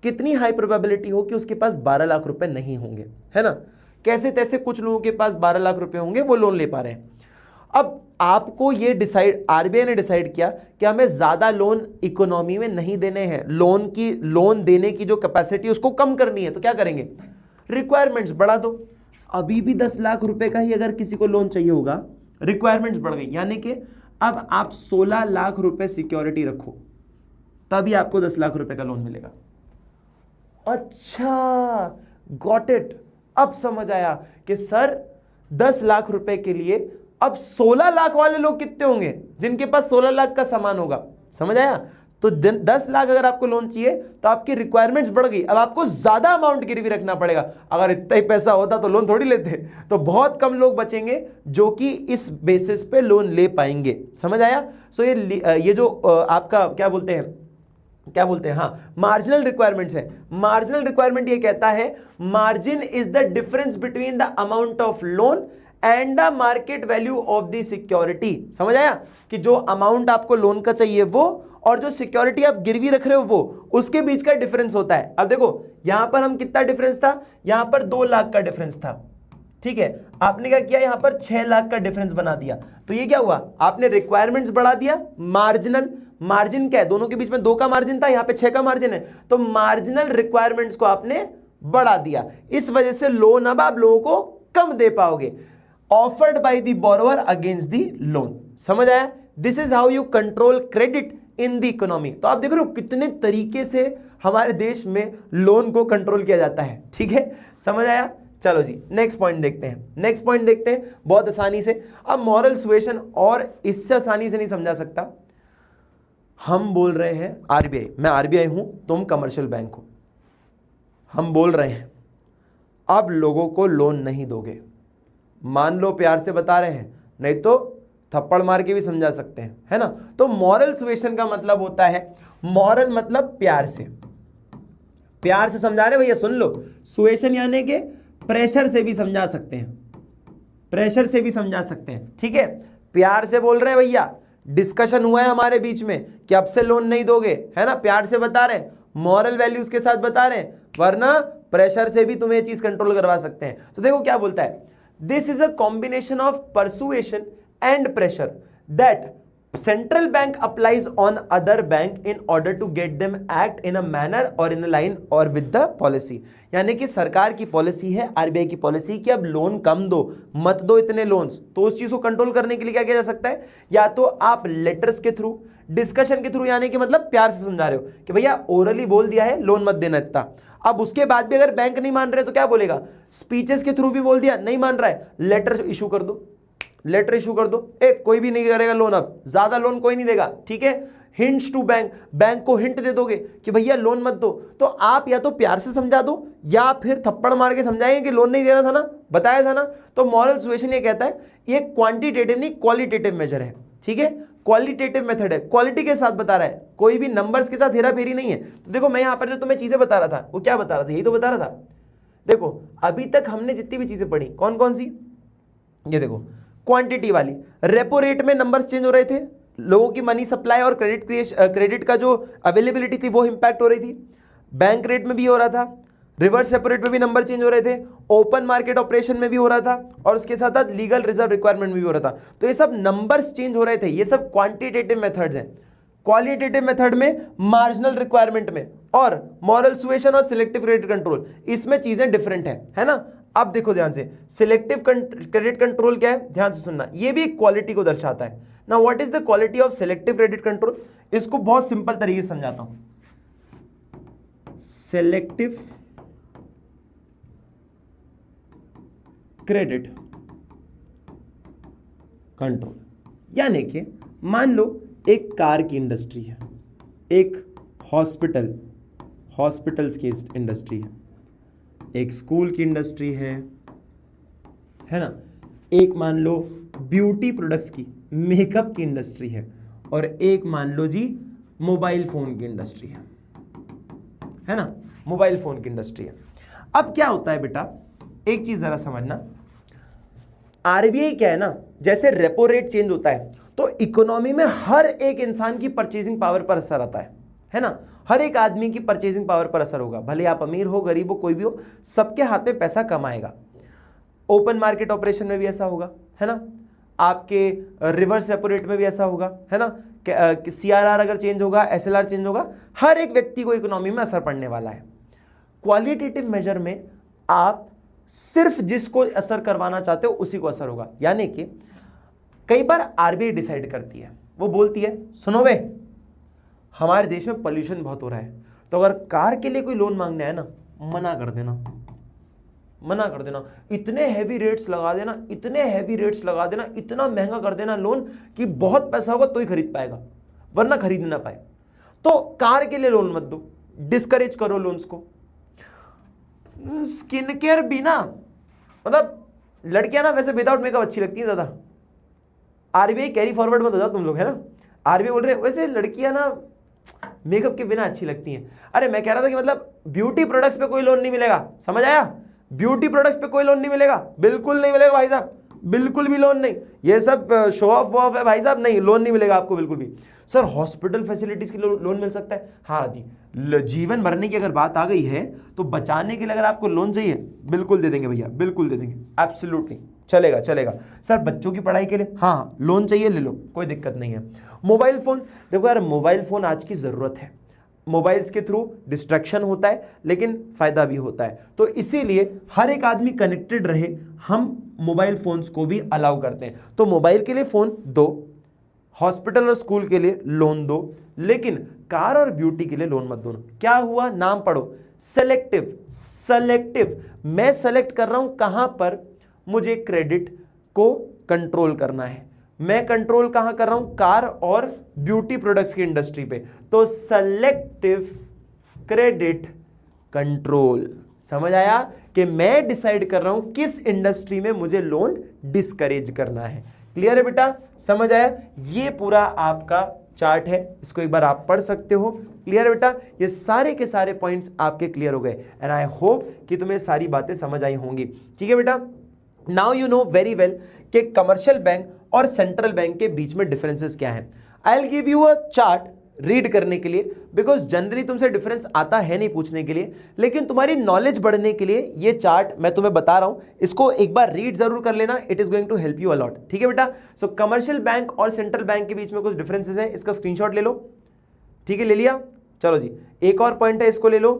कितनी हाई प्रोबेबिलिटी हो कि उसके पास 12 लाख रुपए नहीं होंगे, है ना। कैसे तैसे कुछ लोगों के पास 12 लाख रुपए होंगे, वो लोन ले पा रहे हैं। अब आपको ये डिसाइड, आरबीआई ने डिसाइड किया कि हमें ज्यादा लोन इकोनॉमी में नहीं देने हैं, लोन देने की जो कैपेसिटी उसको कम करनी है, तो क्या करेंगे, रिक्वायरमेंट्स बढ़ा दो। अभी भी 10 लाख रुपए का ही अगर किसी को लोन चाहिए होगा, रिक्वायरमेंट्स बढ़ गई, यानी कि अब आप 16 लाख रुपए सिक्योरिटी रखो, तभी आपको 10 लाख रुपए का लोन मिलेगा। अच्छा, गॉट इट, अब समझ आया कि सर 10 लाख रुपए के लिए अब 16 लाख वाले लोग कितने होंगे जिनके पास 16 लाख का सामान होगा, समझ आया। तो 10 लाख अगर आपको लोन चाहिए तो आपकी रिक्वायरमेंट्स बढ़ गई, अब आपको ज्यादा अमाउंट गिरवी रखना पड़ेगा। अगर इतना ही पैसा होता तो लोन थोड़ी लेते, तो बहुत कम लोग बचेंगे जो कि इस बेसिस पे लोन ले पाएंगे, समझ आया। सो ये जो आपका क्या बोलते हैं, हाँ, मार्जिनल रिक्वायरमेंट्स है। मार्जिनल रिक्वायरमेंट ये कहता है margin is the difference between the amount of loan and the market value of the security. समझ आया कि जो अमाउंट आपको लोन का चाहिए वो और जो सिक्योरिटी आप गिरवी रख रहे हो वो, उसके बीच का डिफरेंस होता है। अब देखो यहां पर हम कितना डिफरेंस था, यहां पर 2 लाख का डिफरेंस था, ठीक है, आपने क्या किया, यहां पर 6 लाख का डिफरेंस बना दिया। तो ये क्या हुआ, आपने रिक्वायरमेंट्स बढ़ा दिया। मार्जिन क्या है, दोनों के बीच में 2 का मार्जिन था, यहां पे 6 का मार्जिन है, तो मार्जिनल रिक्वायरमेंट्स को आपने बढ़ा दिया। इस वजह से लोन अब आप लोगों को कम दे पाओगे। Offered by the borrower against the loan, समझ आया। This is how you control credit in the economy. तो आप देख रहे हो कितने तरीके से हमारे देश में लोन को कंट्रोल किया जाता है, ठीक है, समझ आया। चलो जी, नेक्स्ट पॉइंट देखते हैं बहुत आसानी से। अब मॉरल सुएशन और इससे आसानी से नहीं समझा सकता। हम बोल रहे हैं आरबीआई, मैं आरबीआई हूं, तुम कमर्शियल बैंक हो, हम बोल रहे हैं अब लोगों को लोन नहीं दोगे। मान लो प्यार से बता रहे हैं, नहीं तो थप्पड़ मार के भी समझा सकते हैं, है ना। तो मॉरल सुएशन का मतलब होता है, मॉरल मतलब प्यार से समझा रहे भैया, सुन लो। सुएशन यानी कि प्रेशर से भी समझा सकते हैं, ठीक है। प्यार से बोल रहे हैं भैया, डिस्कशन हुआ है हमारे बीच में कि अब से लोन नहीं दोगे, है ना, प्यार से बता रहे हैं, मॉरल वैल्यूज के साथ बता रहे हैं, वरना प्रेशर से भी तुम्हें ये चीज कंट्रोल करवा सकते हैं। तो देखो क्या बोलता है, this is a combination of persuasion and pressure that central bank applies on other bank in order to get them act in a manner or in a line or with the policy। यानी कि सरकार की पॉलिसी है, आरबीआई की पॉलिसी कि अब लोन कम दो, मत दो इतने लोन्स। तो उस चीज को कंट्रोल करने के लिए क्या किया जा सकता है, या तो आप लेटर्स के थ्रू, डिस्कशन के थ्रू, यानी कि मतलब प्यार से समझा रहे हो कि भैया ओरली बोल दिया है लोन मत देना इतना। अब उसके बाद भी अगर बैंक नहीं मान रहे तो क्या बोलेगा, स्पीचेस के थ्रू भी बोल दिया, नहीं मान रहा है, लेटर इशू कर दो, कोई भी नहीं करेगा लोन, अब ज्यादा लोन कोई नहीं देगा, ठीक है। हिंट्स टू बैंक, बैंक को हिंट दे दोगे कि भैया लोन मत दो, तो आप या तो प्यार से समझा दो या फिर थप्पड़ मार के समझाएंगे कि लोन नहीं देना था ना, बताया था ना। तो मॉरल सुएशन ये कहता है ये क्वांटिटेटिव नहीं क्वालिटेटिव मेजर है, ठीक है, क्वालिटेटिव मेथड है, क्वालिटी के साथ बता रहा है, कोई भी नंबर्स के साथ हेरा फेरी नहीं है। तो देखो मैं यहां पर जो तुम्हें चीजें बता रहा था वो क्या बता रहा था, यही तो बता रहा था। देखो अभी तक हमने जितनी भी चीजें पढ़ी कौन कौन सी, ये देखो क्वांटिटी वाली, रेपो रेट में नंबर्स चेंज हो रहे थे, लोगों की मनी सप्लाई और क्रेडिट का जो अवेलेबिलिटी थी वो इंपैक्ट हो रही थी, बैंक रेट में भी हो रहा था, रिवर्स रेपो रेट में भी नंबर चेंज हो रहे थे, ओपन मार्केट ऑपरेशन में भी हो रहा था, और उसके साथ साथ लीगल रिजर्व रिक्वायरमेंट में भी हो रहा था। तो ये सब नंबर्स चेंज हो रहे थे, ये सब क्वांटिटेटिव मेथड्स हैं। क्वालिटेटिव मेथड में मार्जिनल रिक्वायरमेंट में और मॉरल सुएशन और सिलेक्टिव क्रेडिट कंट्रोल, इसमें चीजें डिफरेंट है ना। अब देखो ध्यान से, सिलेक्टिव क्रेडिट कंट्रोल क्या है, ध्यान से सुनना, ये भी क्वालिटी को दर्शाता है। Now what is the quality of selective credit control, इसको बहुत सिंपल तरीके से समझाता हूं। सिलेक्टिव क्रेडिट कंट्रोल यानी कि मान लो एक कार की इंडस्ट्री है, एक हॉस्पिटल्स की इंडस्ट्री है, एक स्कूल की इंडस्ट्री है ना, एक मान लो ब्यूटी प्रोडक्ट्स की मेकअप की इंडस्ट्री है, और एक मान लो जी मोबाइल फोन की इंडस्ट्री है ना, मोबाइल फोन की इंडस्ट्री है। अब क्या होता है बेटा, एक चीज जरा समझना, आरबीआई क्या है ना, जैसे रेपो रेट चेंज होता है तो इकोनॉमी में हर एक इंसान की परचेजिंग पावर पर असर आता है ना, हर एक आदमी की परचेजिंग पावर पर असर होगा, भले आप अमीर हो गरीब हो कोई भी हो, सबके हाथ में पैसा कम आएगा। ओपन मार्केट ऑपरेशन में भी ऐसा होगा, है ना, आपके रिवर्स रेपो रेट में भी ऐसा होगा, है ना, सीआरआर अगर चेंज होगा, एसएलआर चेंज होगा, हर एक व्यक्ति को इकोनॉमी में असर पड़ने वाला है। क्वालिटेटिव मेजर में आप सिर्फ जिसको असर करवाना चाहते हो उसी को असर होगा। यानी कि कई बार आरबीआई डिसाइड करती है, वो बोलती है सुनो बे हमारे देश में पोल्यूशन बहुत हो रहा है, तो अगर कार के लिए कोई लोन मांगने आए ना, मना कर देना, इतने हैवी रेट्स लगा देना, इतना महंगा कर देना लोन कि बहुत पैसा होगा तो ही खरीद पाएगा, वरना खरीद ना पाए। तो कार के लिए लोन मत दो, डिस्करेज करो लोन्स को। स्किन केयर भी ना, मतलब लड़कियां ना वैसे विदाउट मेकअप अच्छी लगती हैं ज्यादा, आरबीआई कैरी फॉरवर्ड मत हो जाओ तुम लोग, है ना, आरबीआई बोल रहे वैसे लड़कियां ना मेकअप के बिना अच्छी लगती हैं। अरे मैं कह रहा था कि मतलब ब्यूटी प्रोडक्ट्स पे कोई लोन नहीं मिलेगा, समझ आया, ब्यूटी प्रोडक्ट्स पे कोई लोन नहीं मिलेगा, बिल्कुल नहीं मिलेगा भाई साहब, बिल्कुल भी लोन नहीं, ये सब शो ऑफ है भाई साहब, नहीं लोन नहीं मिलेगा आपको बिल्कुल भी। सर हॉस्पिटल फैसिलिटीज के लिए लोन मिल सकता है, हाँ जी, जीवन मरने की अगर बात आ गई है तो बचाने के लिए अगर आपको लोन चाहिए बिल्कुल दे देंगे भैया, बिल्कुल दे देंगे, एब्सोल्युटली चलेगा। सर बच्चों की पढ़ाई के लिए हाँ लोन चाहिए ले लो, कोई दिक्कत नहीं है। मोबाइल फोन्स, देखो यार मोबाइल फोन आज की जरूरत है, मोबाइल्स के थ्रू डिस्ट्रैक्शन होता है लेकिन फायदा भी होता है, तो इसीलिए हर एक आदमी कनेक्टेड रहे, हम मोबाइल फोन्स को भी अलाउ करते हैं। तो मोबाइल के लिए फोन दो, हॉस्पिटल और स्कूल के लिए लोन दो, लेकिन कार और ब्यूटी के लिए लोन मत दो। क्या हुआ, नाम पढ़ो, सेलेक्टिव। मैं सेलेक्ट कर रहा हूं कहां पर मुझे क्रेडिट को कंट्रोल करना है, मैं कंट्रोल कहां कर रहा हूं, कार और ब्यूटी प्रोडक्ट्स की इंडस्ट्री पे, तो सेलेक्टिव क्रेडिट कंट्रोल। समझ आया कि मैं डिसाइड कर रहा हूं किस इंडस्ट्री में मुझे लोन डिस्करेज करना है। क्लियर है बेटा, समझ आया, ये पूरा आपका चार्ट है, इसको एक बार आप पढ़ सकते हो। क्लियर है बेटा, ये सारे के सारे पॉइंट्स आपके क्लियर हो गए, एंड आई होप कि तुम्हें सारी बातें समझ आई होंगी। ठीक है बेटा, now you know very well कि कमर्शियल बैंक और सेंट्रल बैंक के बीच में डिफरेंसेस क्या हैं। I will give you a chart read करने के लिए, बिकॉज जनरली तुमसे डिफरेंस आता है नहीं पूछने के लिए, लेकिन तुम्हारी नॉलेज बढ़ने के लिए ये चार्ट मैं तुम्हें बता रहा हूं, इसको एक बार रीड जरूर कर लेना, it is going to help you a lot. ठीक है बेटा, सो कमर्शियल बैंक और सेंट्रल बैंक के बीच में कुछ डिफरेंसेस हैं, इसका स्क्रीनशॉट ले लो। ठीक है, ले लिया, चलो जी, एक और पॉइंट है, इसको ले लो।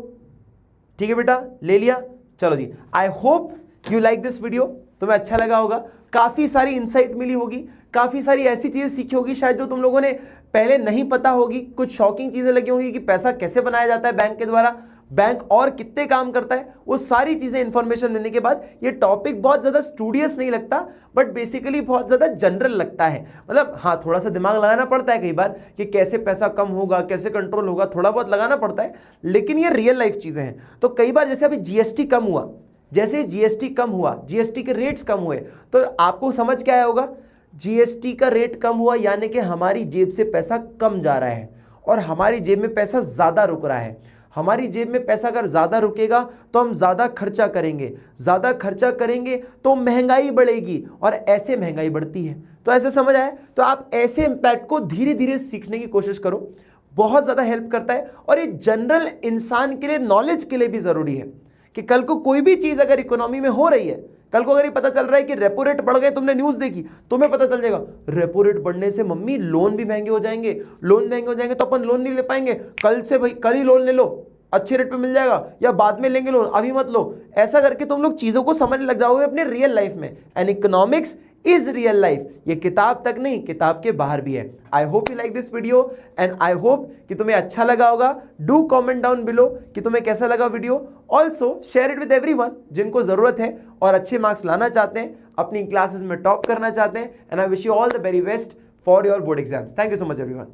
ठीक है बेटा, ले लिया, चलो जी। I hope you like this video, तुम्हें अच्छा लगा होगा, काफी सारी इंसाइट मिली होगी, काफी सारी ऐसी चीजें सीखी होगी शायद जो तुम लोगों ने पहले नहीं पता होगी, कुछ शॉकिंग चीजें लगी होंगी कि पैसा कैसे बनाया जाता है बैंक के द्वारा, बैंक और कितने काम करता है, वो सारी चीजें इंफॉर्मेशन लेने के बाद ये टॉपिक बहुत ज्यादा स्टूडियस नहीं लगता, बट बेसिकली बहुत ज्यादा जनरल लगता है। मतलब हाँ, थोड़ा सा दिमाग लगाना पड़ता है कई बार कि कैसे पैसा कम होगा, कैसे कंट्रोल होगा, थोड़ा बहुत लगाना पड़ता है, लेकिन ये रियल लाइफ चीजें हैं। तो कई बार जैसे अभी जीएसटी कम हुआ, जैसे जीएसटी कम हुआ, जीएसटी के रेट्स कम हुए, तो आपको समझ क्या आया होगा, जीएसटी का रेट कम हुआ यानी कि हमारी जेब से पैसा कम जा रहा है और हमारी जेब में पैसा ज्यादा रुक रहा है। हमारी जेब में पैसा अगर ज्यादा रुकेगा तो हम ज्यादा खर्चा करेंगे, ज्यादा खर्चा करेंगे तो महंगाई बढ़ेगी और ऐसे महंगाई बढ़ती है। तो ऐसे समझ आया? तो आप ऐसे इंपैक्ट को धीरे धीरे सीखने की कोशिश करो, बहुत ज्यादा हेल्प करता है। और ये जनरल इंसान के लिए, नॉलेज के लिए भी जरूरी है कि कल को कोई भी चीज अगर इकोनॉमी में हो रही है, कल को अगर ये पता चल रहा है कि रेपो रेट बढ़ गए, तुमने न्यूज देखी, तुम्हें पता चल जाएगा रेपो रेट बढ़ने से मम्मी लोन भी महंगे हो जाएंगे, लोन महंगे हो जाएंगे तो अपन लोन नहीं ले पाएंगे, कल से भाई कल ही लोन ले लो, अच्छे रेट पे मिल जाएगा, या बाद में लेंगे लोन, अभी मत लो। ऐसा करके तुम लोग चीजों को समझने लग जाओगे अपने रियल लाइफ में। And economics is real life, ये किताब तक नहीं, किताब के बाहर भी है। आई hope you like this video and I hope कि तुम्हें अच्छा लगा होगा। डू कमेंट डाउन बिलो कि तुम्हें कैसा लगा video. Also share it with everyone जिनको जरूरत है और अच्छे मार्क्स लाना चाहते हैं, अपनी क्लासेस में टॉप करना चाहते हैं। And I wish you all the very best for your board exams. Thank you so much everyone.